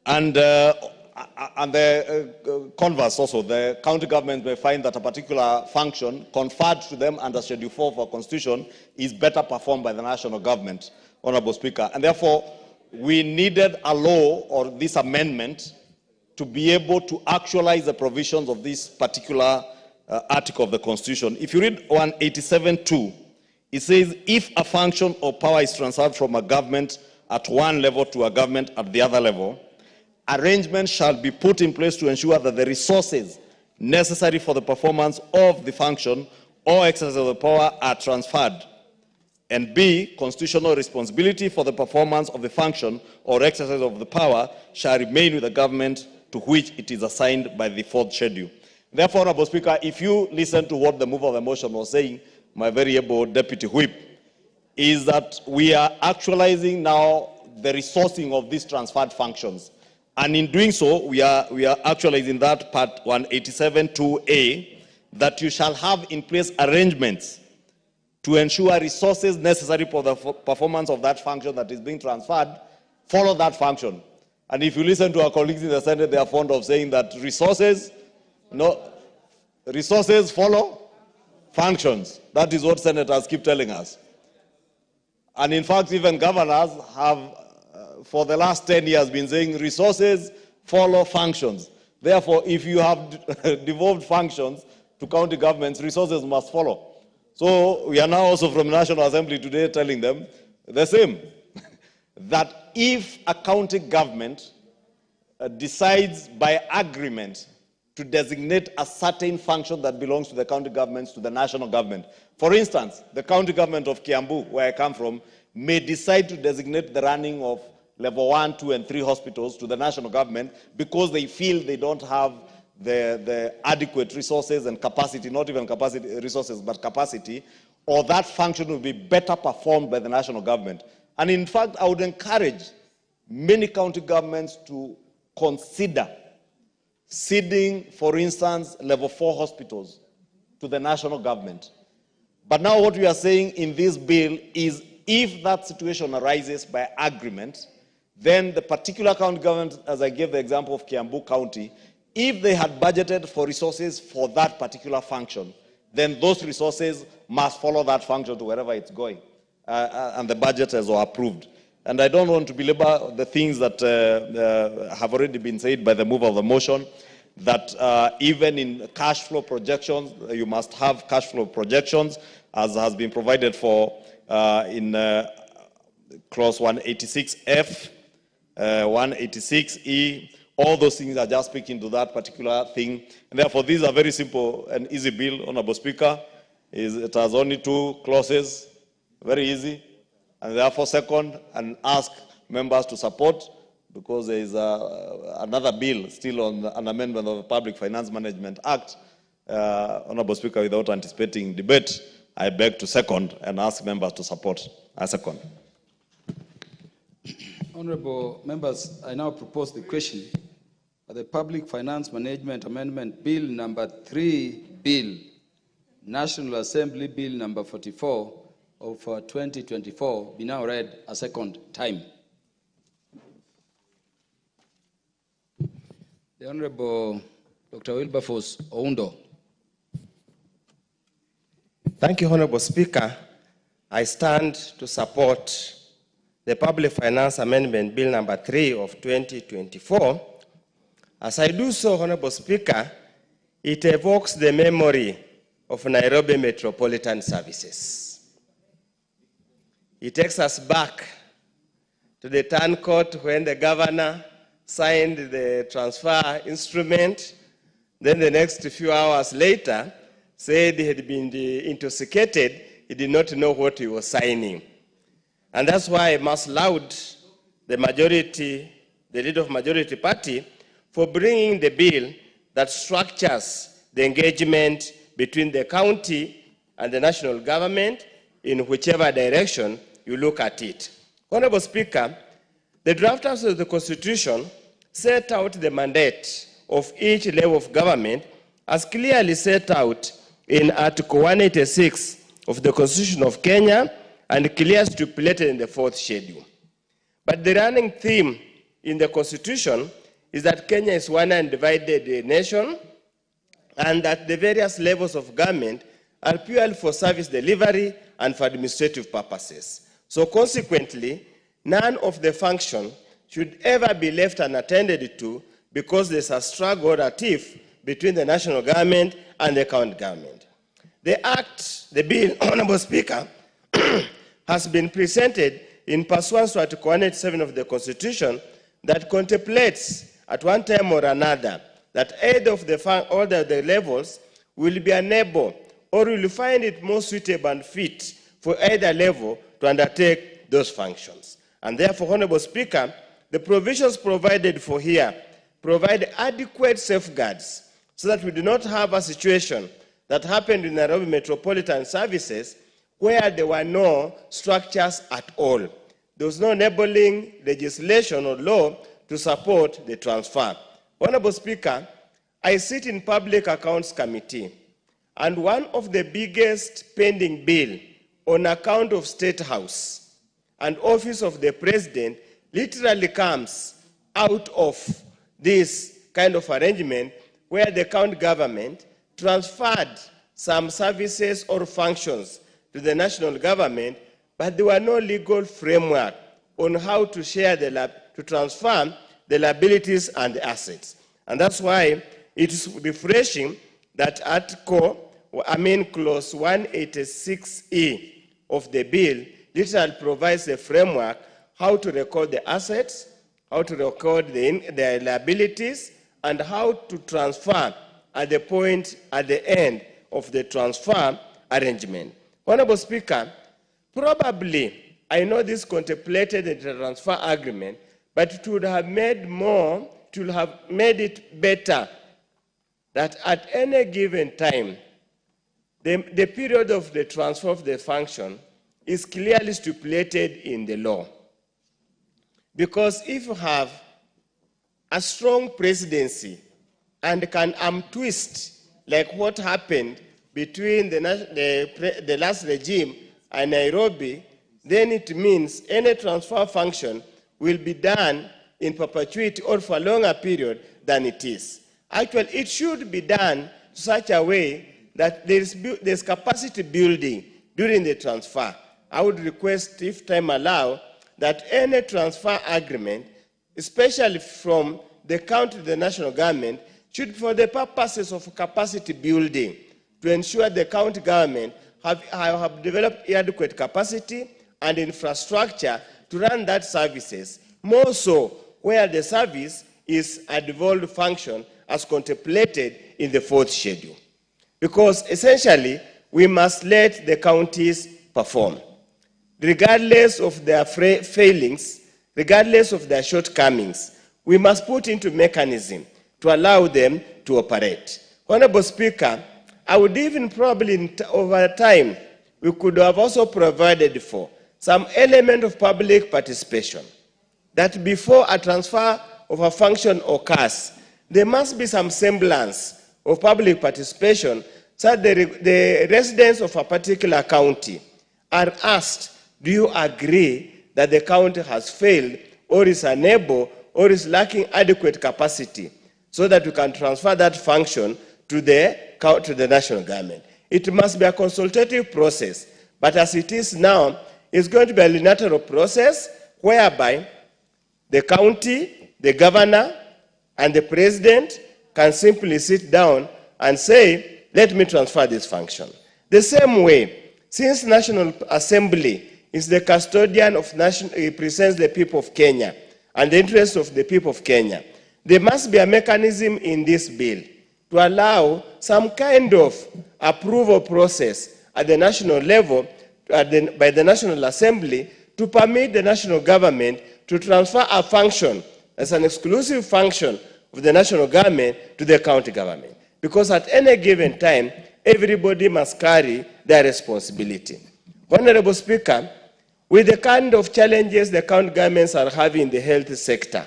And the converse also, the county government may find that a particular function conferred to them under Schedule 4 of our Constitution is better performed by the national government, Honorable Speaker. And therefore, we needed a law or this amendment to be able to actualize the provisions of this particular article of the Constitution. If you read 187.2, it says, if a function or power is transferred from a government at one level to a government at the other level, arrangements shall be put in place to ensure that the resources necessary for the performance of the function or exercise of the power are transferred And B, constitutional responsibility for the performance of the function or exercise of the power shall remain with the government to which it is assigned by the 4th schedule. Therefore, Honorable Speaker, if you listen to what the mover of the motion was saying, my very able Deputy Whip, is that we are actualizing now the resourcing of these transferred functions. And in doing so, we are actualizing that part 187.2a, that you shall have in place arrangements to ensure resources necessary for the performance of that function that is being transferred follow that function. And if you listen to our colleagues in the Senate, they are fond of saying that resources follow functions. That is what senators keep telling us. And in fact, even governors have, for the last 10 years, been saying resources follow functions. Therefore, if you have devolved functions to county governments, resources must follow. So we are now also from the National Assembly today telling them the same, that if a county government decides by agreement to designate a certain function that belongs to the county governments to the national government. For instance, the county government of Kiambu, where I come from, may decide to designate the running of level 1, 2, and 3 hospitals to the national government because they feel they don't have the adequate resources and capacity, not even capacity resources, but capacity, or that function will be better performed by the national government. And in fact, I would encourage many county governments to consider ceding, for instance, level 4 hospitals to the national government. But now what we are saying in this bill is if that situation arises by agreement, then the particular county government, as I gave the example of Kiambu County, if they had budgeted for resources for that particular function, then those resources must follow that function to wherever it's going. And the budget is approved. And I don't want to belabor the things that have already been said by the mover of the motion, that even in cash flow projections, you must have cash flow projections, as has been provided for in clause 186F, 186E. All those things are just speaking to that particular thing. And therefore, these are very simple and easy bill, Honorable Speaker. It has only 2 clauses, very easy. And therefore, second, and ask members to support, because there is another bill still on an amendment of the Public Finance Management Act. Honorable Speaker, without anticipating debate, I beg to second and ask members to support. I second. Honorable members, I now propose the question that the Public Finance Management Amendment Bill number 3 Bill, National Assembly Bill number 44 of 2024 be now read a second time. The Honorable Dr. Wilberforce Oundo. Thank you, Honorable Speaker. I stand to support the Public Finance Amendment Bill number 3 of 2024. As I do so, Honorable Speaker, it evokes the memory of Nairobi Metropolitan Services. It takes us back to the turn court when the governor signed the transfer instrument, then the next few hours later said he had been intoxicated, he did not know what he was signing. And that's why I must laud the majority, the leader of majority party, for bringing the bill that structures the engagement between the county and the national government in whichever direction you look at it. Honorable Speaker, the drafters of the Constitution set out the mandate of each level of government as clearly set out in Article 186 of the Constitution of Kenya and clearly stipulated in the 4th schedule. But the running theme in the Constitution is that Kenya is one undivided nation and that the various levels of government are purely for service delivery and for administrative purposes. So consequently, none of the function should ever be left unattended to because there's a struggle or a tiff between the national government and the county government. The act, the bill, Honorable Speaker, has been presented in pursuance to Article 187 of the Constitution that contemplates at one time or another that either of the levels will be unable or will find it more suitable and fit for either level to undertake those functions. And therefore, Honorable Speaker, the provisions provided for here provide adequate safeguards so that we do not have a situation that happened in Nairobi Metropolitan Services where there were no structures at all. There was no enabling legislation or law to support the transfer. Honorable Speaker, I sit in Public Accounts Committee, and one of the biggest pending bill on account of State House and Office of the President literally comes out of this kind of arrangement where the county government transferred some services or functions to the national government, but there were no legal framework on how to share to transfer the liabilities and the assets. And that's why it is refreshing that Clause 186E of the bill literally provides the framework how to record the assets, how to record the liabilities, and how to transfer at the point at the end of the transfer arrangement. Honorable Speaker, probably, I know this contemplated the transfer agreement, but it would have made more, it would have made it better that at any given time, the period of the transfer of the function is clearly stipulated in the law. Because if you have a strong presidency and can twist like what happened between the last regime and Nairobi, then it means any transfer function will be done in perpetuity or for a longer period than it is. Actually, it should be done in such a way that there's capacity building during the transfer. I would request, if time allows, that any transfer agreement, especially from the county to the national government, should, for the purposes of capacity building, to ensure the county government have developed adequate capacity and infrastructure to run that services, more so where the service is a devolved function as contemplated in the 4th schedule. Because essentially, we must let the counties perform. Regardless of their failings, regardless of their shortcomings, we must put into mechanism to allow them to operate. Honorable Speaker, I would even probably, over time, we could have also provided for some element of public participation, that before a transfer of a function occurs, there must be some semblance of public participation so that the residents of a particular county are asked, do you agree that the county has failed or is unable or is lacking adequate capacity so that we can transfer that function to the national government? It must be a consultative process, but as it is now, it's going to be a unilateral process whereby the county, the governor, and the president can simply sit down and say, let me transfer this function. The same way, since National Assembly is the custodian of it presents the people of Kenya and the interests of the people of Kenya, there must be a mechanism in this bill to allow some kind of approval process at the national level by the National Assembly to permit the national government to transfer a function as an exclusive function of the national government to the county government. Because at any given time, everybody must carry their responsibility. Honorable Speaker, with the kind of challenges the county governments are having in the health sector,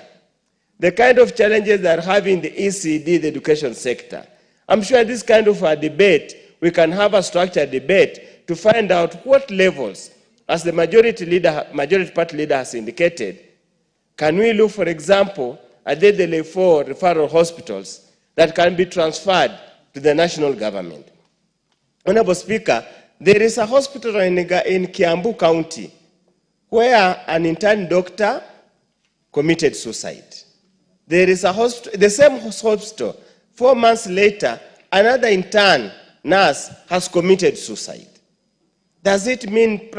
the kind of challenges they are having in the ECD, the education sector, I'm sure this kind of a debate, we can have a structured debate to find out what levels, as the majority party leader has indicated, can we look, for example, at the 4 referral hospitals that can be transferred to the national government. Honorable Speaker, there is a hospital in Kiambu County where an intern doctor committed suicide. There is a hospital, the same hospital, 4 months later, another intern nurse has committed suicide. Does it mean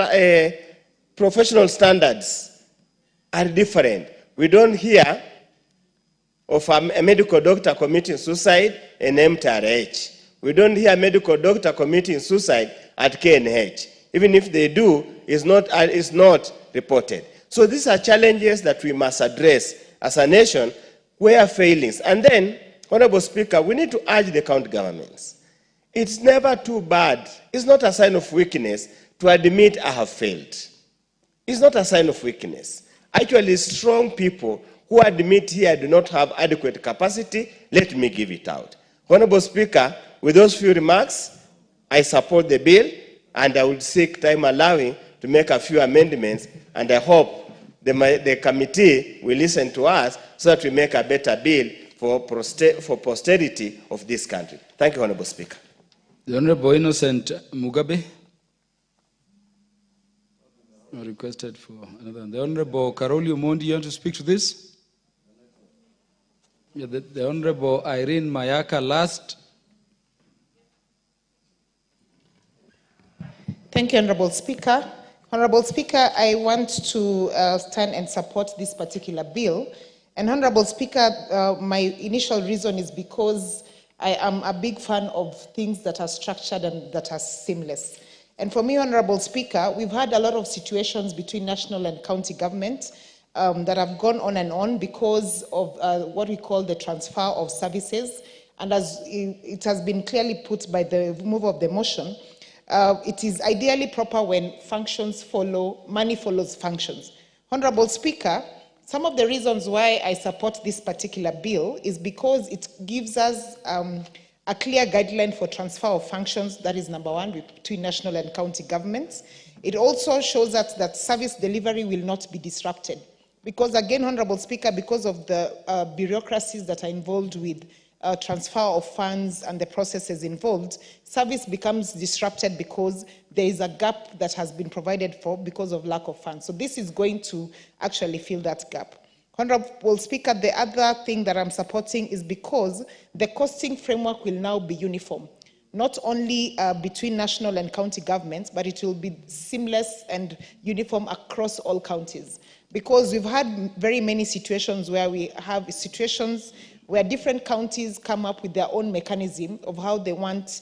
professional standards are different? We don't hear of a medical doctor committing suicide in MTRH. We don't hear a medical doctor committing suicide at KNH. Even if they do, it's not reported. So these are challenges that we must address as a nation where failings. And then, Honorable Speaker, we need to urge the county governments. It's never too bad. It's not a sign of weakness to admit I have failed. It's not a sign of weakness. Actually, strong people who admit here do not have adequate capacity, let me give it out. Honorable Speaker, with those few remarks, I support the bill, and I will seek, time allowing, to make a few amendments, and I hope the committee will listen to us so that we make a better bill for posterity of this country. Thank you, Honorable Speaker. The Honorable Innocent Mugabe requested for another. The Honorable Karoli Omondi, you want to speak to this? Yeah, the Honorable Irene Mayaka last. Thank you, Honorable Speaker. Honorable Speaker, I want to stand and support this particular bill. And Honorable Speaker, my initial reason is because I am a big fan of things that are structured and that are seamless. And for me, Honorable Speaker, we've had a lot of situations between national and county government that have gone on and on because of what we call the transfer of services. And as it has been clearly put by the mover of the motion, it is ideally proper when functions follow, money follows functions. Honorable Speaker, some of the reasons why I support this particular bill is because it gives us a clear guideline for transfer of functions, that is number one, between national and county governments. It also shows us that service delivery will not be disrupted. Because again, Honorable Speaker, because of the bureaucracies that are involved with transfer of funds and the processes involved, service becomes disrupted because there is a gap that has been provided for because of lack of funds. So this is going to actually fill that gap. Honorable Speaker, the other thing that I'm supporting is because the costing framework will now be uniform, not only between national and county governments, but it will be seamless and uniform across all counties. Because we've had very many situations where we have situations where different counties come up with their own mechanism of how they want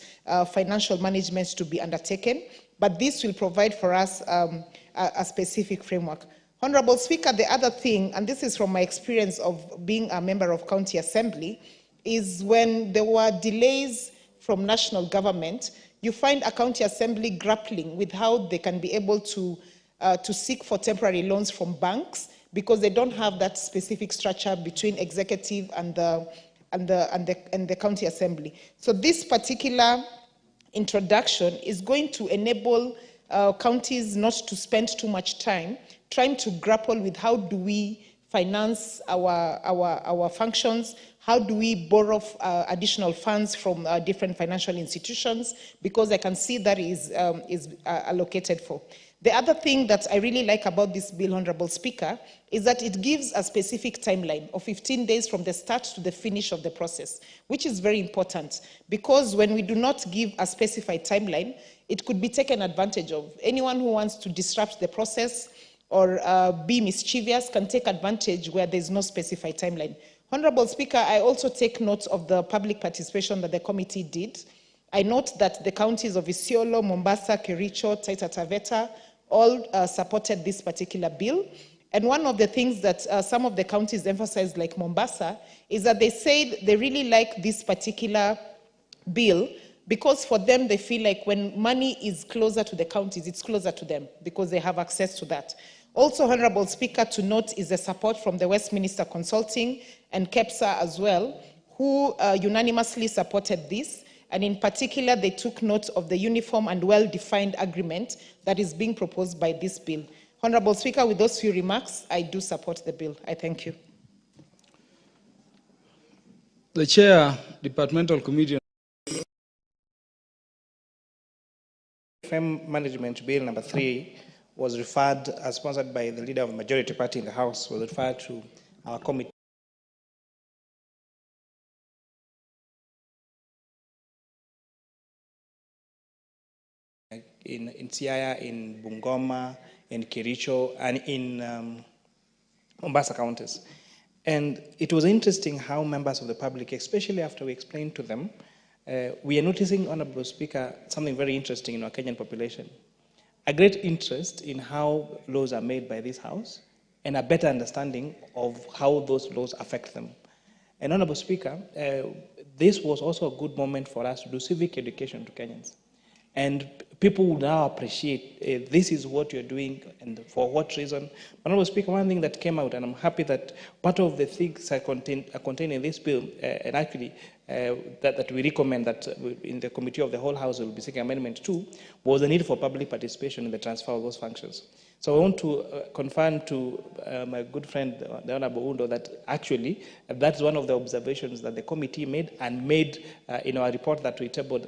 financial management to be undertaken, but this will provide for us a specific framework. Honorable Speaker, the other thing, and this is from my experience of being a member of county assembly, is when there were delays from national government, you find a county assembly grappling with how they can be able to seek for temporary loans from banks, because they don't have that specific structure between executive and the county assembly. So this particular introduction is going to enable counties not to spend too much time trying to grapple with how do we finance our functions, how do we borrow additional funds from different financial institutions, because I can see that is allocated for. The other thing that I really like about this bill, Honorable Speaker, is that it gives a specific timeline of 15 days from the start to the finish of the process, which is very important, because when we do not give a specified timeline, it could be taken advantage of. Anyone who wants to disrupt the process or be mischievous can take advantage where there's no specified timeline. Honorable Speaker, I also take note of the public participation that the committee did. I note that the counties of Isiolo, Mombasa, Kericho, Taita Taveta all supported this particular bill. And one of the things that some of the counties emphasized, like Mombasa, is that they said they really like this particular bill because for them, they feel like when money is closer to the counties, it's closer to them because they have access to that. Also, Honorable Speaker, to note is the support from the Westminster Consulting and KEPSA as well, who unanimously supported this. And in particular, they took note of the uniform and well-defined agreement that is being proposed by this bill. Honorable Speaker, with those few remarks, I do support the bill. I thank you. The Chair, Departmental Committee. FM Management Bill number 3 was referred, as sponsored by the leader of the majority party in the House, was referred to our committee. In Siaya, in Bungoma, in Kericho, and in Mombasa counties. And it was interesting how members of the public, especially after we explained to them, we are noticing, Honorable Speaker, something very interesting in our Kenyan population. a great interest in how laws are made by this House and a better understanding of how those laws affect them. And Honorable Speaker, this was also a good moment for us to do civic education to Kenyans. And people will now appreciate this is what you're doing and for what reason. Honorable Speaker, one thing that came out, and I'm happy that part of the things are contained in this bill, and actually that we recommend that in the Committee of the Whole House will be seeking amendment to, was the need for public participation in the transfer of those functions. So I want to confirm to my good friend, the Honorable Undo, that actually that's one of the observations that the committee made and made in our report that we tabled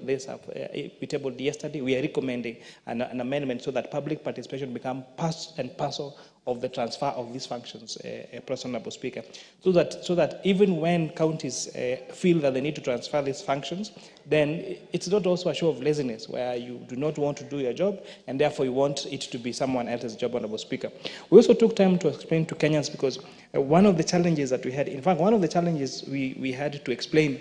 yesterday. We are recommending an amendment so that public participation become part and parcel of the transfer of these functions, Honorable Speaker, so that even when counties feel that they need to transfer these functions, then it's not also a show of laziness where you do not want to do your job and therefore you want it to be someone else's job, Honorable Speaker. We also took time to explain to Kenyans because one of the challenges that we had, in fact, one of the challenges we had to explain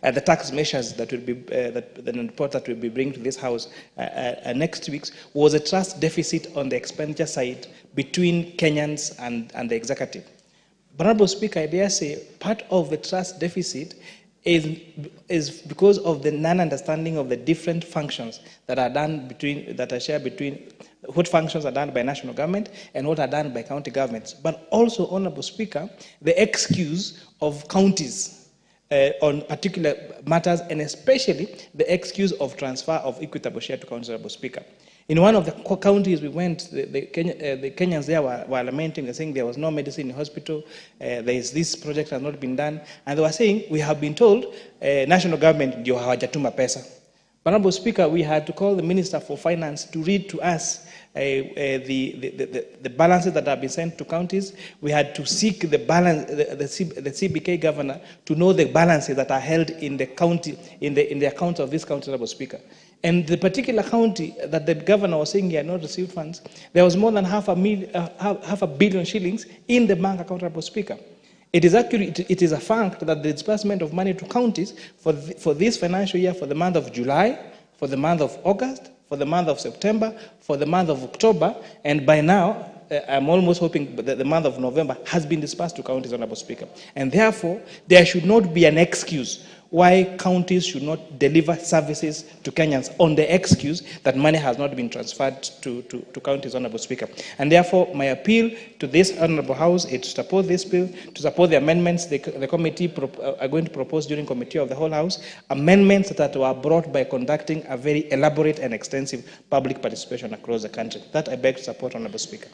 the tax measures that will be the report that will be bringing to this House next week was a trust deficit on the expenditure side between Kenyans and the executive. But Honorable Speaker, I dare say part of the trust deficit is because of the non-understanding of the different functions that are done shared between what functions are done by national government and what are done by county governments. But also, Honorable Speaker, the excuse of counties on particular matters, and especially the excuse of transfer of equitable share to counties, Honorable Speaker. In one of the counties we went, the Kenyans there were lamenting and saying there was no medicine in hospital, this project has not been done, and they were saying, we have been told, national government ndio hawajatuma pesa. Honorable Speaker, we had to call the Minister for Finance to read to us the balances that have been sent to counties. We had to seek the balance, the CBK governor to know the balances that are held in the county, in the accounts of this county, Honorable Speaker. And the particular county that the governor was saying he had not received funds, there was more than half a billion shillings in the bank account, Honorable Speaker. It is actually, it is a fact that the disbursement of money to counties for this financial year, for the month of July, for the month of August, for the month of September, for the month of October, and by now, I'm almost hoping that the month of November has been dispersed to counties, Honorable Speaker. And therefore, there should not be an excuse why counties should not deliver services to Kenyans on the excuse that money has not been transferred to counties, Honorable Speaker. And therefore, my appeal to this Honorable House is to support this bill, to support the amendments the committee are going to propose during Committee of the Whole House, amendments that were brought by conducting a very elaborate and extensive public participation across the country. That I beg to support, Honorable Speaker.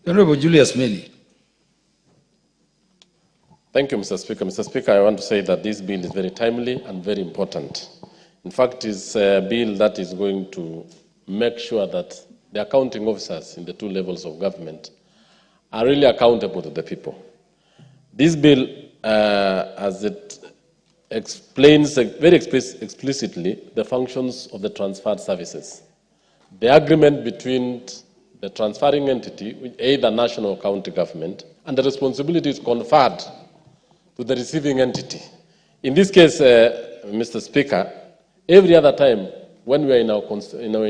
Honorable Julius Meli. Thank you, Mr. Speaker. Mr. Speaker, I want to say that this bill is very timely and very important. In fact, it's a bill that is going to make sure that the accounting officers in the two levels of government are really accountable to the people. This bill, as it explains very explicitly the functions of the transferred services. The agreement between the transferring entity, either national or county government, and the responsibility is conferred to the receiving entity. In this case, Mr. Speaker, every other time when we are in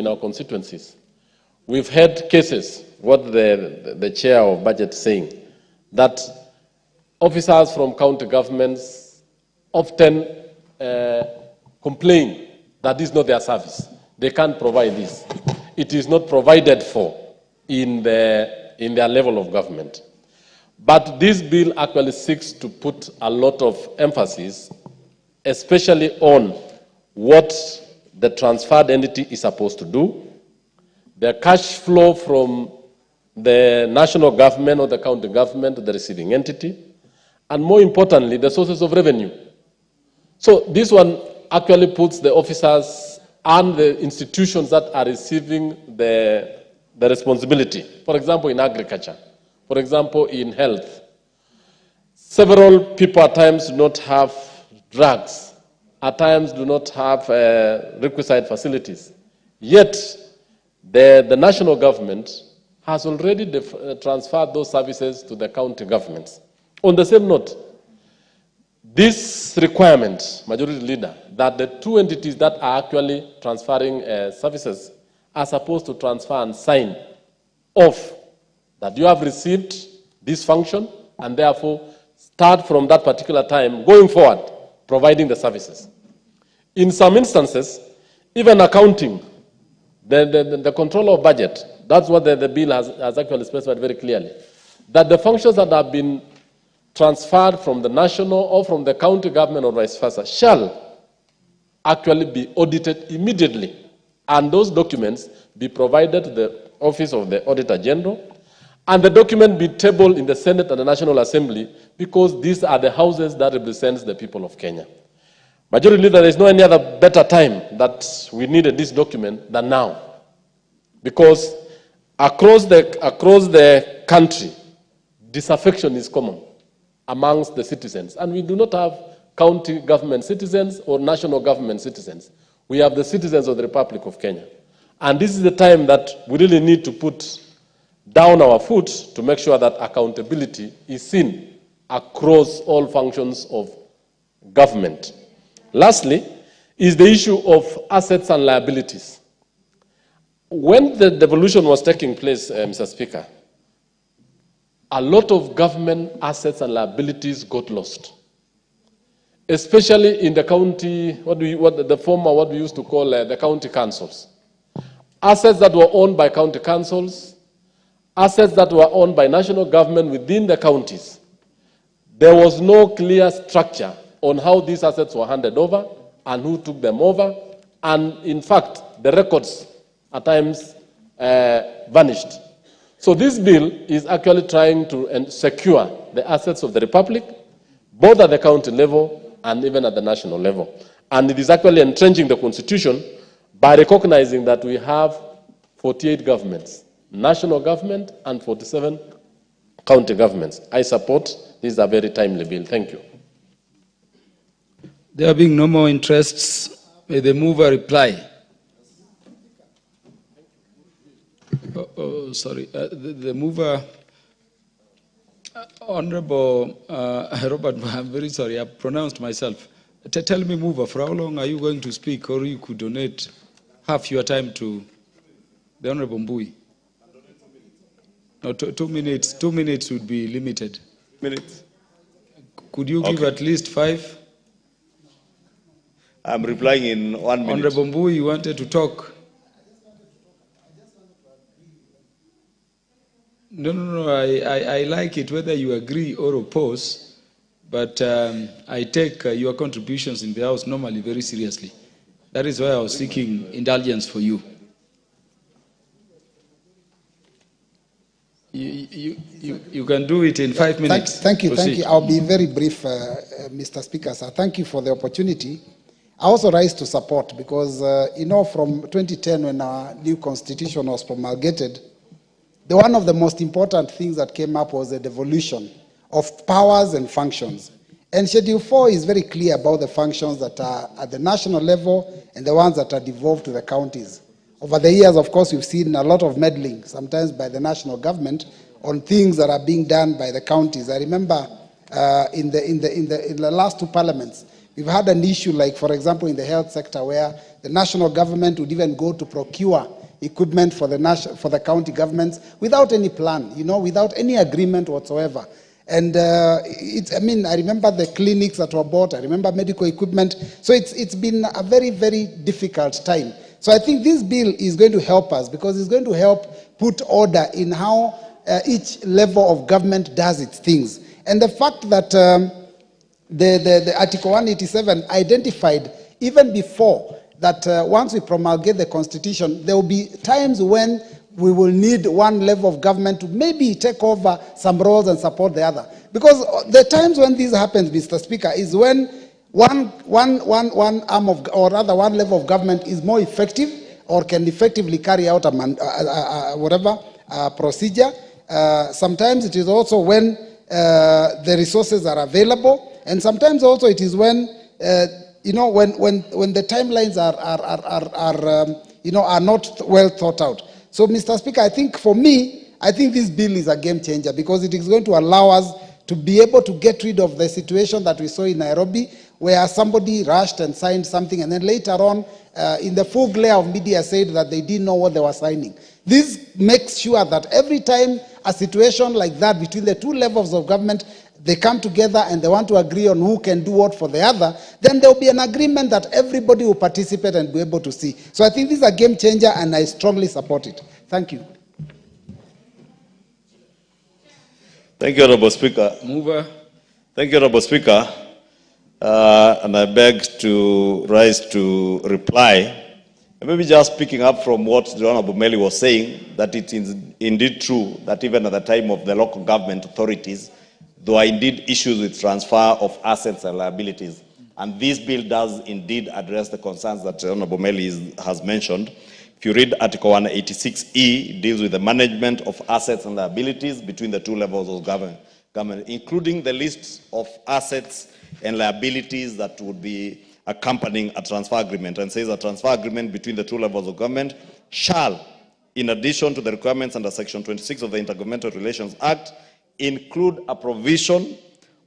our constituencies, we've had cases, what the chair of budget is saying, that officers from county governments often complain that this is not their service. They can't provide this. It is not provided for in their level of government. But this bill actually seeks to put a lot of emphasis, especially on what the transferred entity is supposed to do, the cash flow from the national government or the county government to the receiving entity, and more importantly, the sources of revenue. So this one actually puts the officers and the institutions that are receiving the responsibility. For example, in agriculture. For example, in health, several people at times do not have drugs, at times do not have requisite facilities. Yet, the national government has already transferred those services to the county governments. On the same note, this requirement, Majority Leader, that the two entities that are actually transferring services are supposed to transfer and sign off that you have received this function and therefore start from that particular time going forward providing the services. In some instances, even accounting, the control of budget, that's what the bill has actually specified very clearly, that the functions that have been transferred from the national or from the county government or vice versa shall actually be audited immediately, and those documents be provided to the Office of the Auditor General, and the document be tabled in the Senate and the National Assembly, because these are the houses that represent the people of Kenya. Majority Leader, there is no any other better time that we needed this document than now, because across the country, disaffection is common amongst the citizens, and we do not have county government citizens or national government citizens. We have the citizens of the Republic of Kenya. And this is the time that we really need to put down our foot to make sure that accountability is seen across all functions of government. Lastly, is the issue of assets and liabilities. When the devolution was taking place, Mr. Speaker, a lot of government assets and liabilities got lost, especially in the county, what we used to call the county councils. Assets that were owned by county councils, assets that were owned by national government within the counties. There was no clear structure on how these assets were handed over and who took them over. And in fact, the records at times vanished. So this bill is actually trying to secure the assets of the Republic, both at the county level and even at the national level. And it is actually entrenching the Constitution by recognizing that we have 48 governments, national government and 47 county governments. I support this is a very timely bill. Thank you. There being no more interests, may the mover reply. Sorry, the mover, Honorable Robert, I'm very sorry, I pronounced myself. Tell me, mover, for how long are you going to speak, or you could donate half your time to the Honorable Mbui? No, 2 minutes. 2 minutes would be limited. Minutes. Could you give at least 5? I'm replying in 1 minute. Honorable Mbui, you wanted to talk. No, I like it whether you agree or oppose, but I take your contributions in the House normally very seriously. That is why I was seeking indulgence for you. You can do it in 5 minutes. Thank you. I'll be very brief, Mr. Speaker. Sir. Thank you for the opportunity. I also rise to support because, from 2010 when our new constitution was promulgated, one of the most important things that came up was the devolution of powers and functions. And Schedule 4 is very clear about the functions that are at the national level and the ones that are devolved to the counties. Over the years, of course, we've seen a lot of meddling, sometimes by the national government, on things that are being done by the counties. I remember in the last 2 parliaments, we've had an issue like, for example, in the health sector, where the national government would even go to procure equipment for the county governments without any plan, without any agreement whatsoever. And I remember the clinics that were bought, I remember medical equipment. So it's been a very, very difficult time. So I think this bill is going to help us because it's going to help put order in how each level of government does its things. And the fact that the Article 187 identified even before that once we promulgate the Constitution, there will be times when we will need one level of government to maybe take over some roles and support the other. Because the times when this happens, Mr. Speaker, is when one arm of, or rather one level of government is more effective or can effectively carry out a procedure. Sometimes it is also when the resources are available, and sometimes also it is when when the timelines are not well thought out. So, Mr. Speaker, I think for me, I think this bill is a game changer because it is going to allow us to be able to get rid of the situation that we saw in Nairobi, where somebody rushed and signed something, and then later on, in the full glare of media, said that they didn't know what they were signing. This makes sure that every time a situation like that between the two levels of government, they come together and they want to agree on who can do what for the other, then there will be an agreement that everybody will participate and be able to see. So I think this is a game changer, and I strongly support it. Thank you. Thank you, Honorable Speaker. Mover. Thank you, Honorable Speaker. And I beg to rise to reply. And maybe just picking up from what the Honorable Meli was saying, that it is indeed true that even at the time of the local government authorities, there are indeed issues with transfer of assets and liabilities. And this bill does indeed address the concerns that Honorable Meli has mentioned. If you read Article 186E, it deals with the management of assets and liabilities between the two levels of government, including the list of assets and liabilities that would be accompanying a transfer agreement, and says a transfer agreement between the two levels of government shall, in addition to the requirements under Section 26 of the Intergovernmental Relations Act, include a provision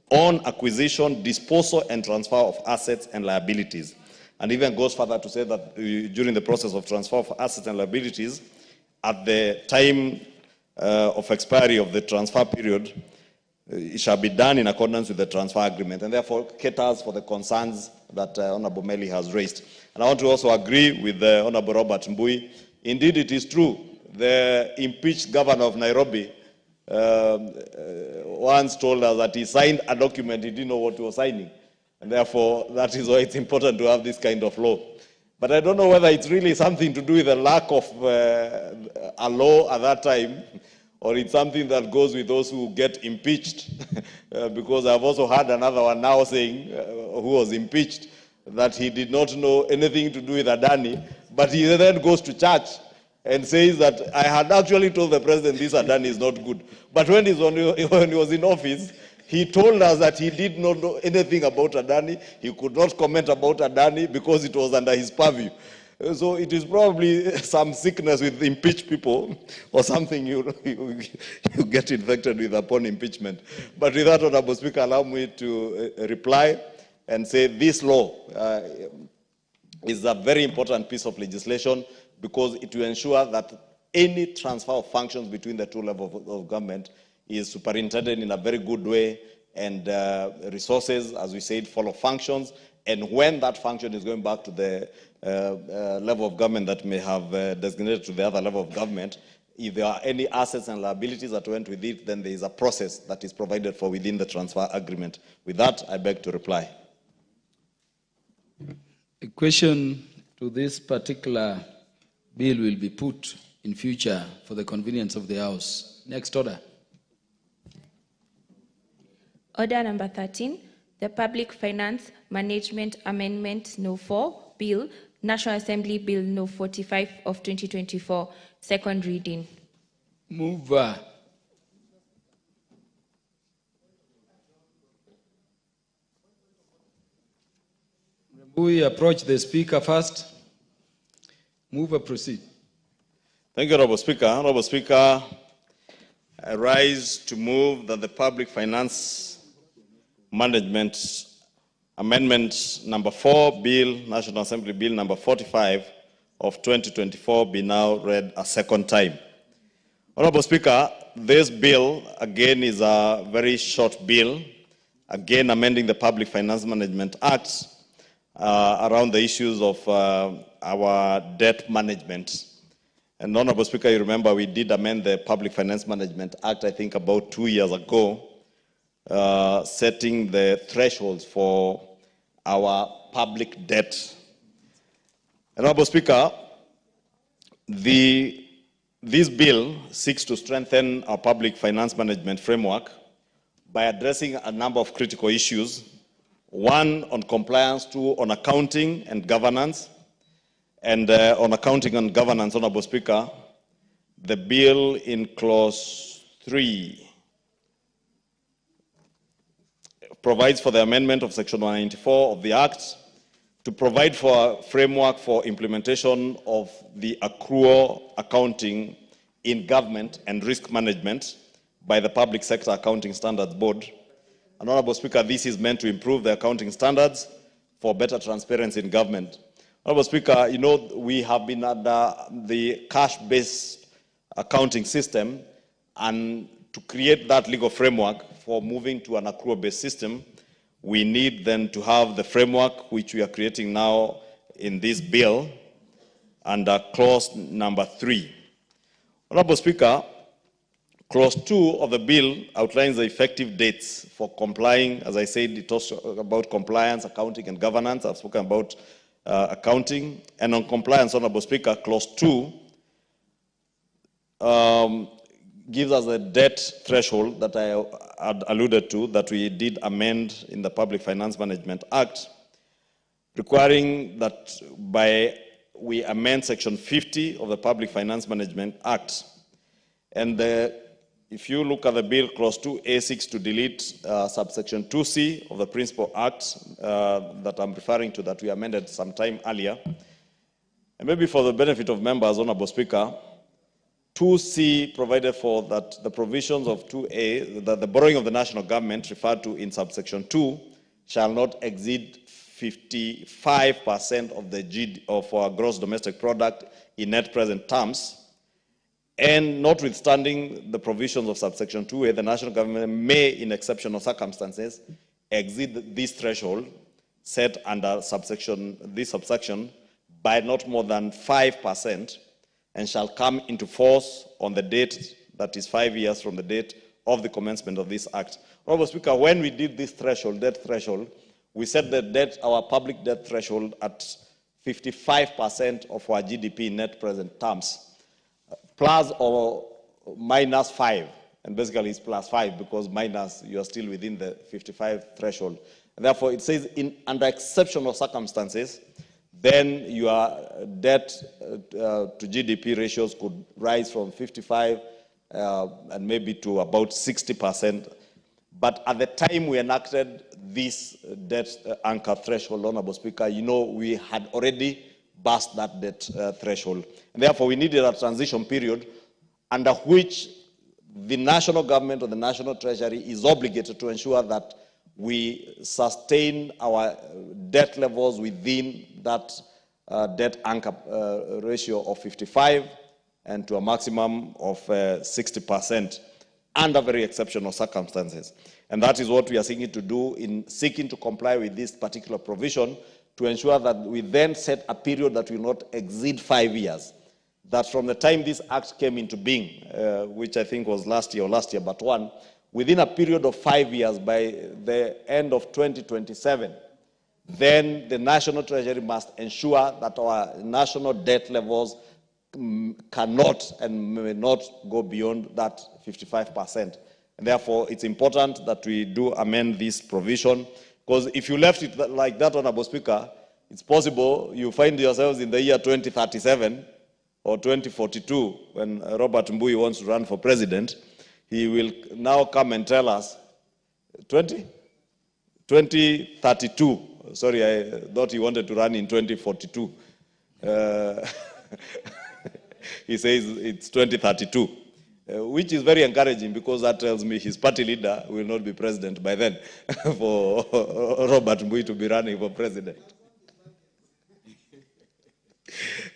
on acquisition, disposal, and transfer of assets and liabilities. And even goes further to say that during the process of transfer of assets and liabilities, at the time of expiry of the transfer period, it shall be done in accordance with the transfer agreement, and therefore caters for the concerns that Honorable Meli has raised. And I want to also agree with Honorable Robert Mbui. Indeed, it is true. The impeached governor of Nairobi once told us that he signed a document, he didn't know what he was signing. And therefore, that is why it's important to have this kind of law. But I don't know whether it's really something to do with the lack of a law at that time, or it's something that goes with those who get impeached. Because I've also heard another one now saying, who was impeached, that he did not know anything to do with Adani, but he then goes to church and says that I had actually told the president this Adani is not good. But when he was in office, he told us that he did not know anything about Adani. He could not comment about Adani because it was under his purview. So it is probably some sickness with impeached people or something you get infected with upon impeachment. But with that, Honorable Speaker, allow me to reply and say this law is a very important piece of legislation because it will ensure that any transfer of functions between the two levels of government is superintended in a very good way, and resources, as we said, follow functions. And when that function is going back to the level of government that may have designated to the other level of government, if there are any assets and liabilities that went with it, then there is a process that is provided for within the transfer agreement. With that, I beg to reply. A question to this particular bill will be put in future for the convenience of the House. Next order. Order number 13, the Public Finance Management Amendment No. 4 Bill, National Assembly Bill No. 45 of 2024, second reading. Mover. We approach the Speaker first. Mover, proceed. Thank you, Honorable Speaker. Honorable Speaker, I rise to move that the Public Finance Management Amendment number 4 Bill, National Assembly Bill number 45 of 2024 be now read a second time. Honorable Speaker, this bill again is a very short bill, again amending the Public Finance Management Act around the issues of our debt management. And Honorable Speaker, you remember we did amend the Public Finance Management Act, I think about 2 years ago, setting the thresholds for our public debt. Honorable Speaker, this bill seeks to strengthen our public finance management framework by addressing a number of critical issues. One, on compliance, two, on accounting and governance. And on accounting and governance, Honorable Speaker, the bill in clause 3 provides for the amendment of Section 194 of the Act to provide for a framework for implementation of the accrual accounting in government and risk management by the Public Sector Accounting Standards Board. And Honorable Speaker, this is meant to improve the accounting standards for better transparency in government. Honorable Speaker, you know, we have been under the cash-based accounting system, and to create that legal framework for moving to an accrual-based system, we need then to have the framework which we are creating now in this bill under clause number 3. Honorable Speaker, clause 2 of the bill outlines the effective dates for complying. As I said, it talks about compliance, accounting, and governance. I've spoken about accounting. And on compliance, Honorable Speaker, clause 2 gives us a debt threshold that I had alluded to, that we did amend in the Public Finance Management Act, requiring that we amend Section 50 of the Public Finance Management Act. And if you look at the bill, clause 2A6, to delete subsection 2C of the Principal Act that I'm referring to, that we amended some time earlier. And maybe for the benefit of members, Honorable Speaker, 2C provided for that the provisions of 2A, that the borrowing of the national government referred to in subsection 2 shall not exceed 55% of our gross domestic product in net present terms. And notwithstanding the provisions of subsection 2A, the national government may, in exceptional circumstances, exceed this threshold set under this subsection by not more than 5%, and shall come into force on the date that is 5 years from the date of the commencement of this act. Honorable Speaker, when we did this debt threshold, we set the our public debt threshold at 55% of our GDP in net present terms, plus or minus 5, and basically it's plus 5 because minus, you are still within the 55 threshold. And therefore, it says under exceptional circumstances, then your debt to GDP ratios could rise from 55 and maybe to about 60%. But at the time we enacted this debt anchor threshold, Honorable Speaker, you know, we had already passed that debt threshold. And therefore, we needed a transition period under which the national government or the national treasury is obligated to ensure that we sustain our debt levels within that debt anchor ratio of 55 and to a maximum of 60% under very exceptional circumstances. And that is what we are seeking to do in seeking to comply with this particular provision, to ensure that we then set a period that will not exceed 5 years. That from the time this act came into being, which I think was last year but one, within a period of 5 years, by the end of 2027, then the National Treasury must ensure that our national debt levels cannot and may not go beyond that 55%. And therefore, it's important that we do amend this provision, because if you left it like that, Honorable Speaker, it's possible you find yourselves in the year 2037 or 2042, when Robert Mbui wants to run for president. He will now come and tell us, 2032. Sorry, I thought he wanted to run in 2042. He says it's 2032, which is very encouraging, because that tells me his party leader will not be president by then for Robert Mbui to be running for president.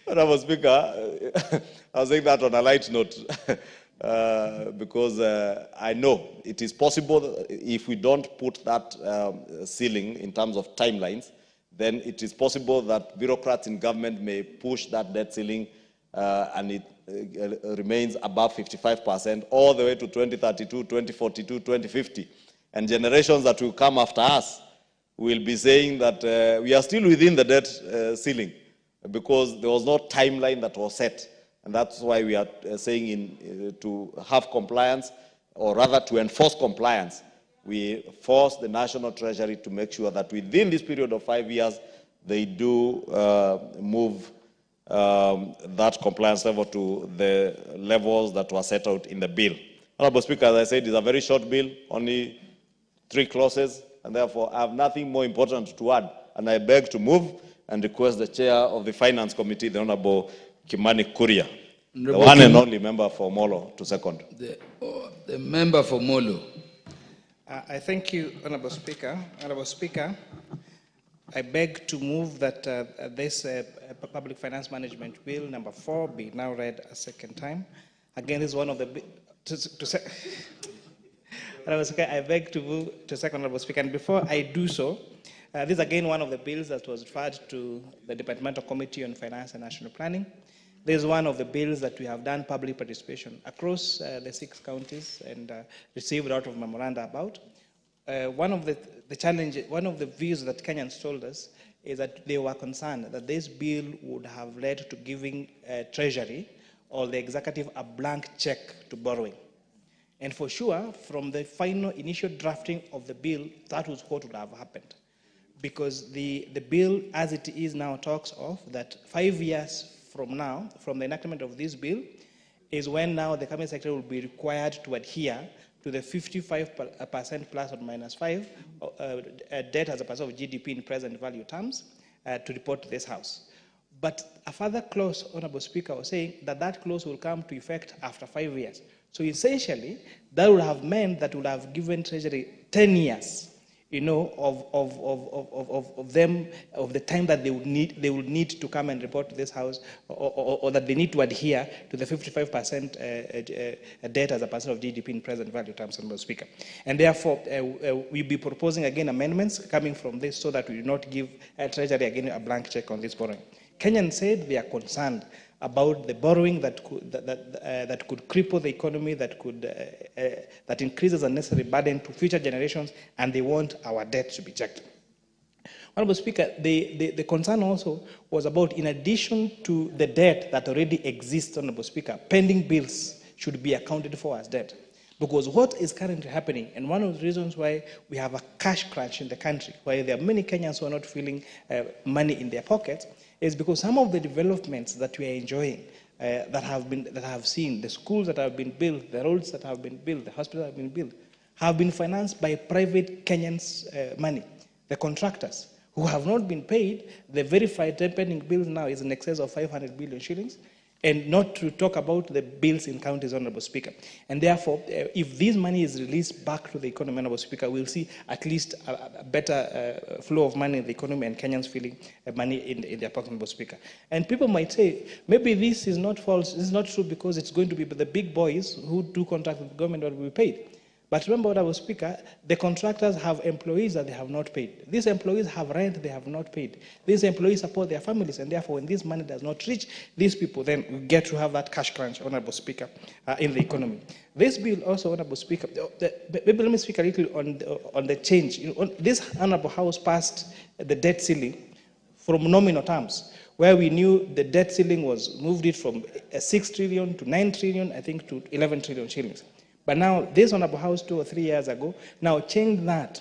Honorable Speaker, I was saying that on a light note, because I know it is possible if we don't put that ceiling in terms of timelines, then it is possible that bureaucrats in government may push that debt ceiling and it remains above 55% all the way to 2032, 2042, 2050. And generations that will come after us will be saying that we are still within the debt ceiling, because there was no timeline that was set. And that's why we are saying to have compliance, or rather to enforce compliance, we force the National Treasury to make sure that within this period of 5 years, they do move that compliance level to the levels that were set out in the bill. Honorable Speaker, as I said, it's a very short bill, only 3 clauses, and therefore I have nothing more important to add. And I beg to move and request the chair of the Finance Committee, the Honorable Kimani Kuria, the one and only member for Molo, to second. The member for Molo. I thank you, Honorable Speaker. Honorable Speaker, I beg to move that this Public Finance Management Bill number 4 be now read a second time. Again, this is one of the... I beg to move to second, Honorable Speaker. And before I do so, this is again one of the bills that was referred to the Departmental Committee on Finance and National Planning. This is one of the bills that we have done public participation across the 6 counties and received a lot of memoranda about. One of the challenges, one of the views that Kenyans told us is that they were concerned that this bill would have led to giving Treasury or the executive a blank check to borrowing. And for sure, from the final initial drafting of the bill, that was what would have happened. Because the bill, as it is now, talks of that 5 years from now, from the enactment of this bill, is when now the Cabinet Secretary will be required to adhere to the 55% plus or minus 5 debt as a percent of GDP in present value terms to report to this House. But a further clause, Honorable Speaker, was saying that that clause will come to effect after 5 years. So essentially, that would have meant that would have given Treasury 10 years, you know, of the time that they would need to come and report to this House, or that they need to adhere to the 55% debt as a percent of GDP in present value terms, Honorable Speaker. And therefore, we'll be proposing again amendments coming from this so that we do not give Treasury again a blank check on this borrowing. Kenyans said they are concerned about the borrowing that could cripple the economy, that increases unnecessary burden to future generations, and they want our debt to be checked. Honorable Speaker, the concern also was about, in addition to the debt that already exists, Honorable Speaker, pending bills should be accounted for as debt. Because what is currently happening, and one of the reasons why we have a cash crunch in the country, why there are many Kenyans who are not feeling money in their pockets, is because some of the developments that we are enjoying, that have seen, the schools that have been built, the roads that have been built, the hospitals that have been built, have been financed by private Kenyans' money. The contractors who have not been paid, the verified pending bills now is in excess of 500 billion shillings. And not to talk about the bills in counties, Honorable Speaker. And therefore, if this money is released back to the economy, Honorable Speaker, we'll see at least a better flow of money in the economy and Kenyans feeling money in their pocket, Honorable Speaker. And people might say, maybe this is not false, this is not true because it's going to be the big boys who do contract with the government that will be paid. But remember, Honorable Speaker, the contractors have employees that they have not paid. These employees have rent they have not paid. These employees support their families, and therefore, when this money does not reach these people, then we get to have that cash crunch, Honorable Speaker, in the economy. This bill also, Honorable Speaker, maybe let me speak a little on the change. You know, this Honorable House passed the debt ceiling from nominal terms, where we knew the debt ceiling was moved it from 6 trillion to 9 trillion, I think, to 11 trillion shillings. But now, this Honorable House 2 or 3 years ago, now changed that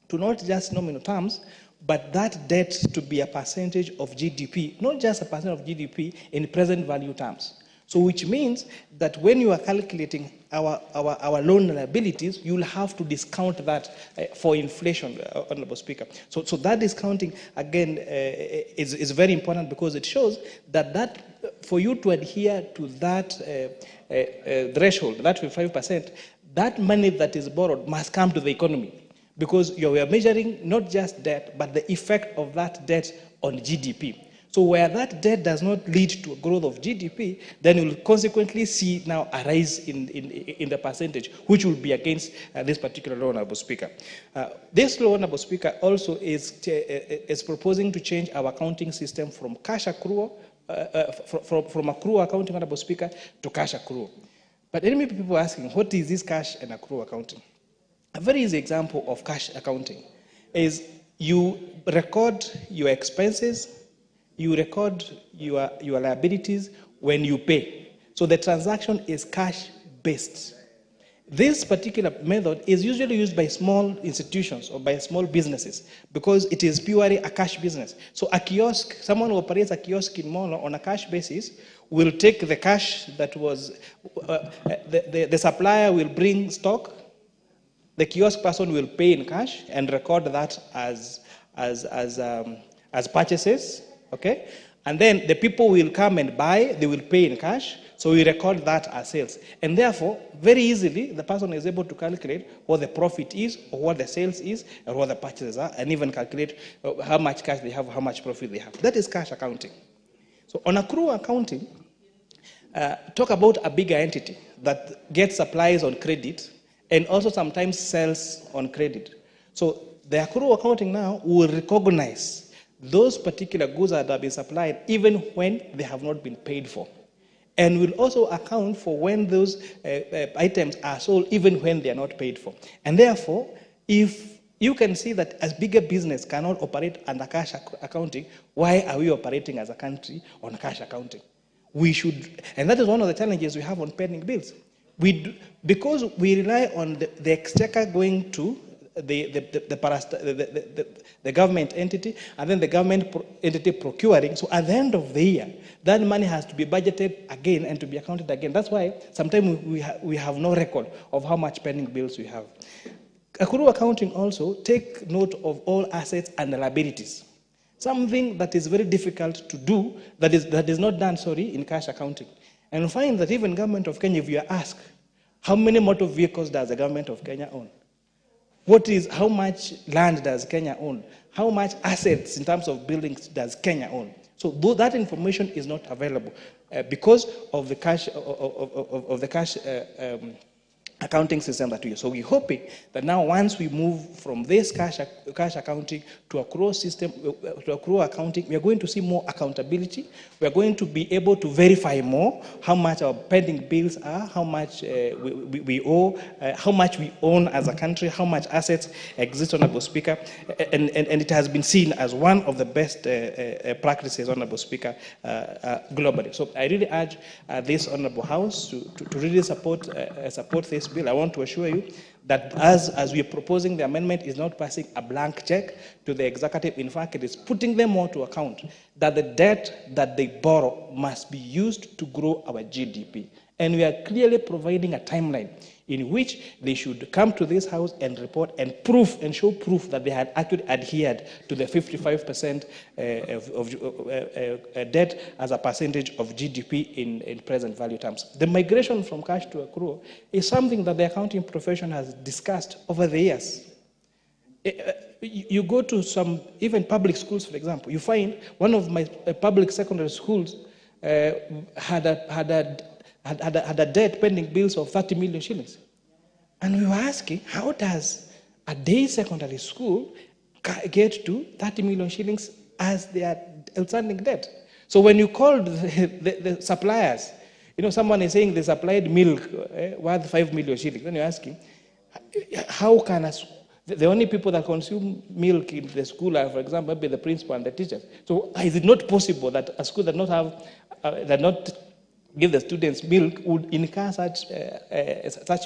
to not just nominal terms, but that debt to be a percentage of GDP, not just a percent of GDP in present value terms. So which means that when you are calculating our loan liabilities, you'll have to discount that for inflation, Honorable Speaker. So that discounting, again, is very important because it shows that for you to adhere to that threshold, that 55%, that money that is borrowed must come to the economy because you are measuring not just debt, but the effect of that debt on GDP. So where that debt does not lead to a growth of GDP, then you'll consequently see now a rise in the percentage, which will be against this particular law, Honorable Speaker. This law, Honorable Speaker, also is proposing to change our accounting system from cash accrual, from accrual accounting, Honorable Speaker, to cash accrual. But many people are asking, what is this cash and accrual accounting? A very easy example of cash accounting is you record your expenses, you record your liabilities when you pay. So the transaction is cash-based. This particular method is usually used by small institutions or by small businesses because it is purely a cash business. So a kiosk, someone who operates a kiosk in Molo on a cash basis will take the cash that was, the supplier will bring stock, the kiosk person will pay in cash and record that as purchases. Okay, And then the people will come and buy, they will pay in cash, so we record that as sales. And therefore, very easily, the person is able to calculate what the profit is, or what the sales is, or what the purchases are, and even calculate how much cash they have, how much profit they have. That is cash accounting. So on accrual accounting, talk about a bigger entity that gets supplies on credit and also sometimes sells on credit. So the accrual accounting now will recognize those particular goods that have been supplied even when they have not been paid for. And will also account for when those items are sold even when they are not paid for. And therefore, if you can see that as bigger business cannot operate under cash accounting, why are we operating as a country on cash accounting? We should, and that is one of the challenges we have on pending bills. Because we rely on the exchequer going to the government entity, and then the government entity procuring. So at the end of the year, that money has to be budgeted again and to be accounted again. That's why sometimes we have no record of how much pending bills we have. Accrual accounting also take note of all assets and liabilities. Something that is very difficult to do, that is not done, in cash accounting. And you'll find that even government of Kenya, if you are asked, how many motor vehicles does the government of Kenya own? How much land does Kenya own? How much assets in terms of buildings does Kenya own? So that information is not available because of the cash accounting system that we use. So we're hoping that now once we move from this cash accounting to accrual system, to accrual accounting, we are going to see more accountability. We are going to be able to verify more how much our pending bills are, how much we owe, how much we own as a country, how much assets exist, Honorable Speaker. And it has been seen as one of the best practices, Honorable Speaker, globally. So I really urge this Honorable House to really support this bill. I want to assure you that as we are proposing, the amendment is not passing a blank check to the executive. In fact, it is putting them all to account that the debt that they borrow must be used to grow our GDP. And we are clearly providing a timeline in which they should come to this house and report and show proof that they had actually adhered to the 55% of debt as a percentage of GDP in present value terms. The migration from cash to accrual is something that the accounting profession has discussed over the years. You go to some, even public schools, for example, you find one of my public secondary schools had a debt pending bills of 30 million shillings. And we were asking, how does a day secondary school get to 30 million shillings as their outstanding debt? So when you called the suppliers, someone is saying they supplied milk worth 5 million shillings. Then you're asking, how can the only people that consume milk in the school are, for example, maybe the principal and the teachers. So is it not possible that a school that not give the students milk would incur such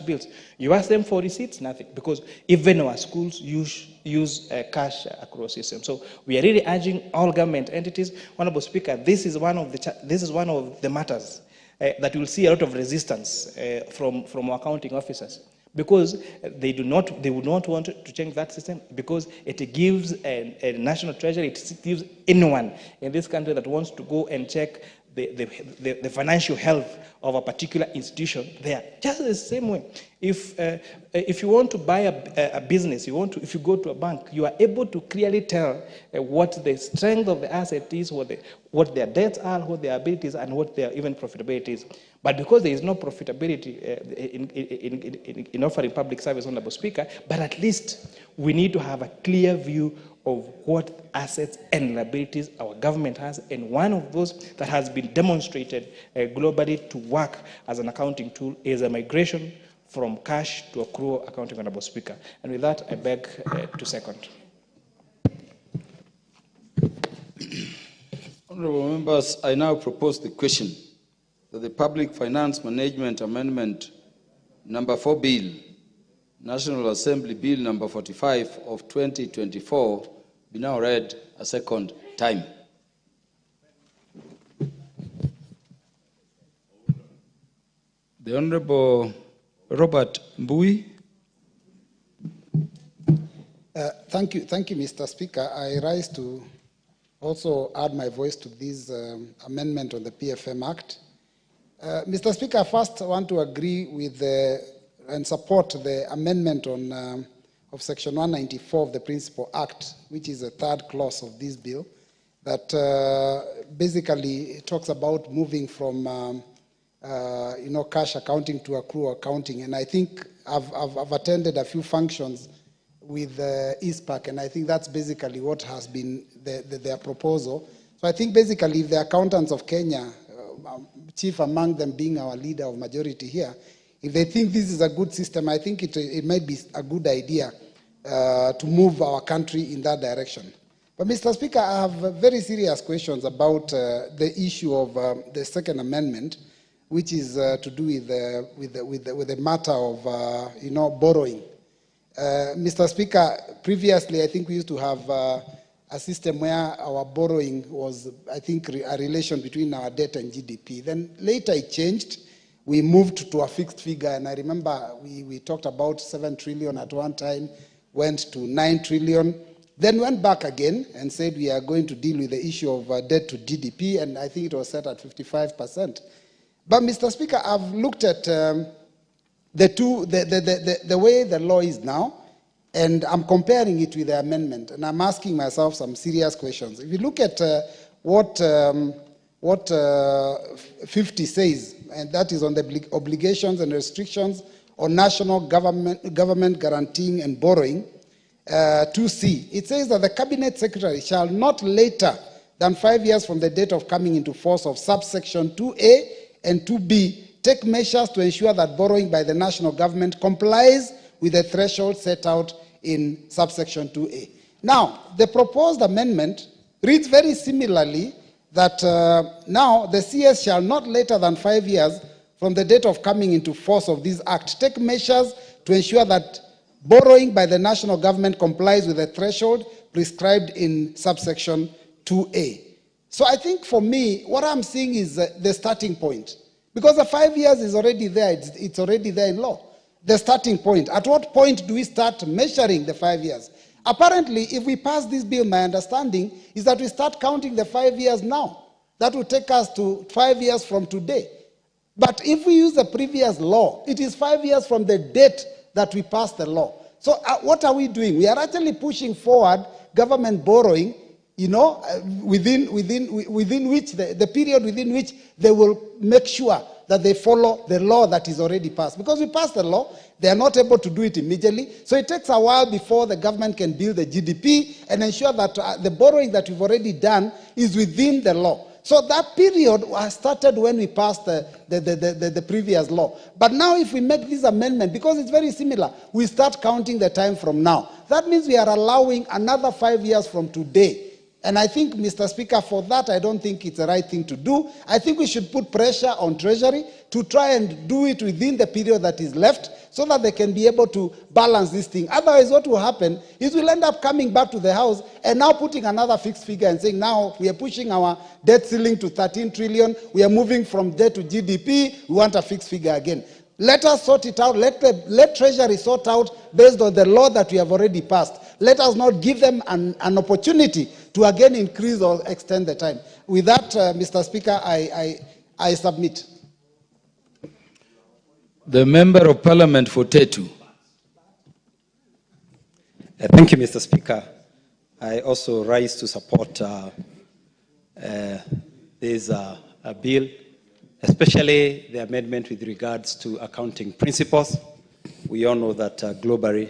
bills? You ask them for receipts, nothing, because even our schools use cash accrual system. So we are really urging all government entities. Honorable Speaker, this is one of the matters that will see a lot of resistance from our accounting officers, because they would not want to change that system, because it gives a national treasury, it gives anyone in this country that wants to go and check the financial health of a particular institution there. Just the same way, if you want to buy a business, if you go to a bank, you are able to clearly tell what the strength of the asset is, what their debts are, what their abilities, and what their even profitability is. But because there is no profitability in offering public service, Honorable Speaker, but at least we need to have a clear view of what assets and liabilities our government has, and one of those that has been demonstrated globally to work as an accounting tool is a migration from cash to accrual accounting, Honorable Speaker. And with that, I beg to second. Honorable members, I now propose the question that the Public Finance Management Amendment number 4 Bill, National Assembly Bill number 45 of 2024, be now read a second time. The Honorable Robert Mbui. Thank you, Mr. Speaker. I rise to also add my voice to this amendment on the PFM Act. Mr. Speaker, first I want to agree with and support the amendment on of Section 194 of the Principal Act, which is the third clause of this bill, that basically talks about moving from cash accounting to accrual accounting. And I think I've attended a few functions with ISPAC, and I think that's basically what has been their proposal. So I think basically if the accountants of Kenya, chief among them being our leader of majority here, if they think this is a good system, I think it might be a good idea to move our country in that direction. But Mr. Speaker, I have very serious questions about the issue of the Second Amendment, which is to do with the matter of borrowing. Mr. Speaker, previously I think we used to have a system where our borrowing was, I think, a relation between our debt and GDP. Then later it changed. We moved to a fixed figure, and I remember we talked about 7 trillion at one time, went to 9 trillion, then went back again and said we are going to deal with the issue of debt to GDP, and I think it was set at 55%. But Mr. Speaker, I've looked at the way the law is now, and I'm comparing it with the amendment, and I'm asking myself some serious questions. If you look at what 50 says, and that is on the obligations and restrictions on national government guaranteeing and borrowing, 2C, it says that the Cabinet Secretary shall not later than 5 years from the date of coming into force of subsection 2A and 2B take measures to ensure that borrowing by the national government complies with the threshold set out in subsection 2A. Now, the proposed amendment reads very similarly that now the CS shall not later than 5 years from the date of coming into force of this act take measures to ensure that borrowing by the national government complies with the threshold prescribed in subsection 2A. So I think for me, what I'm seeing is the starting point. Because the 5 years is already there, it's already there in law. The starting point. At what point do we start measuring the 5 years? Apparently, if we pass this bill, my understanding is that we start counting the 5 years now. That will take us to 5 years from today. But if we use the previous law, it is 5 years from the date that we passed the law. So what are we doing? We are actually pushing forward government borrowing, within which, the period within which they will make sure that they follow the law that is already passed. Because we passed the law, they are not able to do it immediately. So it takes a while before the government can build the GDP and ensure that the borrowing that we've already done is within the law. So that period started when we passed the previous law. But now if we make this amendment, because it's very similar, we start counting the time from now. That means we are allowing another 5 years from today. And I think, Mr. Speaker, for that, I don't think it's the right thing to do. I think we should put pressure on Treasury to try and do it within the period that is left so that they can be able to balance this thing. Otherwise, what will happen is we'll end up coming back to the House and now putting another fixed figure and saying, now we are pushing our debt ceiling to 13 trillion. We are moving from debt to GDP. We want a fixed figure again. Let us sort it out. Let Treasury sort out based on the law that we have already passed. Let us not give them an opportunity to again increase or extend the time. With that, Mr. Speaker, I submit. The Member of Parliament for Tetu. Thank you, Mr. Speaker. I also rise to support this bill, especially the amendment with regards to accounting principles. We all know that globally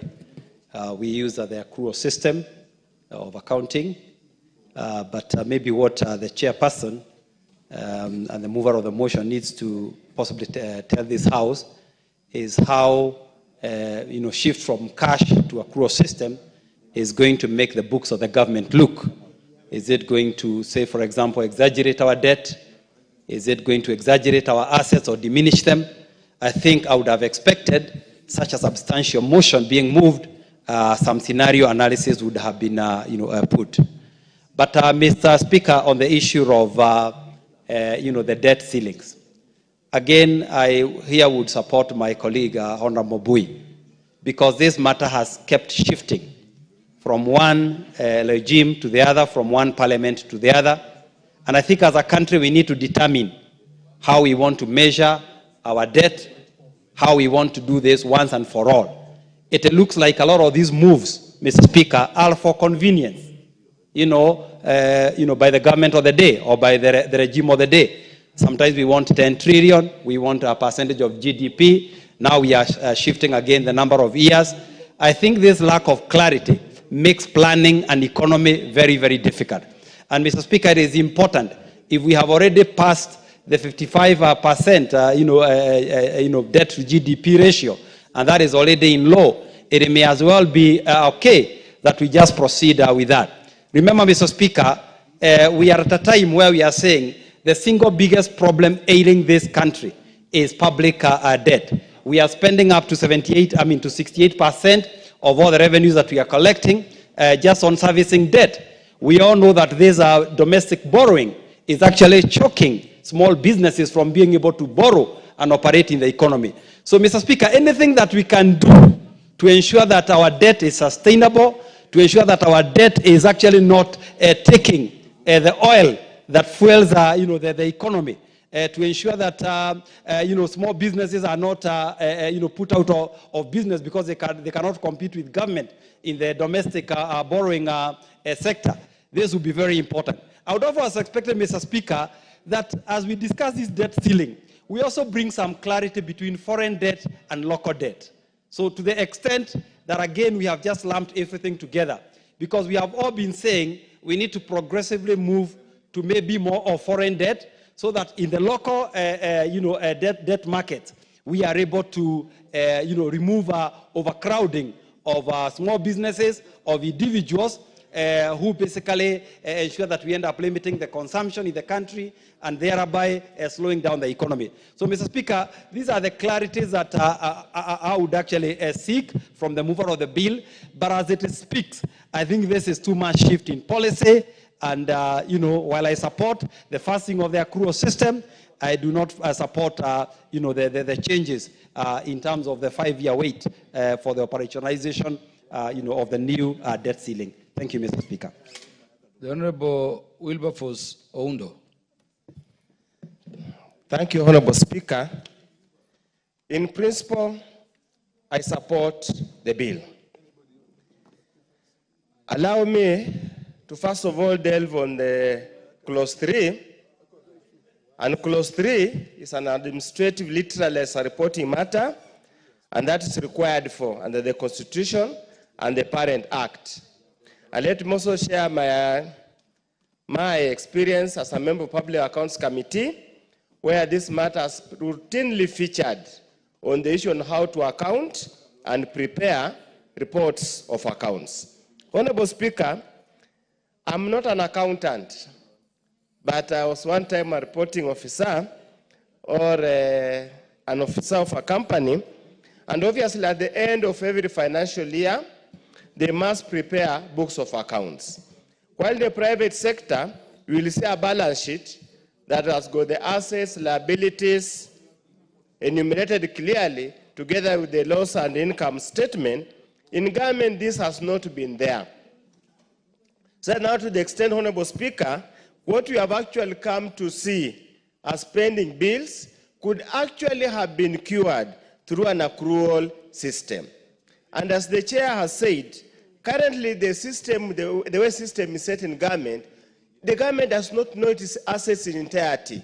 we use the accrual system of accounting, but maybe what the chairperson and the mover of the motion needs to possibly tell this House is how shift from cash to accrual system is going to make the books of the government look. Is it going to, say, for example, exaggerate our debt? Is it going to exaggerate our assets or diminish them? I think I would have expected such a substantial motion being moved, some scenario analysis would have been put. But Mr. Speaker, on the issue of the debt ceilings, again, I here would support my colleague, Honorable Bui, because this matter has kept shifting from one regime to the other, from one parliament to the other. And I think as a country, we need to determine how we want to measure our debt, how we want to do this once and for all. It looks like a lot of these moves, Mr. Speaker, are for convenience, by the government of the day or by the regime of the day. Sometimes we want 10 trillion, we want a percentage of GDP. Now we are shifting again the number of years. I think this lack of clarity makes planning and economy very, very difficult. And Mr. Speaker, it is important, if we have already passed the 55% debt to GDP ratio, and that is already in law, it may as well be okay that we just proceed with that. Remember, Mr. Speaker, we are at a time where we are saying the single biggest problem ailing this country is public debt. We are spending up to 68% of all the revenues that we are collecting just on servicing debt. We all know that this domestic borrowing is actually choking small businesses from being able to borrow and operate in the economy. So, Mr. Speaker, anything that we can do to ensure that our debt is sustainable, to ensure that our debt is actually not taking the oil that fuels the economy, to ensure that small businesses are not put out of business because they cannot compete with government in the domestic borrowing sector. This will be very important. I would also have expected, Mr. Speaker, that as we discuss this debt ceiling, we also bring some clarity between foreign debt and local debt. So to the extent that, again, we have just lumped everything together, because we have all been saying we need to progressively move to maybe more of foreign debt, so that in the local debt market, we are able to remove overcrowding of small businesses, of individuals, who basically ensure that we end up limiting the consumption in the country and thereby slowing down the economy. So, Mr. Speaker, these are the clarities that I would actually seek from the mover of the bill. But as it speaks, I think this is too much shift in policy. And, while I support the fasting of the accrual system, I do not support, the changes in terms of the 5-year wait for the operationalization, of the new debt ceiling. Thank you, Mr. Speaker. The Honorable Wilberforce Oundo. Thank you, Honorable Speaker. In principle, I support the bill. Allow me to first of all delve on the clause 3. And clause 3 is an administrative literalness reporting matter, and that is required for under the Constitution and the Parent Act. And let me also share my experience as a member of Public Accounts Committee, where this matter is routinely featured on the issue on how to account and prepare reports of accounts. Honorable Speaker, I'm not an accountant, but I was one time a reporting officer or an officer of a company, and obviously at the end of every financial year, they must prepare books of accounts. While the private sector will see a balance sheet that has got the assets, liabilities enumerated clearly together with the loss and income statement, in government this has not been there. So now to the extent, Honorable Speaker, what we have actually come to see as pending bills could actually have been cured through an accrual system. And as the chair has said, currently the system, the way the system is set in government, the government does not know its assets in entirety.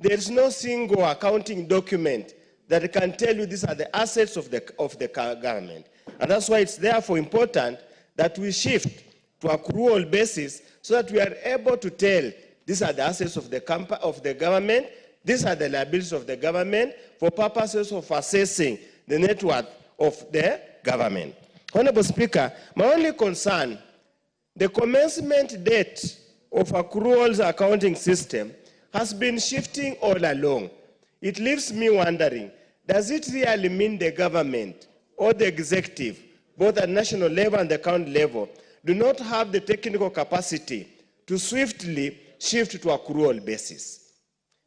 There is no single accounting document that can tell you these are the assets of the government. And that's why it's therefore important that we shift to accrual basis so that we are able to tell these are the assets of the government, these are the liabilities of the government for purposes of assessing the net worth of the government. Honorable Speaker, my only concern, the commencement date of accruals accounting system has been shifting all along. It leaves me wondering, does it really mean the government or the executive, both at national level and the county level, do not have the technical capacity to swiftly shift to accrual basis?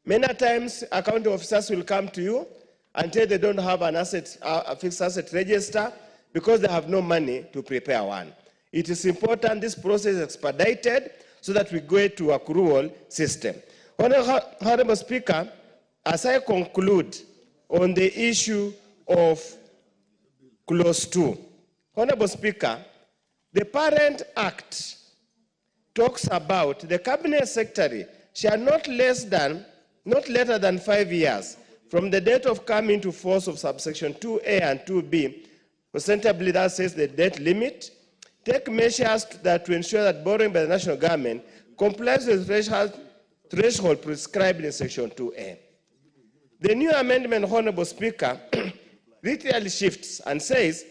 Many times, accounting officers will come to you until they don't have an asset, a fixed asset register, because they have no money to prepare one. It is important this process is expedited so that we go to accrual system. Honorable Speaker, as I conclude on the issue of Clause 2, Honorable Speaker, the Parent Act talks about the Cabinet Secretary shall not later than 5 years from the date of coming into force of subsection 2A and 2B, ostensibly that says the debt limit, take measures to ensure that borrowing by the national government complies with the threshold prescribed in section 2A. The new amendment, Honorable Speaker, literally shifts and says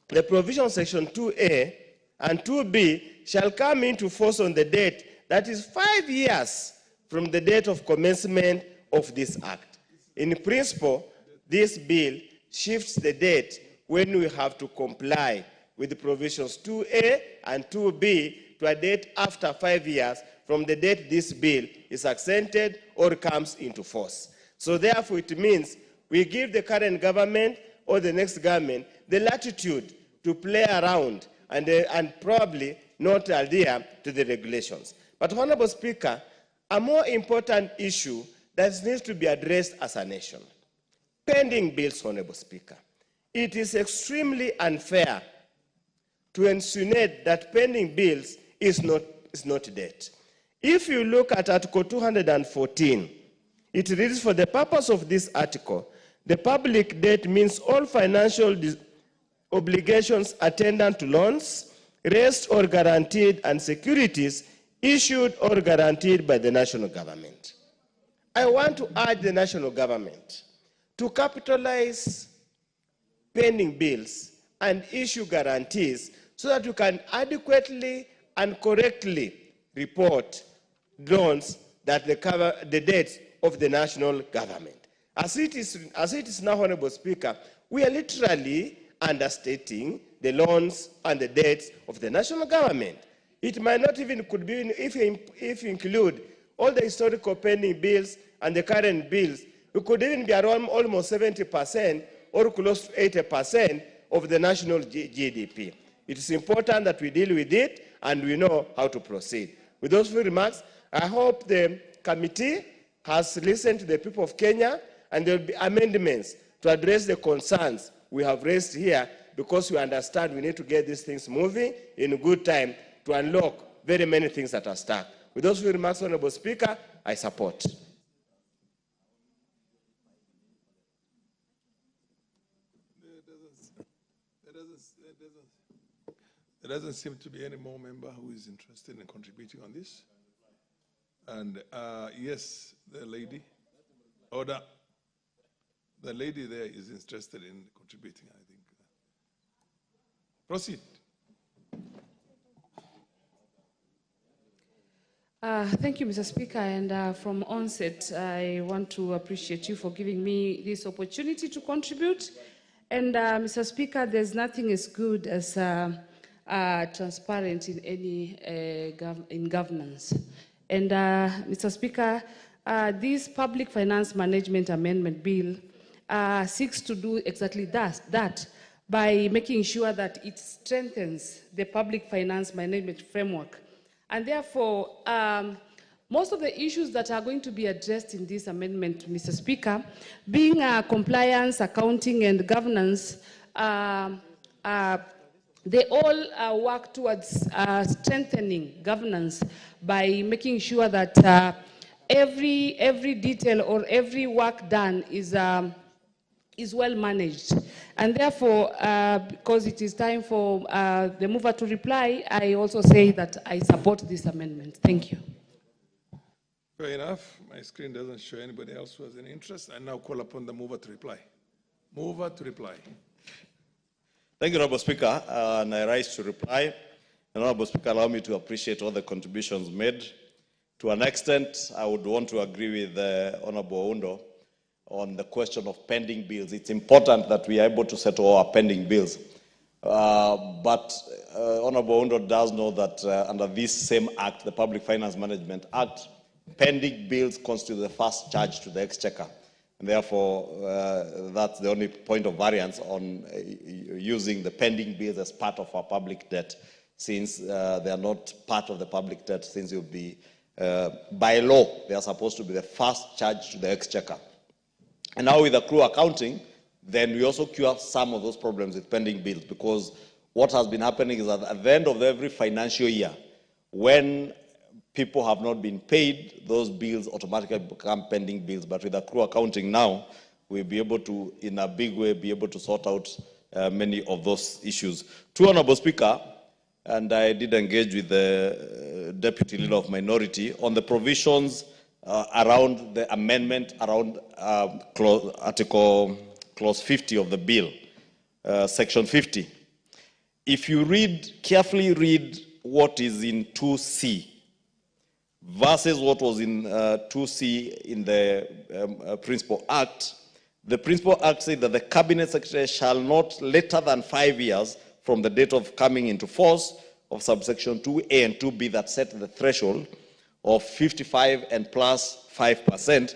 the provision of section 2A and 2B shall come into force on the date that is 5 years from the date of commencement of this act. In principle, this bill shifts the date when we have to comply with the provisions 2A and 2B to a date after 5 years from the date this bill is accented or comes into force. So therefore, it means we give the current government or the next government the latitude to play around and probably not adhere to the regulations. But, Honorable Speaker, a more important issue that needs to be addressed as a nation, pending bills, Honorable Speaker. It is extremely unfair to insinuate that pending bills is not debt. If you look at Article 214, it reads, for the purpose of this article, the public debt means all financial obligations attendant to loans, raised or guaranteed, and securities issued or guaranteed by the national government. I want to urge the national government to capitalize pending bills and issue guarantees so that you can adequately and correctly report loans that cover the debts of the national government. As it is now, Honorable Speaker, we are literally understating the loans and the debts of the national government. It might not even could be, if you include all the historical pending bills and the current bills, it could even be around almost 70% or close to 80% of the national GDP. It is important that we deal with it and we know how to proceed. With those few remarks, I hope the committee has listened to the people of Kenya and there will be amendments to address the concerns we have raised here, because we understand we need to get these things moving in good time to unlock very many things that are stuck. With those few remarks, Honorable Speaker, I support. There doesn't seem to be any more member who is interested in contributing on this. And yes, the lady, order. The lady there is interested in contributing, I think. Proceed. Thank you, Mr. Speaker. And from onset, I want to appreciate you for giving me this opportunity to contribute. And Mr. Speaker, there's nothing as good as transparent in any in governance. And Mr. Speaker, this Public Finance Management Amendment Bill seeks to do exactly that by making sure that it strengthens the public finance management framework. And therefore, most of the issues that are going to be addressed in this amendment, Mr. Speaker, being compliance, accounting, and governance, they all work towards strengthening governance by making sure that every detail or every work done is well managed. And therefore, because it is time for the mover to reply, I also say that I support this amendment. Thank you. Fair enough. My screen doesn't show anybody else who has any interest. I now call upon the mover to reply. Mover to reply. Thank you, Honorable Speaker. And I rise to reply. And Honorable Speaker, allow me to appreciate all the contributions made. To an extent, I would want to agree with Honorable Undo on the question of pending bills. It's important that we are able to settle our pending bills. But Honorable Undo does know that under this same act, the Public Finance Management Act, pending bills constitute the first charge to the Exchequer. And therefore, that's the only point of variance on using the pending bills as part of our public debt. since they are not part of the public debt, since it will be, by law, they are supposed to be the first charge to the exchequer. And now with accrual accounting, then we also cure some of those problems with pending bills, because what has been happening is that at the end of every financial year, when people have not been paid, those bills automatically become pending bills. But with accrual accounting now, we'll be able to, in a big way, be able to sort out many of those issues. To Honorable Speaker, and I did engage with the Deputy Leader of Minority on the provisions around the amendment around Clause 50 of the bill, Section 50. If you carefully read what is in 2C versus what was in 2C in the Principal Act, the Principal Act said that the Cabinet Secretary shall not later than 5 years from the date of coming into force of subsection 2A and 2B that set the threshold of 55 and plus 5%,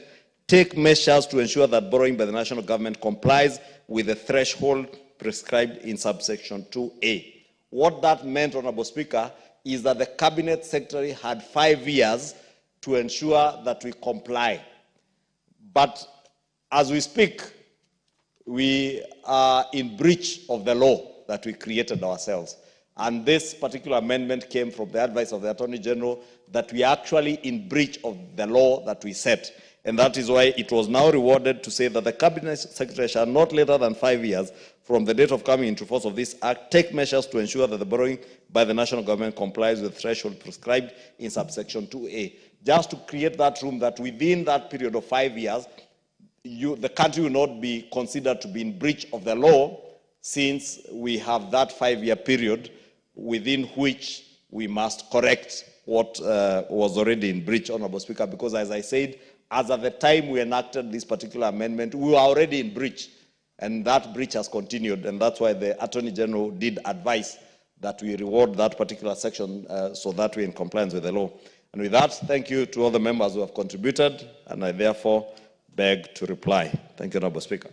take measures to ensure that borrowing by the national government complies with the threshold prescribed in subsection 2A. What that meant, Honorable Speaker, is that the Cabinet Secretary had 5 years to ensure that we comply. But as we speak, we are in breach of the law that we created ourselves. And this particular amendment came from the advice of the Attorney General that we are actually in breach of the law that we set. And that is why it was now rewarded to say that the Cabinet Secretary shall not later than 5 years from the date of coming into force of this Act take measures to ensure that the borrowing by the national government complies with the threshold prescribed in subsection 2A. Just to create that room that within that period of 5 years, the country will not be considered to be in breach of the law, since we have that 5-year period within which we must correct what was already in breach, Honorable Speaker, because as I said, as at the time we enacted this particular amendment, we were already in breach, and that breach has continued, and that's why the Attorney General did advise that we reward that particular section so that we're in compliance with the law. And with that, thank you to all the members who have contributed, and I therefore beg to reply. Thank you, Honorable Speaker.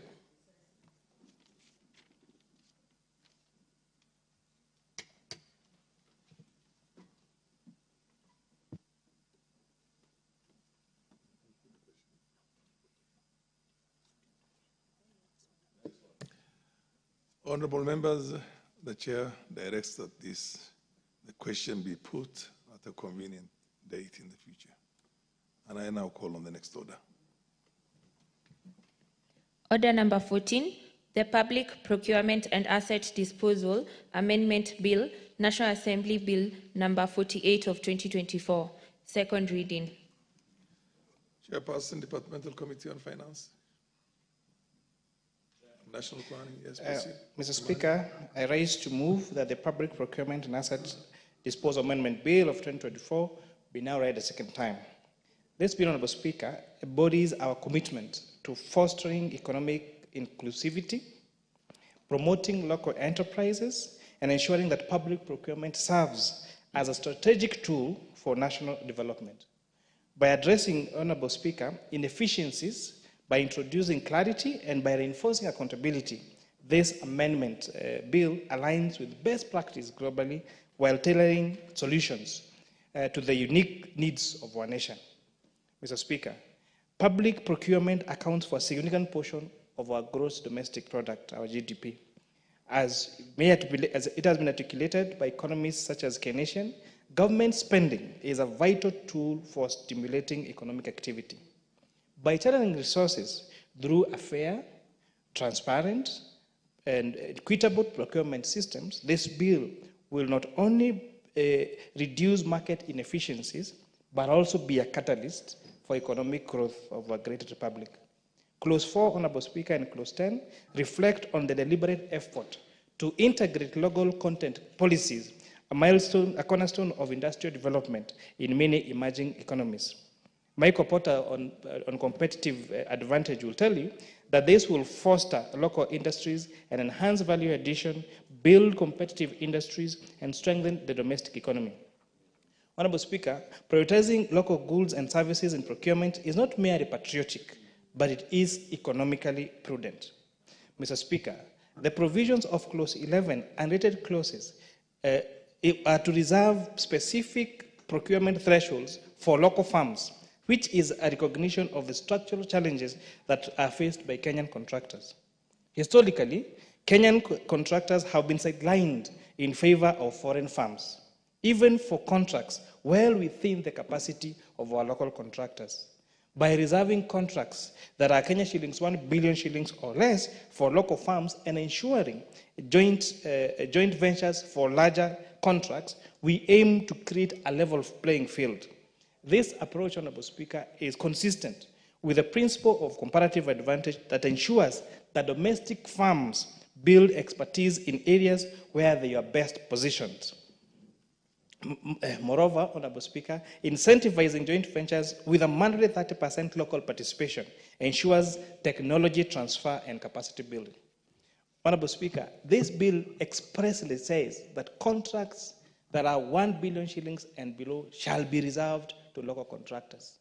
Honorable members, the chair directs that the question be put at a convenient date in the future. And I now call on the next order. Order number 14, the Public Procurement and Asset Disposal Amendment Bill, National Assembly Bill number 48 of 2024, second reading. Chairperson, Departmental Committee on Finance. National Planning, yes, proceed. Mr. Speaker, I rise to move that the Public Procurement and Asset Disposal Amendment Bill of 2024 be now read a second time. This bill, Honorable Speaker, embodies our commitment to fostering economic inclusivity, promoting local enterprises, and ensuring that public procurement serves as a strategic tool for national development. By addressing, Honorable Speaker, inefficiencies, by introducing clarity and by reinforcing accountability, this amendment bill aligns with best practice globally while tailoring solutions to the unique needs of our nation. Mr. Speaker, public procurement accounts for a significant portion of our gross domestic product, our GDP. As it has been articulated by economists such as Keynesian, government spending is a vital tool for stimulating economic activity. By channeling resources through a fair, transparent, and equitable procurement systems, this bill will not only reduce market inefficiencies, but also be a catalyst for economic growth of our great republic. Clause 4, Honorable Speaker, and Clause 10 reflect on the deliberate effort to integrate local content policies, a cornerstone of industrial development in many emerging economies. Michael Porter on competitive advantage will tell you that this will foster local industries and enhance value addition, build competitive industries, and strengthen the domestic economy. Honorable Speaker, prioritizing local goods and services in procurement is not merely patriotic, but it is economically prudent. Mr. Speaker, the provisions of Clause 11 and related clauses to reserve specific procurement thresholds for local farms, which is a recognition of the structural challenges that are faced by Kenyan contractors. Historically, Kenyan contractors have been sidelined in favor of foreign firms, even for contracts well within the capacity of our local contractors. By reserving contracts that are Kenya shillings 1 billion shillings or less for local firms and ensuring joint ventures for larger contracts, we aim to create a level playing field. This approach, Honorable Speaker, is consistent with the principle of comparative advantage that ensures that domestic firms build expertise in areas where they are best positioned. Moreover, Honorable Speaker, incentivizing joint ventures with a mandatory 30% local participation ensures technology transfer and capacity building. Honorable Speaker, this bill expressly says that contracts that are 1 billion shillings and below shall be reserved to local contractors,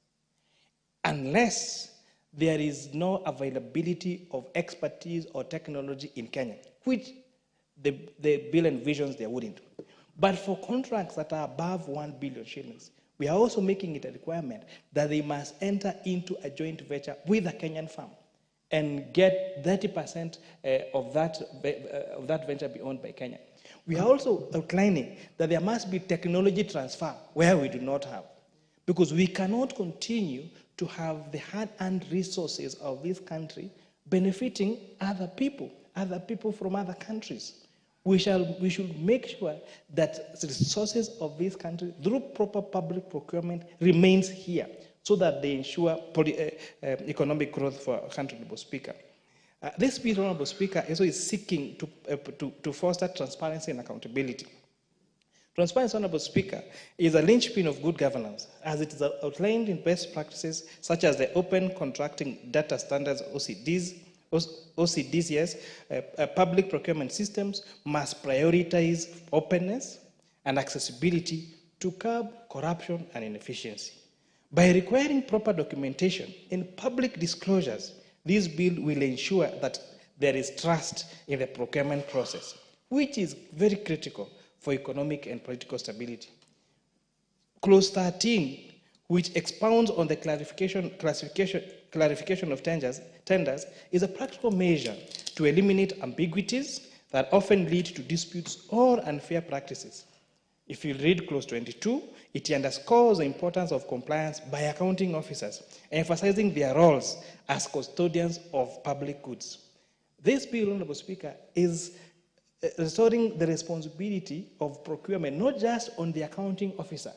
unless there is no availability of expertise or technology in Kenya, which the bill envisions there wouldn't. But for contracts that are above 1 billion shillings, we are also making it a requirement that they must enter into a joint venture with a Kenyan firm and get 30% of that venture be owned by Kenya. We are also outlining that there must be technology transfer where we do not have, because we cannot continue to have the hard-earned resources of this country benefiting other people from other countries. We should make sure that the resources of this country, through proper public procurement, remains here, so that they ensure economic growth for our country, Honorable Speaker. This bill, Honorable Speaker, also is seeking to foster transparency and accountability. Transparency, Honorable Speaker, is a linchpin of good governance, as it is outlined in best practices such as the Open Contracting Data Standards, OCDCS. Public procurement systems must prioritize openness and accessibility to curb corruption and inefficiency. By requiring proper documentation and public disclosures, this bill will ensure that there is trust in the procurement process, which is very critical for economic and political stability. Clause 13, which expounds on the clarification of tenders, is a practical measure to eliminate ambiguities that often lead to disputes or unfair practices. If you read clause 22, it underscores the importance of compliance by accounting officers, emphasizing their roles as custodians of public goods. This bill, Honorable Speaker, is restoring the responsibility of procurement, not just on the accounting officer,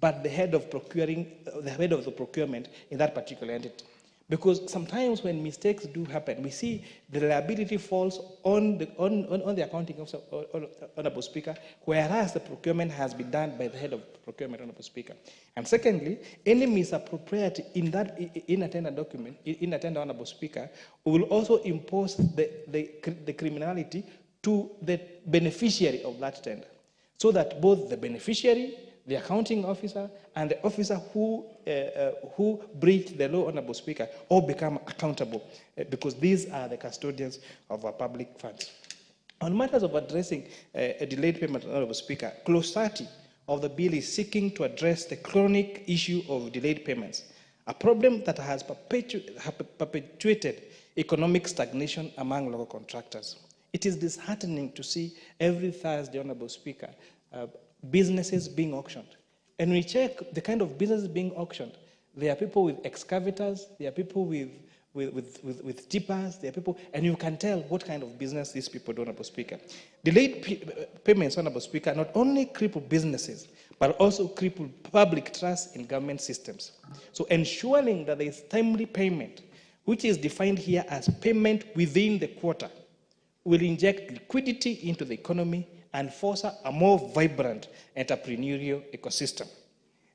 but the head of the procurement in that particular entity. Because sometimes when mistakes do happen, we see the liability falls on the accounting officer, Honorable Speaker, whereas the procurement has been done by the head of procurement, Honorable Speaker. And secondly, any misappropriate in a tender document, in a tender, Honorable Speaker, will also impose the criminality to the beneficiary of that tender, so that both the beneficiary, the accounting officer, and the officer who breached the law, Honorable Speaker, all become accountable, because these are the custodians of our public funds. On matters of addressing a delayed payment, Honorable Speaker, clause 30 of the bill is seeking to address the chronic issue of delayed payments, a problem that has perpetuated economic stagnation among local contractors. It is disheartening to see every Thursday, Honorable Speaker, businesses being auctioned. And we check the kind of businesses being auctioned. There are people with excavators, there are people with tippers, there are people, and you can tell what kind of business these people do, Honorable Speaker. Delayed payments, Honorable Speaker, not only cripple businesses, but also cripple public trust in government systems. So ensuring that there is timely payment, which is defined here as payment within the quarter, will inject liquidity into the economy and foster a more vibrant entrepreneurial ecosystem.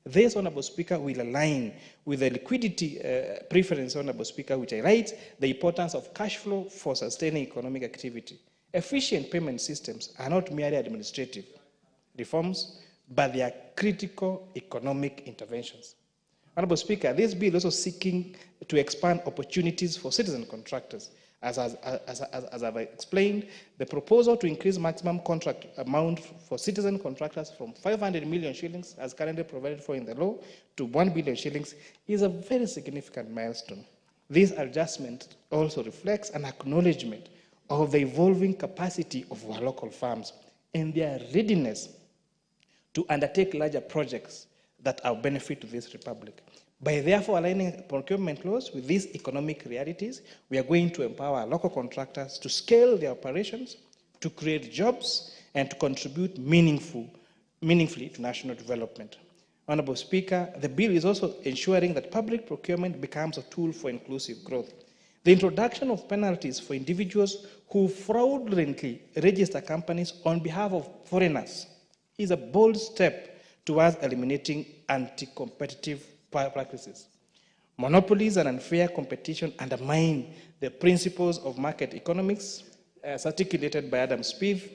This, Honorable Speaker, will align with the liquidity preference, Honorable Speaker, which highlights the importance of cash flow for sustaining economic activity. Efficient payment systems are not merely administrative reforms, but they are critical economic interventions. Honorable Speaker, this bill is also seeking to expand opportunities for citizen contractors. As I've explained, the proposal to increase maximum contract amount for citizen contractors from 500 million shillings, as currently provided for in the law, to 1 billion shillings is a very significant milestone. This adjustment also reflects an acknowledgement of the evolving capacity of our local firms and their readiness to undertake larger projects that are of benefit to this republic. By therefore aligning procurement laws with these economic realities, we are going to empower our local contractors to scale their operations, to create jobs, and to contribute meaningfully to national development. Honorable Speaker, the bill is also ensuring that public procurement becomes a tool for inclusive growth. The introduction of penalties for individuals who fraudulently register companies on behalf of foreigners is a bold step towards eliminating anti-competitive practices. Monopolies and unfair competition undermine the principles of market economics, as articulated by Adam Smith,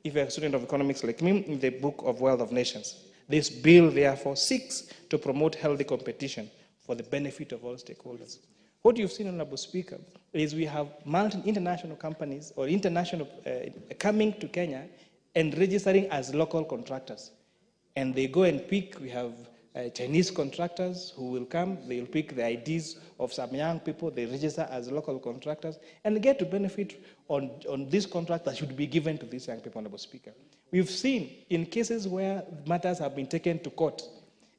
if you're a student of economics like me, in the book of Wealth of Nations. This bill, therefore, seeks to promote healthy competition for the benefit of all stakeholders. What you've seen, Honorable Speaker, is we have international companies or international coming to Kenya and registering as local contractors. And they go and pick, we have Chinese contractors who will come, they will pick the IDs of some young people, they register as local contractors, and get to benefit on this contract that should be given to these young people, Honorable Speaker. We've seen in cases where matters have been taken to court,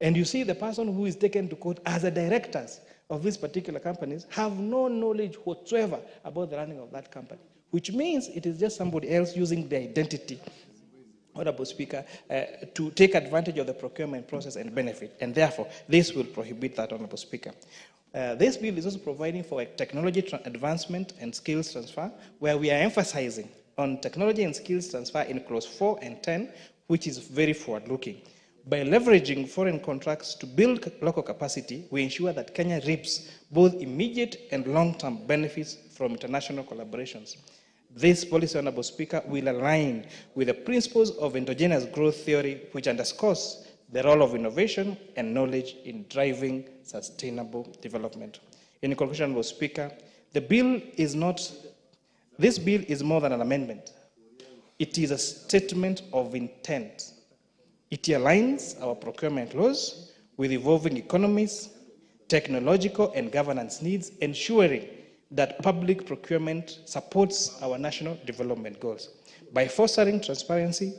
and you see the person who is taken to court as the directors of these particular companies have no knowledge whatsoever about the running of that company, which means it is just somebody else using their identity, Honorable Speaker, to take advantage of the procurement process and benefit. And therefore, this will prohibit that, Honorable Speaker. This bill is also providing for a technology advancement and skills transfer, where we are emphasizing on technology and skills transfer in clause 4 and 10, which is very forward-looking. By leveraging foreign contracts to build local capacity, we ensure that Kenya reaps both immediate and long-term benefits from international collaborations. This policy, Honorable Speaker, will align with the principles of endogenous growth theory, which underscores the role of innovation and knowledge in driving sustainable development. In conclusion, Honorable Speaker, this bill is more than an amendment. It is a statement of intent. It aligns our procurement laws with evolving economies, technological and governance needs, ensuring that public procurement supports our national development goals. By fostering transparency,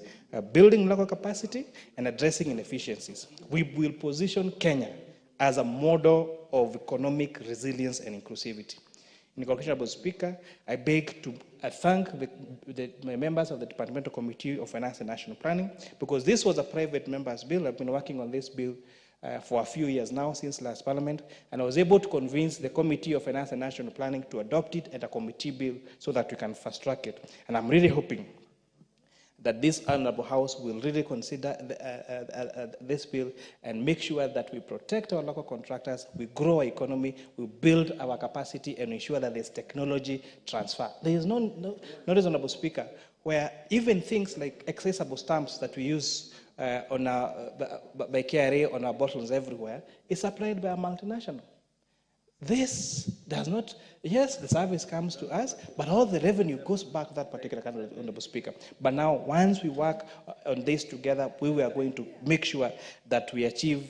building local capacity, and addressing inefficiencies, we will position Kenya as a model of economic resilience and inclusivity. In conclusion, Honorable Speaker, I beg to thank the members of the Departmental Committee of Finance and National Planning, because this was a private member's bill. I've been working on this bill for a few years now, since last Parliament, and I was able to convince the Committee of Finance and National Planning to adopt it as a committee bill so that we can fast-track it. And I'm really hoping that this Honorable House will really consider this bill and make sure that we protect our local contractors, we grow our economy, we build our capacity, and ensure that there's technology transfer. There is no Honorable Speaker, where even things like accessible stamps that we use by KRA on our bottles everywhere is supplied by a multinational. This does not, yes, the service comes to us, but all the revenue goes back to that particular country, Honorable Speaker. But now, once we work on this together, we are going to make sure that we achieve,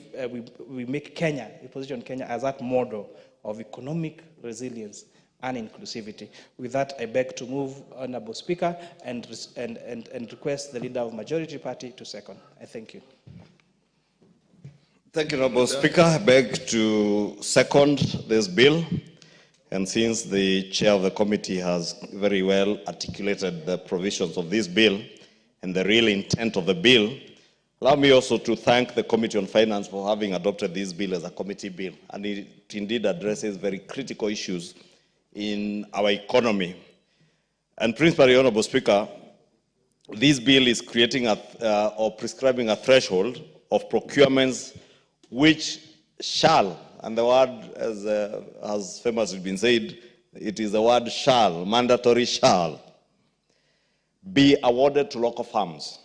we make Kenya, we position Kenya as that model of economic resilience and inclusivity. With that, I beg to move, Honorable Speaker, and request the Leader of Majority Party to second. I thank you. Thank you, Honorable Speaker. I beg to second this bill. And since the chair of the committee has very well articulated the provisions of this bill and the real intent of the bill, allow me also to thank the Committee on Finance for having adopted this bill as a committee bill. And it indeed addresses very critical issues in our economy. And principally, Honorable Speaker, this bill is creating or prescribing a threshold of procurements which shall, and the word has famously been said, it is the word shall, mandatory shall, be awarded to local firms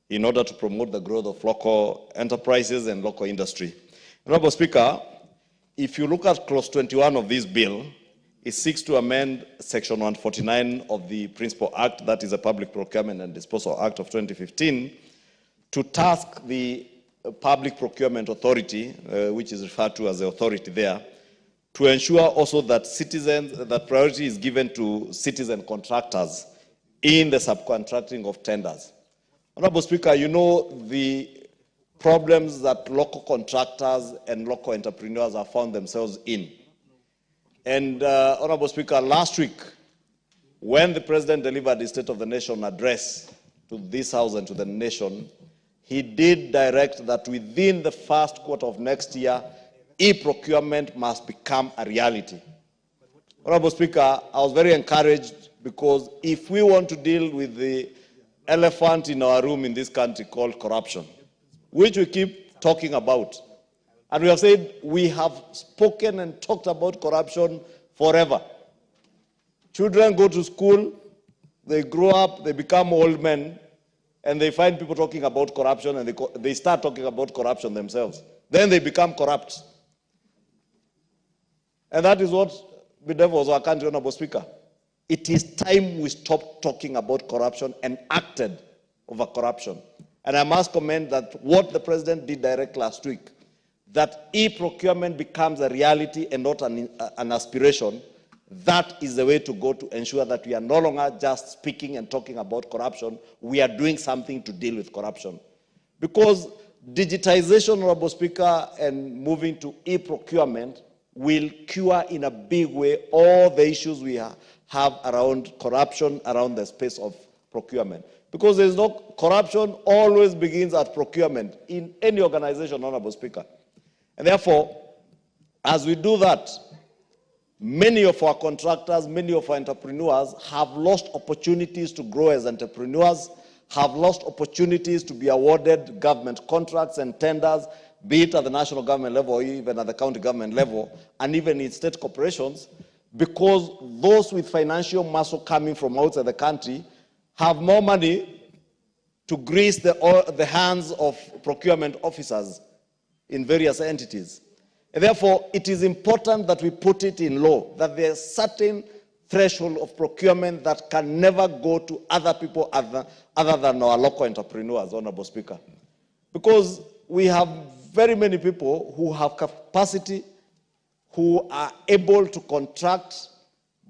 in order to promote the growth of local enterprises and local industry. Honorable Speaker, if you look at clause 21 of this bill, it seeks to amend section 149 of the Principal Act, that is the Public Procurement and Disposal Act of 2015, to task the Public Procurement Authority, which is referred to as the authority there, to ensure also that that priority is given to citizen contractors in the subcontracting of tenders. Honorable Speaker, you know the problems that local contractors and local entrepreneurs have found themselves in. And Honorable Speaker, last week, when the President delivered the State of the Nation address to this House and to the nation, he did direct that within the first quarter of next year, e-procurement must become a reality. Honorable Speaker, I was very encouraged because if we want to deal with the elephant in our room in this country called corruption, which we keep talking about, and we have said we have spoken and talked about corruption forever. Children go to school, they grow up, they become old men, and they find people talking about corruption, and they start talking about corruption themselves. Then they become corrupt. And that is what bedevils our country, Honorable Speaker. It is time we stopped talking about corruption and acted over corruption. And I must commend that what the President did direct last week, that e-procurement becomes a reality and not an aspiration. That is the way to go to ensure that we are no longer just speaking and talking about corruption. We are doing something to deal with corruption. Because digitization, Honorable Speaker, and moving to e-procurement will cure in a big way all the issues we have around corruption, around the space of procurement. Because there is no corruption always begins at procurement in any organization, Honorable Speaker. And therefore, as we do that, many of our contractors, many of our entrepreneurs have lost opportunities to grow as entrepreneurs, have lost opportunities to be awarded government contracts and tenders, be it at the national government level or even at the county government level, and even in state corporations, because those with financial muscle coming from outside the country have more money to grease the hands of procurement officers in various entities. And therefore, it is important that we put it in law, that there is certain threshold of procurement that can never go to other people other than our local entrepreneurs, Honorable Speaker. Because we have very many people who have capacity, who are able to contract,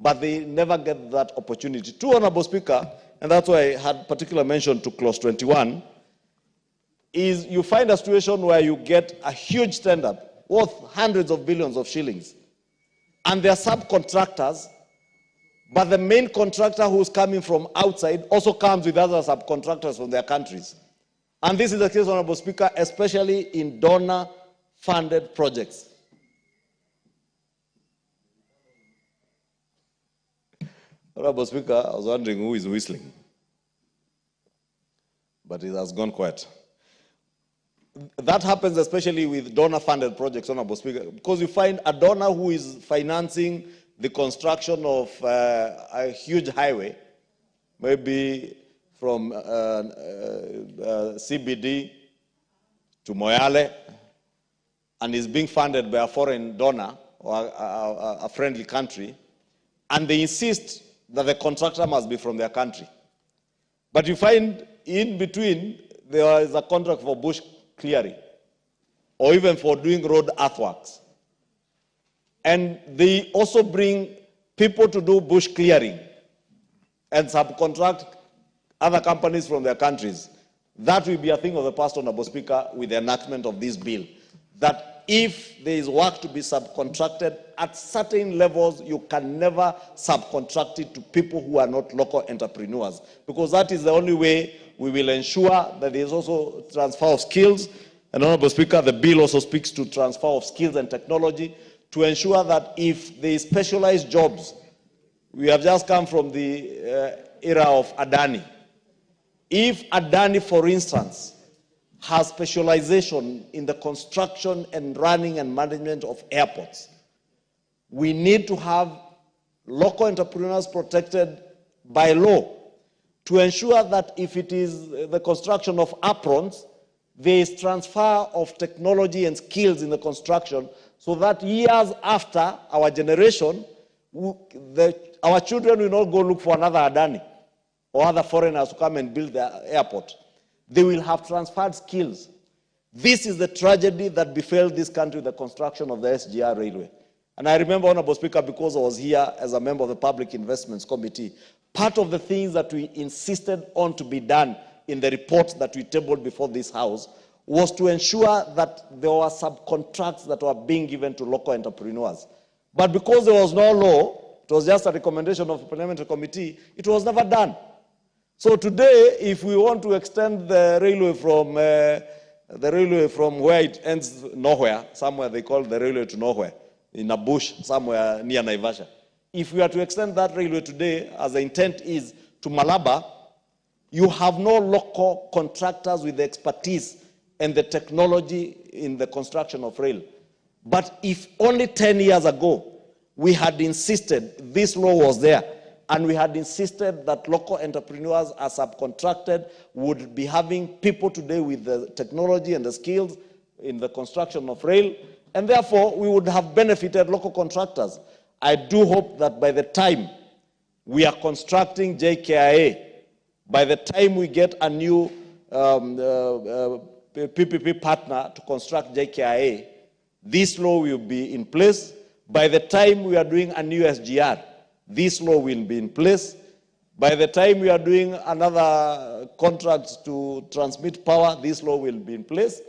but they never get that opportunity. Two, Honorable Speaker, and that's why I had particular mention to clause 21, is you find a situation where you get a huge tender worth hundreds of billions of shillings, and they're subcontractors, but the main contractor who's coming from outside also comes with other subcontractors from their countries. And this is the case, Honorable Speaker, especially in donor-funded projects. Honorable Speaker, I was wondering who is whistling, but it has gone quiet. That happens especially with donor-funded projects, Honorable Speaker, because you find a donor who is financing the construction of a huge highway, maybe from CBD to Moyale, and is being funded by a foreign donor or a friendly country, and they insist that the contractor must be from their country. But you find in between there is a contract for bush clearing, or even for doing road earthworks. And they also bring people to do bush clearing and subcontract other companies from their countries. That will be a thing of the past, Honorable Speaker, with the enactment of this bill. That if there is work to be subcontracted at certain levels, you can never subcontract it to people who are not local entrepreneurs, because that is the only way we will ensure that there is also transfer of skills. And Honorable Speaker, the bill also speaks to transfer of skills and technology to ensure that if there is specialized jobs, we have just come from the era of Adani. If Adani, for instance, has specialization in the construction and running and management of airports, we need to have local entrepreneurs protected by law to ensure that if it is the construction of aprons, there is transfer of technology and skills in the construction, so that years after our generation, our children will not go look for another Adani or other foreigners to come and build the airport. They will have transferred skills. This is the tragedy that befell this country with the construction of the SGR railway. And I remember, Honorable Speaker, because I was here as a member of the Public Investments Committee, part of the things that we insisted on to be done in the report that we tabled before this House was to ensure that there were subcontracts that were being given to local entrepreneurs. But because there was no law, it was just a recommendation of the Parliamentary Committee, it was never done. So today, if we want to extend the railway from where it ends nowhere, somewhere they call the railway to nowhere, in a bush somewhere near Naivasha. If we are to extend that railway today, as the intent is to Malaba, you have no local contractors with the expertise and the technology in the construction of rail. But if only 10 years ago, we had insisted, this law was there, and we had insisted that local entrepreneurs as subcontracted would be having people today with the technology and the skills in the construction of rail, and therefore we would have benefited local contractors. I do hope that by the time we are constructing JKIA, by the time we get a new PPP partner to construct JKIA, this law will be in place. By the time we are doing a new SGR, this law will be in place. By the time we are doing another contract to transmit power, this law will be in place.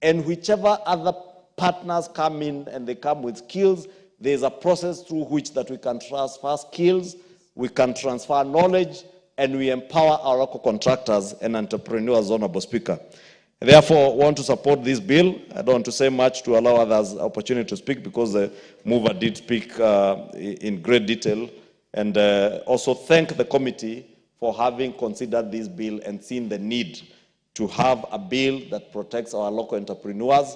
And whichever other partners come in and they come with skills, there's a process through which that we can transfer skills, we can transfer knowledge, and we empower our local contractors and entrepreneurs, Honorable Speaker. Therefore, I want to support this bill. I don't want to say much to allow others opportunity to speak because the mover did speak in great detail. And also thank the committee for having considered this bill and seen the need to have a bill that protects our local entrepreneurs,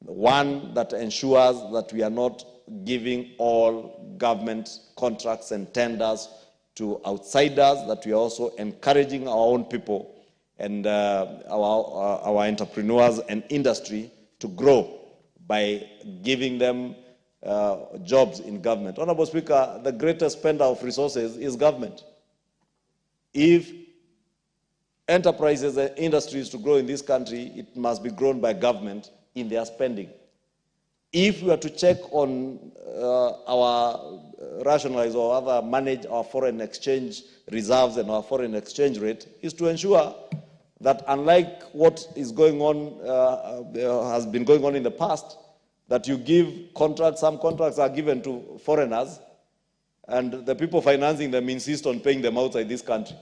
one that ensures that we are not giving all government contracts and tenders to outsiders, that we are also encouraging our own people and our entrepreneurs and industry to grow by giving them jobs in government. Honorable Speaker, the greatest spender of resources is government. If enterprises and industries to grow in this country, it must be grown by government in their spending. If we are to check on our rationalize or other manage our foreign exchange reserves and our foreign exchange rate, is to ensure that unlike what is going on, has been going on in the past, that you give contracts, some contracts are given to foreigners, and the people financing them insist on paying them outside this country.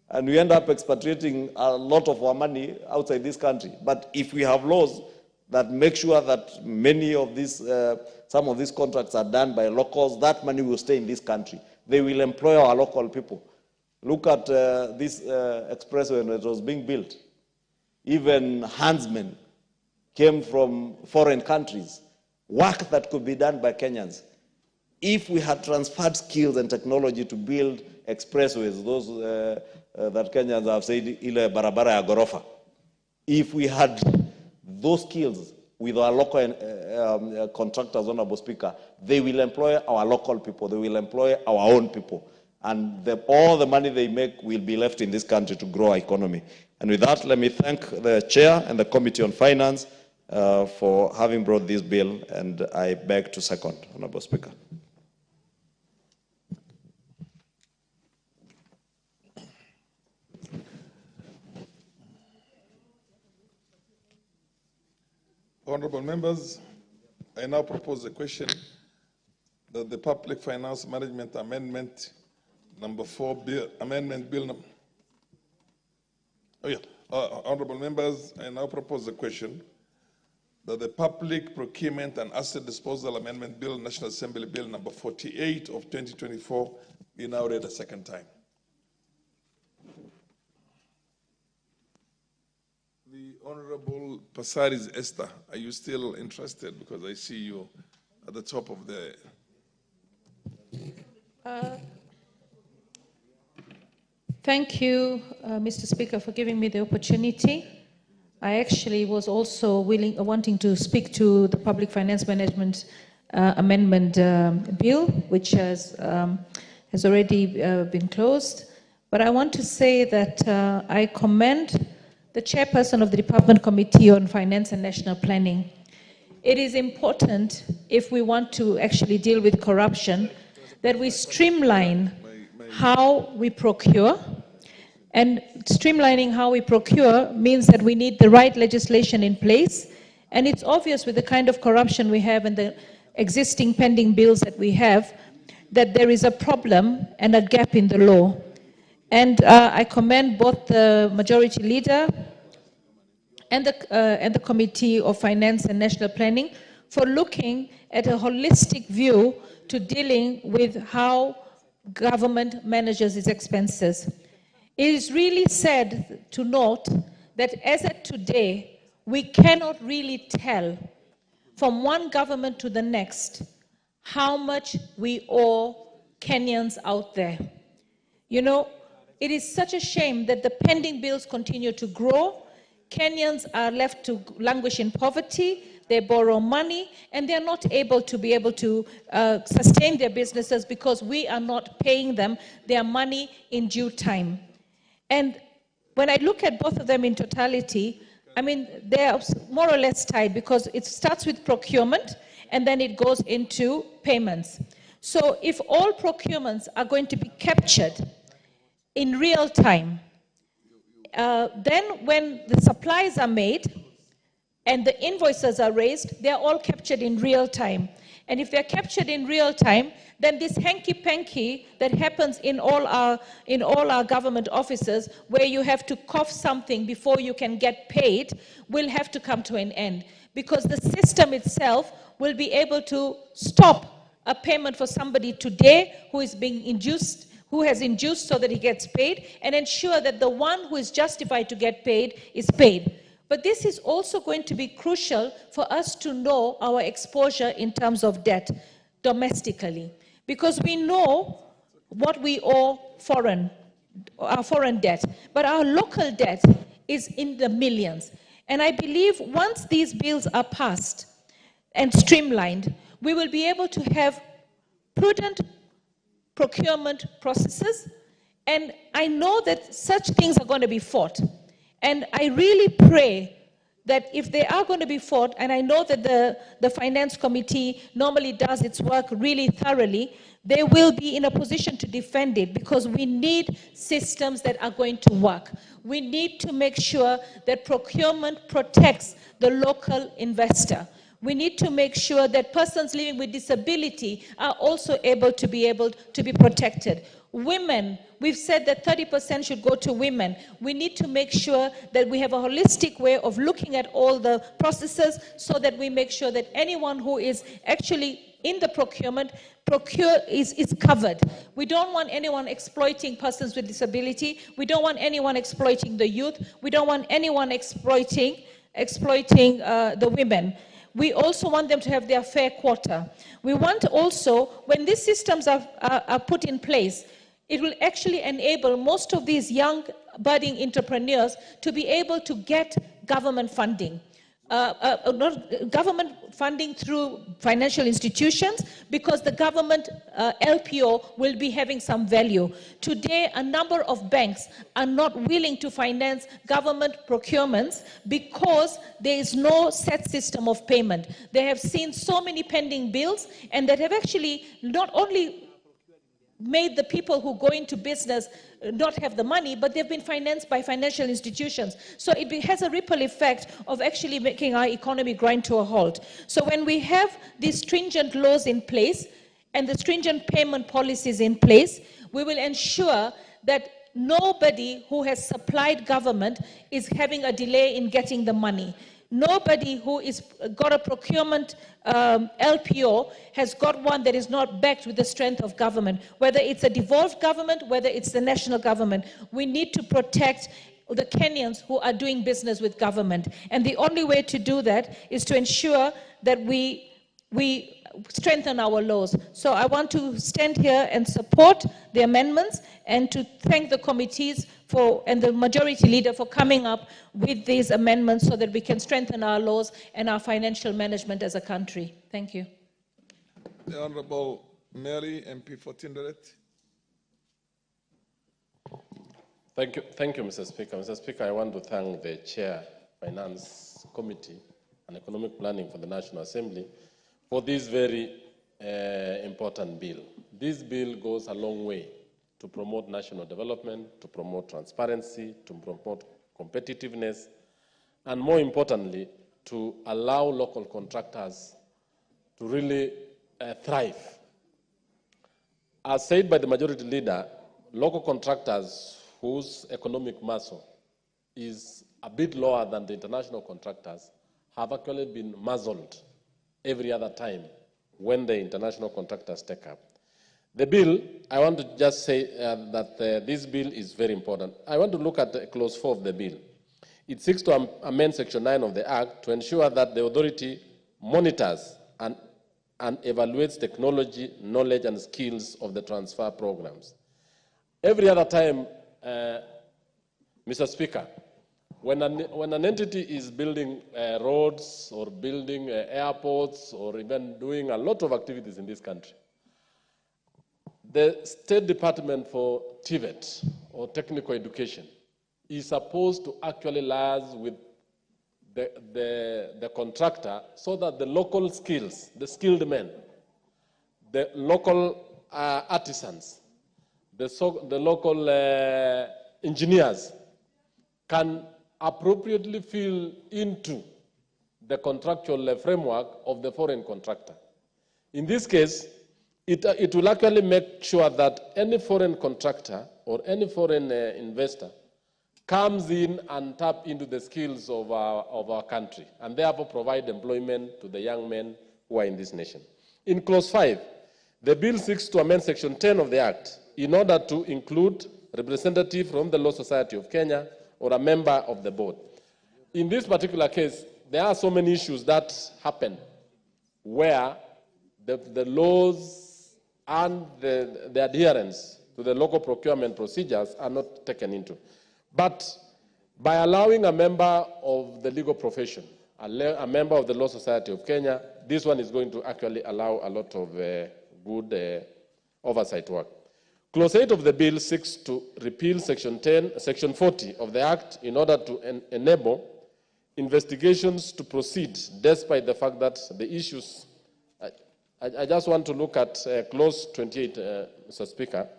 And we end up expatriating a lot of our money outside this country. But if we have laws that make sure that many of these, some of these contracts are done by locals, that money will stay in this country. They will employ our local people. Look at this expressway when it was being built. Even handsmen came from foreign countries. Work that could be done by Kenyans. If we had transferred skills and technology to build expressways, those that Kenyans have said, ile barabara ya gorofa. If we had those skills with our local contractors, Honorable Speaker, they will employ our local people, they will employ our own people. And all the money they make will be left in this country to grow our economy. And with that, let me thank the Chair and the Committee on Finance for having brought this bill, and I beg to second, Honorable Speaker. Honorable members, I now propose a question that the Public Finance Management Amendment Number 4 bill, Amendment Bill number. Honorable members, I now propose a question that the Public Procurement and Asset Disposal Amendment Bill, National Assembly Bill number 48 of 2024, be now read a second time. The Honorable Pasaris Esther, are you still interested? Because I see you at the top of the... Thank you, Mr. Speaker, for giving me the opportunity. I actually was also wanting to speak to the Public Finance Management Amendment Bill, which has already been closed. But I want to say that I commend the chairperson of the Department Committee on Finance and National Planning. It is important, if we want to actually deal with corruption, that we streamline how we procure. And streamlining how we procure means that we need the right legislation in place. And it's obvious with the kind of corruption we have and the existing pending bills that we have, that there is a problem and a gap in the law. And I commend both the Majority Leader and the Committee of Finance and National Planning for looking at a holistic view to dealing with how government manages its expenses. It is really sad to note that as of today, we cannot really tell from one government to the next how much we owe Kenyans out there. You know, it is such a shame that the pending bills continue to grow. Kenyans are left to languish in poverty, they borrow money, and they're not able to sustain their businesses because we are not paying them their money in due time. And when I look at both of them in totality, I mean, they're more or less tied because it starts with procurement and then it goes into payments. So if all procurements are going to be captured in real time, then when the supplies are made and the invoices are raised, they're all captured in real time. And if they're captured in real time, then this hanky-panky that happens in all our government offices, where you have to cough something before you can get paid, will have to come to an end. Because the system itself will be able to stop a payment for somebody today who is being induced, who has induced so that he gets paid, and ensure that the one who is justified to get paid is paid. But this is also going to be crucial for us to know our exposure in terms of debt domestically. Because we know what we owe our foreign debt, but our local debt is in the millions. And I believe once these bills are passed and streamlined, we will be able to have prudent procurement processes. And I know that such things are going to be fought. And I really pray that if they are going to be fought, and I know that the Finance Committee normally does its work really thoroughly, they will be in a position to defend it, because we need systems that are going to work. We need to make sure that procurement protects the local investor. We need to make sure that persons living with disability are also able to be protected. Women, we've said that 30% should go to women. We need to make sure that we have a holistic way of looking at all the processes so that we make sure that anyone who is actually in the procurement is covered. We don't want anyone exploiting persons with disability. We don't want anyone exploiting the youth. We don't want anyone exploiting the women. We also want them to have their fair quota. We want also, when these systems are put in place, it will actually enable most of these young budding entrepreneurs to be able to get government funding. Government funding through financial institutions, because the government LPO will be having some value. Today, a number of banks are not willing to finance government procurements because there is no set system of payment. They have seen so many pending bills, and that have actually not only made the people who go into business not have the money, but they've been financed by financial institutions. So it has a ripple effect of actually making our economy grind to a halt. So when we have these stringent laws in place and the stringent payment policies in place, we will ensure that nobody who has supplied government is having a delay in getting the money. Nobody who is got a procurement LPO has got one that is not backed with the strength of government. Whether it's a devolved government, whether it's the national government, we need to protect the Kenyans who are doing business with government. And the only way to do that is to ensure that we strengthen our laws. So I want to stand here and support the amendments and to thank the committees and the majority leader for coming up with these amendments so that we can strengthen our laws and our financial management as a country. Thank you. The Honorable Mary, MP for Tinderet. Thank you, Mr. Speaker. Mr. Speaker, I want to thank the Chair, Finance Committee and Economic Planning for the National Assembly for this very important bill. This bill goes a long way to promote national development, to promote transparency, to promote competitiveness, and more importantly, to allow local contractors to really thrive. As said by the majority leader, local contractors whose economic muscle is a bit lower than the international contractors have actually been muzzled every other time when the international contractors take up. The bill, I want to just say that this bill is very important. I want to look at clause 4 of the bill. It seeks to amend section 9 of the Act to ensure that the authority monitors and evaluates technology, knowledge, and skills of the transfer programs. Every other time, Mr. Speaker, when an entity is building roads or building airports or even doing a lot of activities in this country, the State Department for TVET, or Technical Education, is supposed to actually liaise with the contractor so that the local skills, the skilled men, the local artisans, the local engineers can appropriately fill into the contractual framework of the foreign contractor. In this case, it will actually make sure that any foreign contractor or any foreign investor comes in and tap into the skills of our country and therefore provide employment to the young men who are in this nation. In clause 5, the bill seeks to amend section 10 of the Act in order to include representative from the Law Society of Kenya or a member of the board. In this particular case, there are so many issues that happen where the laws and the adherence to the local procurement procedures are not taken into. But by allowing a member of the legal profession, a member of the Law Society of Kenya, this one is going to actually allow a lot of good oversight work. Clause 8 of the bill seeks to repeal Section 40 of the Act in order to enable investigations to proceed despite the fact that the issues... I just want to look at Clause 28, Mr. Speaker.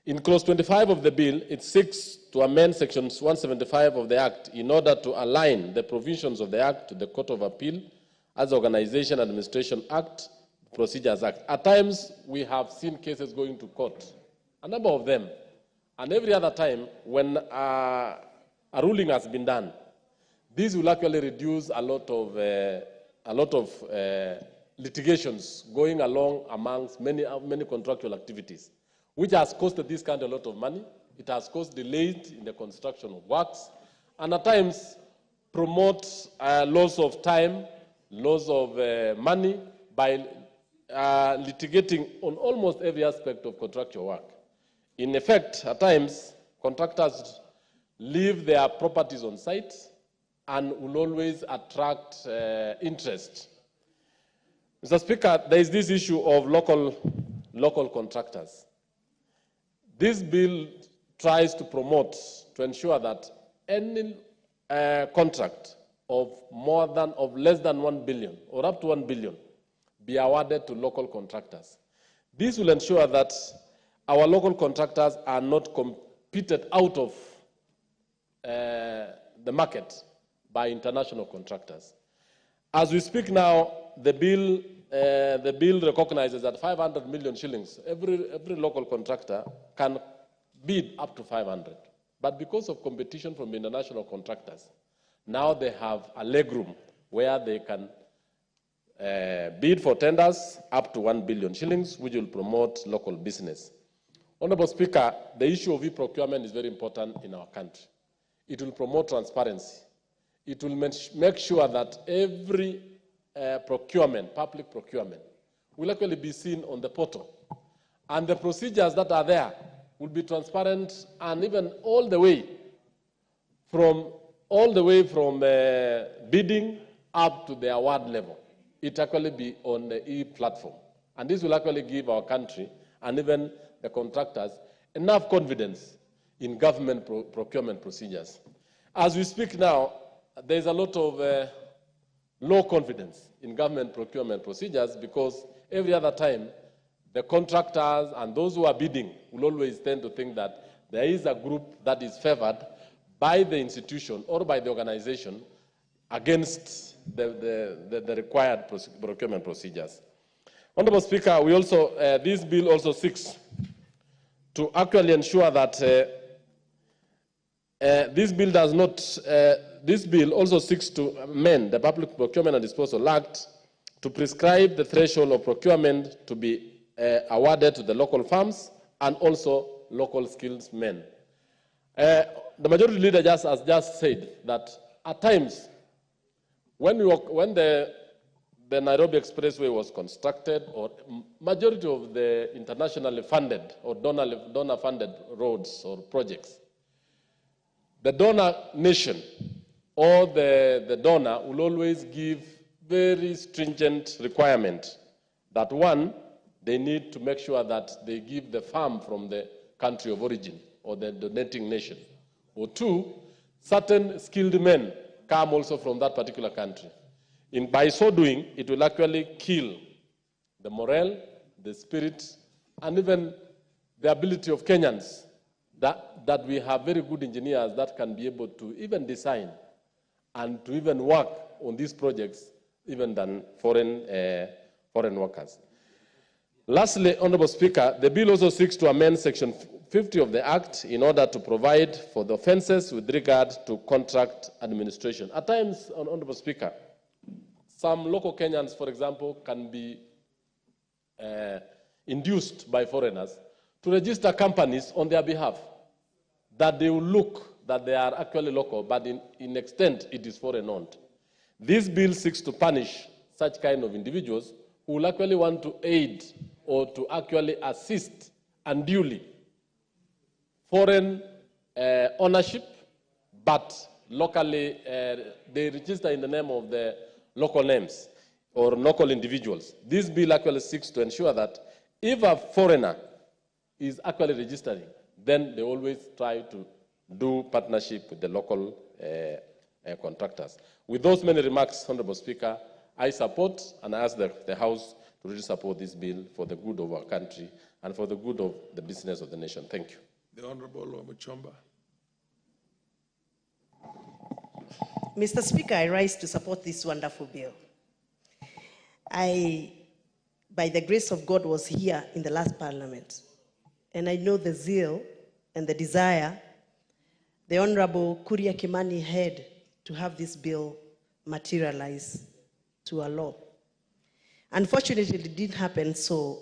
In Clause 25 of the bill, it seeks to amend Section 175 of the Act in order to align the provisions of the Act to the Court of Appeal as Organization Administration Act, Procedures Act. At times, we have seen cases going to court, a number of them. And every other time, when a ruling has been done, this will actually reduce a lot of litigations going along amongst many contractual activities, which has costed this country a lot of money. It has caused delays in the construction of works, and at times promotes loss of time, loss of money by litigating on almost every aspect of contractual work. In effect, at times, contractors leave their properties on site and will always attract interest. Mr. Speaker, there is this issue of local contractors. This bill tries to promote, to ensure that any contract of less than 1 billion or up to 1 billion be awarded to local contractors. This will ensure that our local contractors are not competed out of the market by international contractors. As we speak now, the bill recognizes that 500 million shillings, every local contractor can bid up to 500. But because of competition from international contractors, now they have a legroom where they can bid for tenders up to 1 billion shillings, which will promote local business. Honorable Speaker, the issue of e-procurement is very important in our country. It will promote transparency. It will make sure that every procurement, public procurement, will actually be seen on the portal. And the procedures that are there will be transparent, and even all the way from bidding up to the award level. It actually be on the e-platform. And this will actually give our country and even the contractors enough confidence in government procurement procedures. As we speak now, there's a lot of low confidence in government procurement procedures, because every other time, the contractors and those who are bidding will always tend to think that there is a group that is favored by the institution or by the organization against the required procurement procedures. Honorable Speaker, we also, this bill also seeks to actually ensure that this bill also seeks to amend the Public Procurement and Disposal Act to prescribe the threshold of procurement to be awarded to the local firms and also local skilled men. The majority leader has just said that at times, when the Nairobi Expressway was constructed, or majority of the internationally funded or donor-funded roads or projects, the donor nation or the donor will always give very stringent requirement that, one, they need to make sure that they give the farm from the country of origin or the donating nation. Or two, certain skilled men come also from that particular country. By so doing, it will actually kill the morale, the spirit, and even the ability of Kenyans that we have very good engineers that can be able to even design and to even work on these projects even than foreign workers. Lastly, Honorable Speaker, the bill also seeks to amend Section 50 of the Act in order to provide for the offenses with regard to contract administration. At times, Honorable Speaker, some local Kenyans, for example, can be induced by foreigners to register companies on their behalf, that they will look that they are actually local, but in extent it is foreign-owned. This bill seeks to punish such kind of individuals who will actually want to aid or to actually assist unduly foreign ownership, but locally they register in the name of the local names or local individuals. This bill actually seeks to ensure that if a foreigner is actually registering, then they always try to do partnership with the local contractors. With those many remarks, Honorable Speaker, I support and I ask the House to really support this bill for the good of our country and for the good of the business of the nation. Thank you. The Honorable Mutembei. Mr. Speaker, I rise to support this wonderful bill. I, by the grace of God, was here in the last parliament, and I know the zeal and the desire the Honorable Kuria Kimani had to have this bill materialize to a law. Unfortunately, it didn't happen, so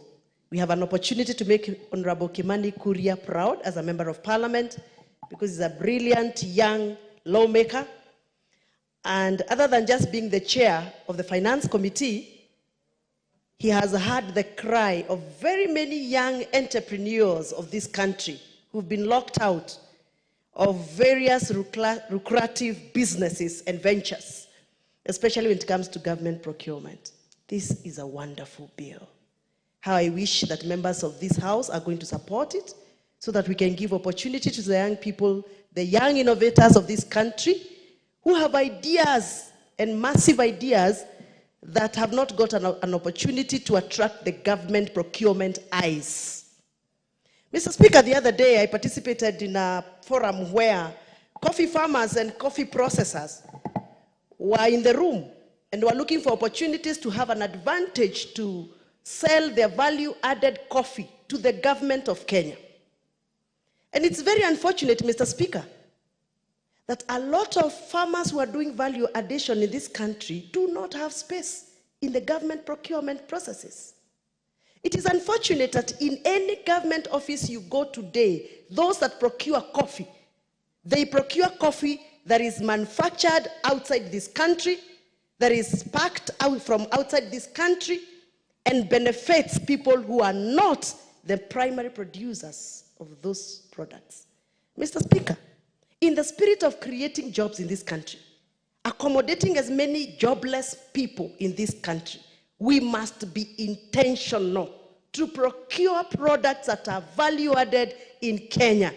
we have an opportunity to make Honorable Kimani Kuria proud as a member of parliament, because he's a brilliant young lawmaker. And other than just being the chair of the finance committee, he has heard the cry of very many young entrepreneurs of this country who've been locked out of various lucrative businesses and ventures, especially when it comes to government procurement. This is a wonderful bill. How I wish that members of this House are going to support it so that we can give opportunity to the young people, the young innovators of this country who have ideas and massive ideas that have not got an opportunity to attract the government procurement eyes. Mr. Speaker, the other day I participated in a forum where coffee farmers and coffee processors were in the room and were looking for opportunities to have an advantage to sell their value-added coffee to the government of Kenya. And it's very unfortunate, Mr. Speaker, that a lot of farmers who are doing value addition in this country do not have space in the government procurement processes. It is unfortunate that in any government office you go today, those that procure coffee, they procure coffee that is manufactured outside this country, that is packed out from outside this country and benefits people who are not the primary producers of those products. Mr. Speaker, in the spirit of creating jobs in this country, accommodating as many jobless people in this country, we must be intentional to procure products that are value added in Kenya.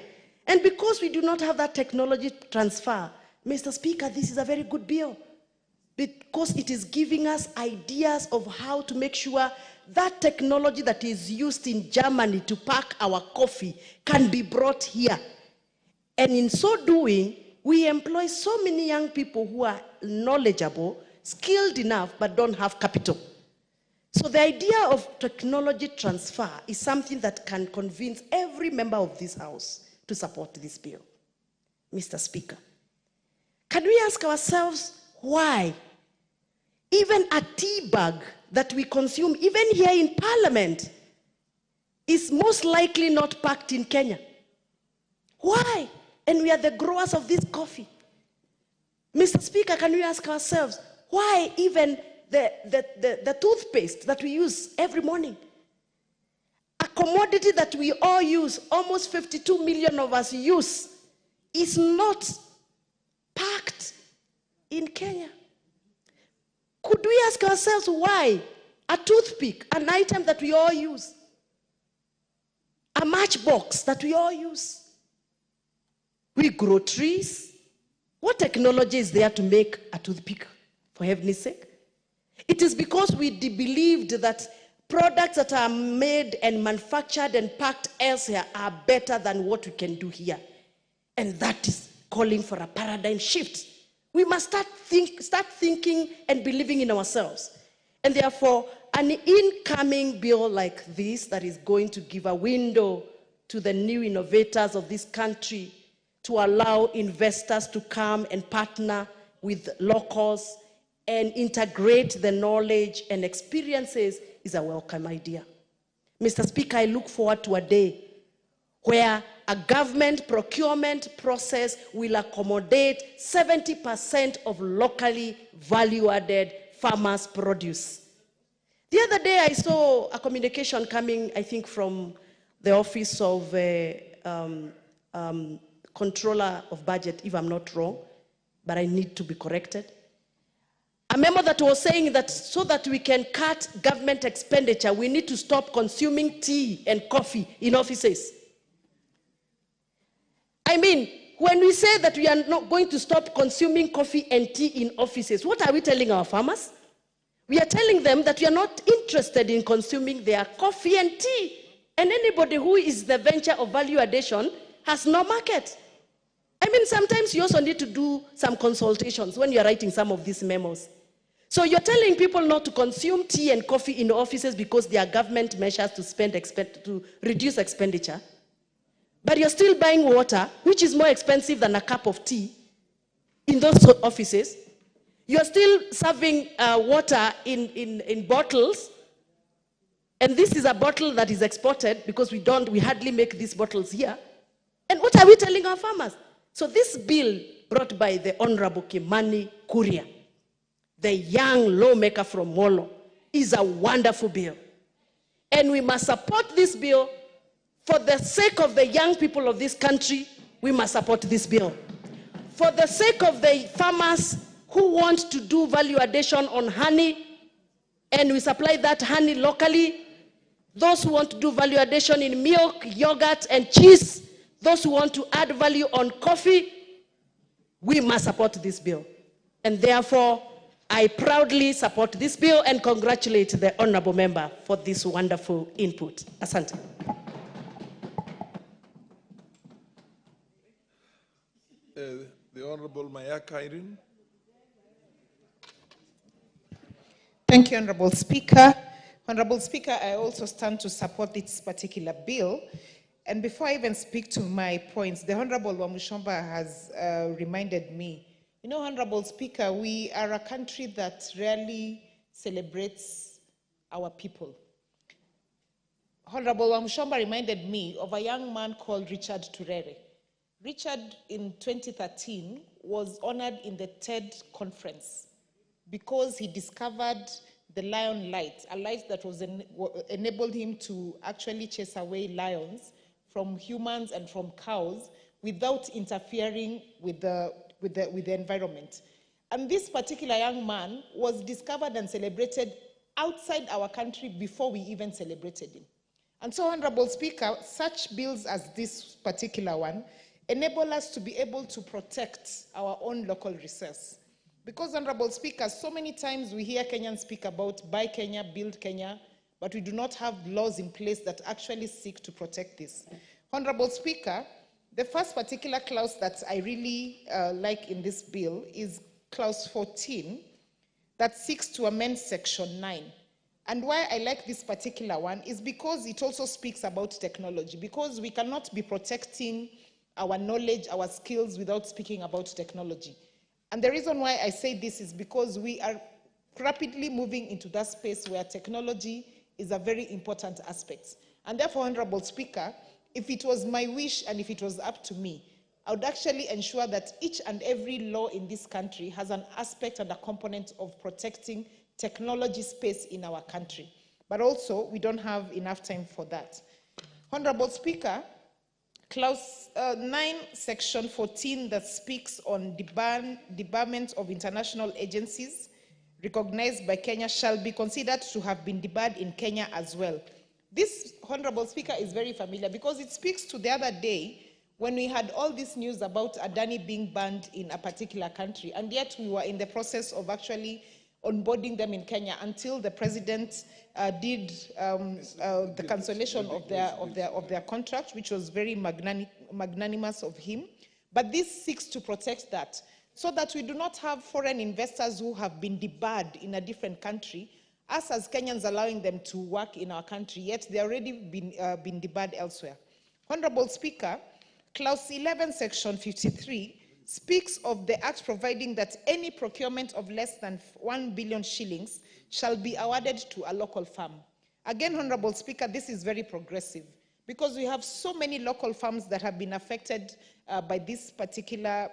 And because we do not have that technology transfer, Mr. Speaker, this is a very good bill, because it is giving us ideas of how to make sure that technology that is used in Germany to pack our coffee can be brought here. And in so doing, we employ so many young people who are knowledgeable, skilled enough, but don't have capital. So the idea of technology transfer is something that can convince every member of this House to support this bill. Mr. Speaker, can we ask ourselves why even a tea bag that we consume, even here in Parliament, is most likely not packed in Kenya? Why? And we are the growers of this coffee. Mr. Speaker, can we ask ourselves why even the toothpaste that we use every morning, a commodity that we all use, almost 52 million of us use, is not packed in Kenya? Could we ask ourselves why a toothpick, an item that we all use, a matchbox that we all use, we grow trees? What technology is there to make a toothpick, for heaven's sake? It is because we believed that products that are made and manufactured and packed elsewhere are better than what we can do here. And that is calling for a paradigm shift. We must start thinking and believing in ourselves. And therefore, an incoming bill like this that is going to give a window to the new innovators of this country to allow investors to come and partner with locals and integrate the knowledge and experiences is a welcome idea. Mr. Speaker, I look forward to a day where a government procurement process will accommodate 70% of locally value-added farmers' produce. The other day I saw a communication coming, I think, from the Office of Controller of Budget, if I'm not wrong, but I need to be corrected. A memo that was saying that so that we can cut government expenditure, we need to stop consuming tea and coffee in offices. I mean, when we say that we are not going to stop consuming coffee and tea in offices, what are we telling our farmers? We are telling them that we are not interested in consuming their coffee and tea. And anybody who is the venture of value addition has no market. I mean, sometimes you also need to do some consultations when you're writing some of these memos. So you're telling people not to consume tea and coffee in offices because there are government measures to reduce expenditure. But you're still buying water, which is more expensive than a cup of tea, in those offices. You're still serving water in bottles. And this is a bottle that is exported because we hardly make these bottles here. And what are we telling our farmers? So this bill brought by the Honorable Kimani Kuria, the young lawmaker from Molo, is a wonderful bill. And we must support this bill. For the sake of the young people of this country, we must support this bill. For the sake of the farmers who want to do value addition on honey, and we supply that honey locally, those who want to do value addition in milk, yogurt, and cheese, those who want to add value on coffee, we must support this bill. And therefore, I proudly support this bill and congratulate the honorable member for this wonderful input. Asante. The Honorable Mayaka Irene. Thank you, Honorable Speaker. Honorable Speaker, I also stand to support this particular bill. And before I even speak to my points, the Honorable Wamushomba has reminded me, you know, Honorable Speaker, we are a country that rarely celebrates our people. Honorable Wamushomba reminded me of a young man called Richard Turere. Richard, in 2013, was honored in the TED conference because he discovered the lion light, a light that was enabled him to actually chase away lions from humans and from cows without interfering with the environment. And this particular young man was discovered and celebrated outside our country before we even celebrated him. And so, Honorable Speaker, such bills as this particular one enable us to be able to protect our own local resource. Because, Honorable Speaker, so many times we hear Kenyans speak about buy Kenya, build Kenya, but we do not have laws in place that actually seek to protect this. Honorable Speaker, the first particular clause that I really like in this bill is clause 14 that seeks to amend section 9. And why I like this particular one is because it also speaks about technology, because we cannot be protecting our knowledge, our skills without speaking about technology. And the reason why I say this is because we are rapidly moving into that space where technology is a very important aspect. And therefore, Honorable Speaker, if it was my wish and if it was up to me, I would actually ensure that each and every law in this country has an aspect and a component of protecting technology space in our country. But also, we don't have enough time for that. Honorable Speaker, Clause 9, Section 14 that speaks on debarment of international agencies recognized by Kenya shall be considered to have been debarred in Kenya as well. This, Honorable Speaker, is very familiar because it speaks to the other day when we had all this news about Adani being banned in a particular country, and yet we were in the process of actually onboarding them in Kenya until the president did the cancellation of their contract, which was very magnanimous of him. But this seeks to protect that, so that we do not have foreign investors who have been debarred in a different country, us as Kenyans allowing them to work in our country, yet they already been debarred elsewhere. Honorable Speaker, Clause 11, Section 53 speaks of the Act providing that any procurement of less than 1 billion shillings shall be awarded to a local farm. Again, Honorable Speaker, this is very progressive because we have so many local farms that have been affected by this particular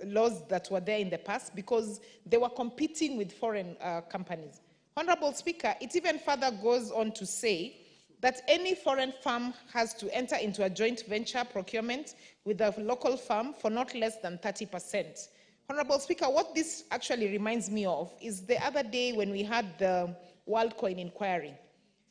laws that were there in the past because they were competing with foreign companies. Honorable Speaker, it even further goes on to say that any foreign farm has to enter into a joint venture procurement with a local farm for not less than 30%. Honorable Speaker, what this actually reminds me of is the other day when we had the WorldCoin inquiry.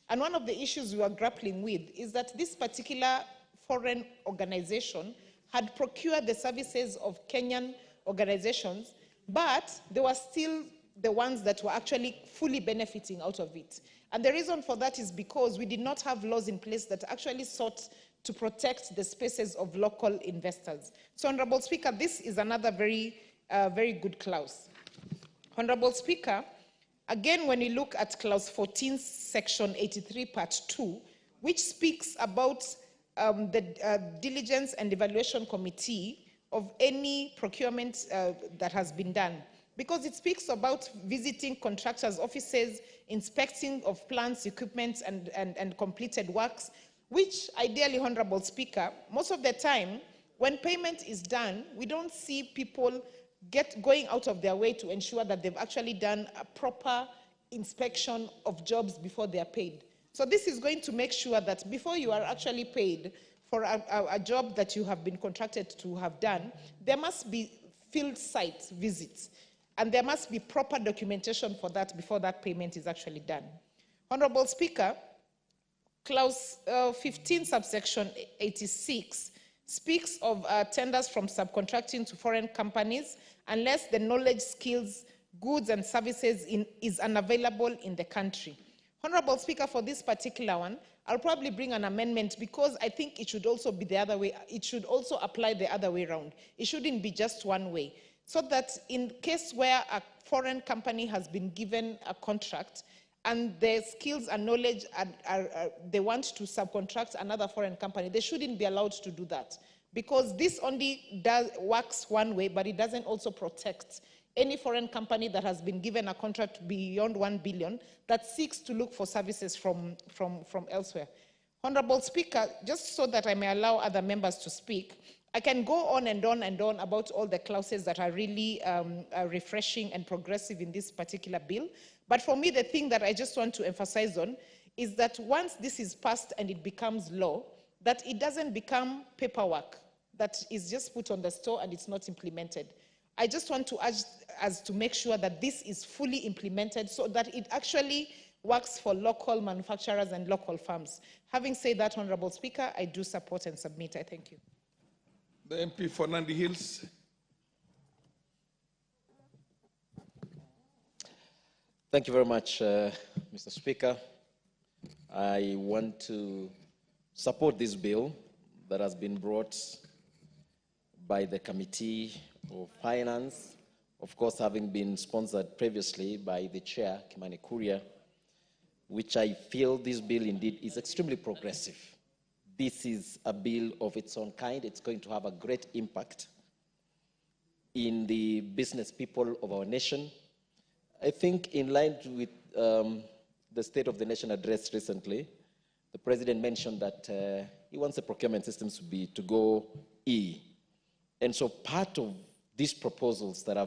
And one of the issues we were grappling with is that this particular foreign organization had procured the services of Kenyan organizations, but they were still the ones that were actually fully benefiting out of it. And the reason for that is because we did not have laws in place that actually sought to protect the spaces of local investors. So, Honorable Speaker, this is another very good clause. Honorable Speaker, again, when you look at Clause 14, Section 83, Part 2, which speaks about the diligence and evaluation committee of any procurement that has been done, because it speaks about visiting contractors' offices, inspecting of plants, equipment, and completed works, which ideally, Honorable Speaker, most of the time, when payment is done, we don't see people going out of their way to ensure that they've actually done a proper inspection of jobs before they are paid. So this is going to make sure that before you are actually paid for a job that you have been contracted to have done, there must be field site visits, and there must be proper documentation for that before that payment is actually done. Honorable Speaker, Clause 15, subsection 86 speaks of tenders from subcontracting to foreign companies unless the knowledge, skills, goods, and services is unavailable in the country. Honorable Speaker, for this particular one, I'll probably bring an amendment because I think it should also be the other way. It should also apply the other way around. It shouldn't be just one way. So that in case where a foreign company has been given a contract and their skills and knowledge they want to subcontract another foreign company, they shouldn't be allowed to do that. Because this only works one way, but it doesn't also protect any foreign company that has been given a contract beyond 1 billion that seeks to look for services from elsewhere. Honorable Speaker, just so that I may allow other members to speak, I can go on and on and on about all the clauses that are really refreshing and progressive in this particular bill. But for me, the thing that I just want to emphasize on is that once this is passed and it becomes law, that it doesn't become paperwork that is just put on the store and it's not implemented. I just want to urge us to make sure that this is fully implemented so that it actually works for local manufacturers and local farms. Having said that, Honorable Speaker, I do support and submit. I thank you. The MP for Nandi Hills. Thank you very much, Mr. Speaker. I want to support this bill that has been brought by the Committee of Finance, of course having been sponsored previously by the Chair, Kimani Kuria, which I feel this bill indeed is extremely progressive. This is a bill of its own kind. It's going to have a great impact in the business people of our nation. I think in line with the State of the Nation address recently, the President mentioned that he wants the procurement systems to go E. And so part of these proposals that have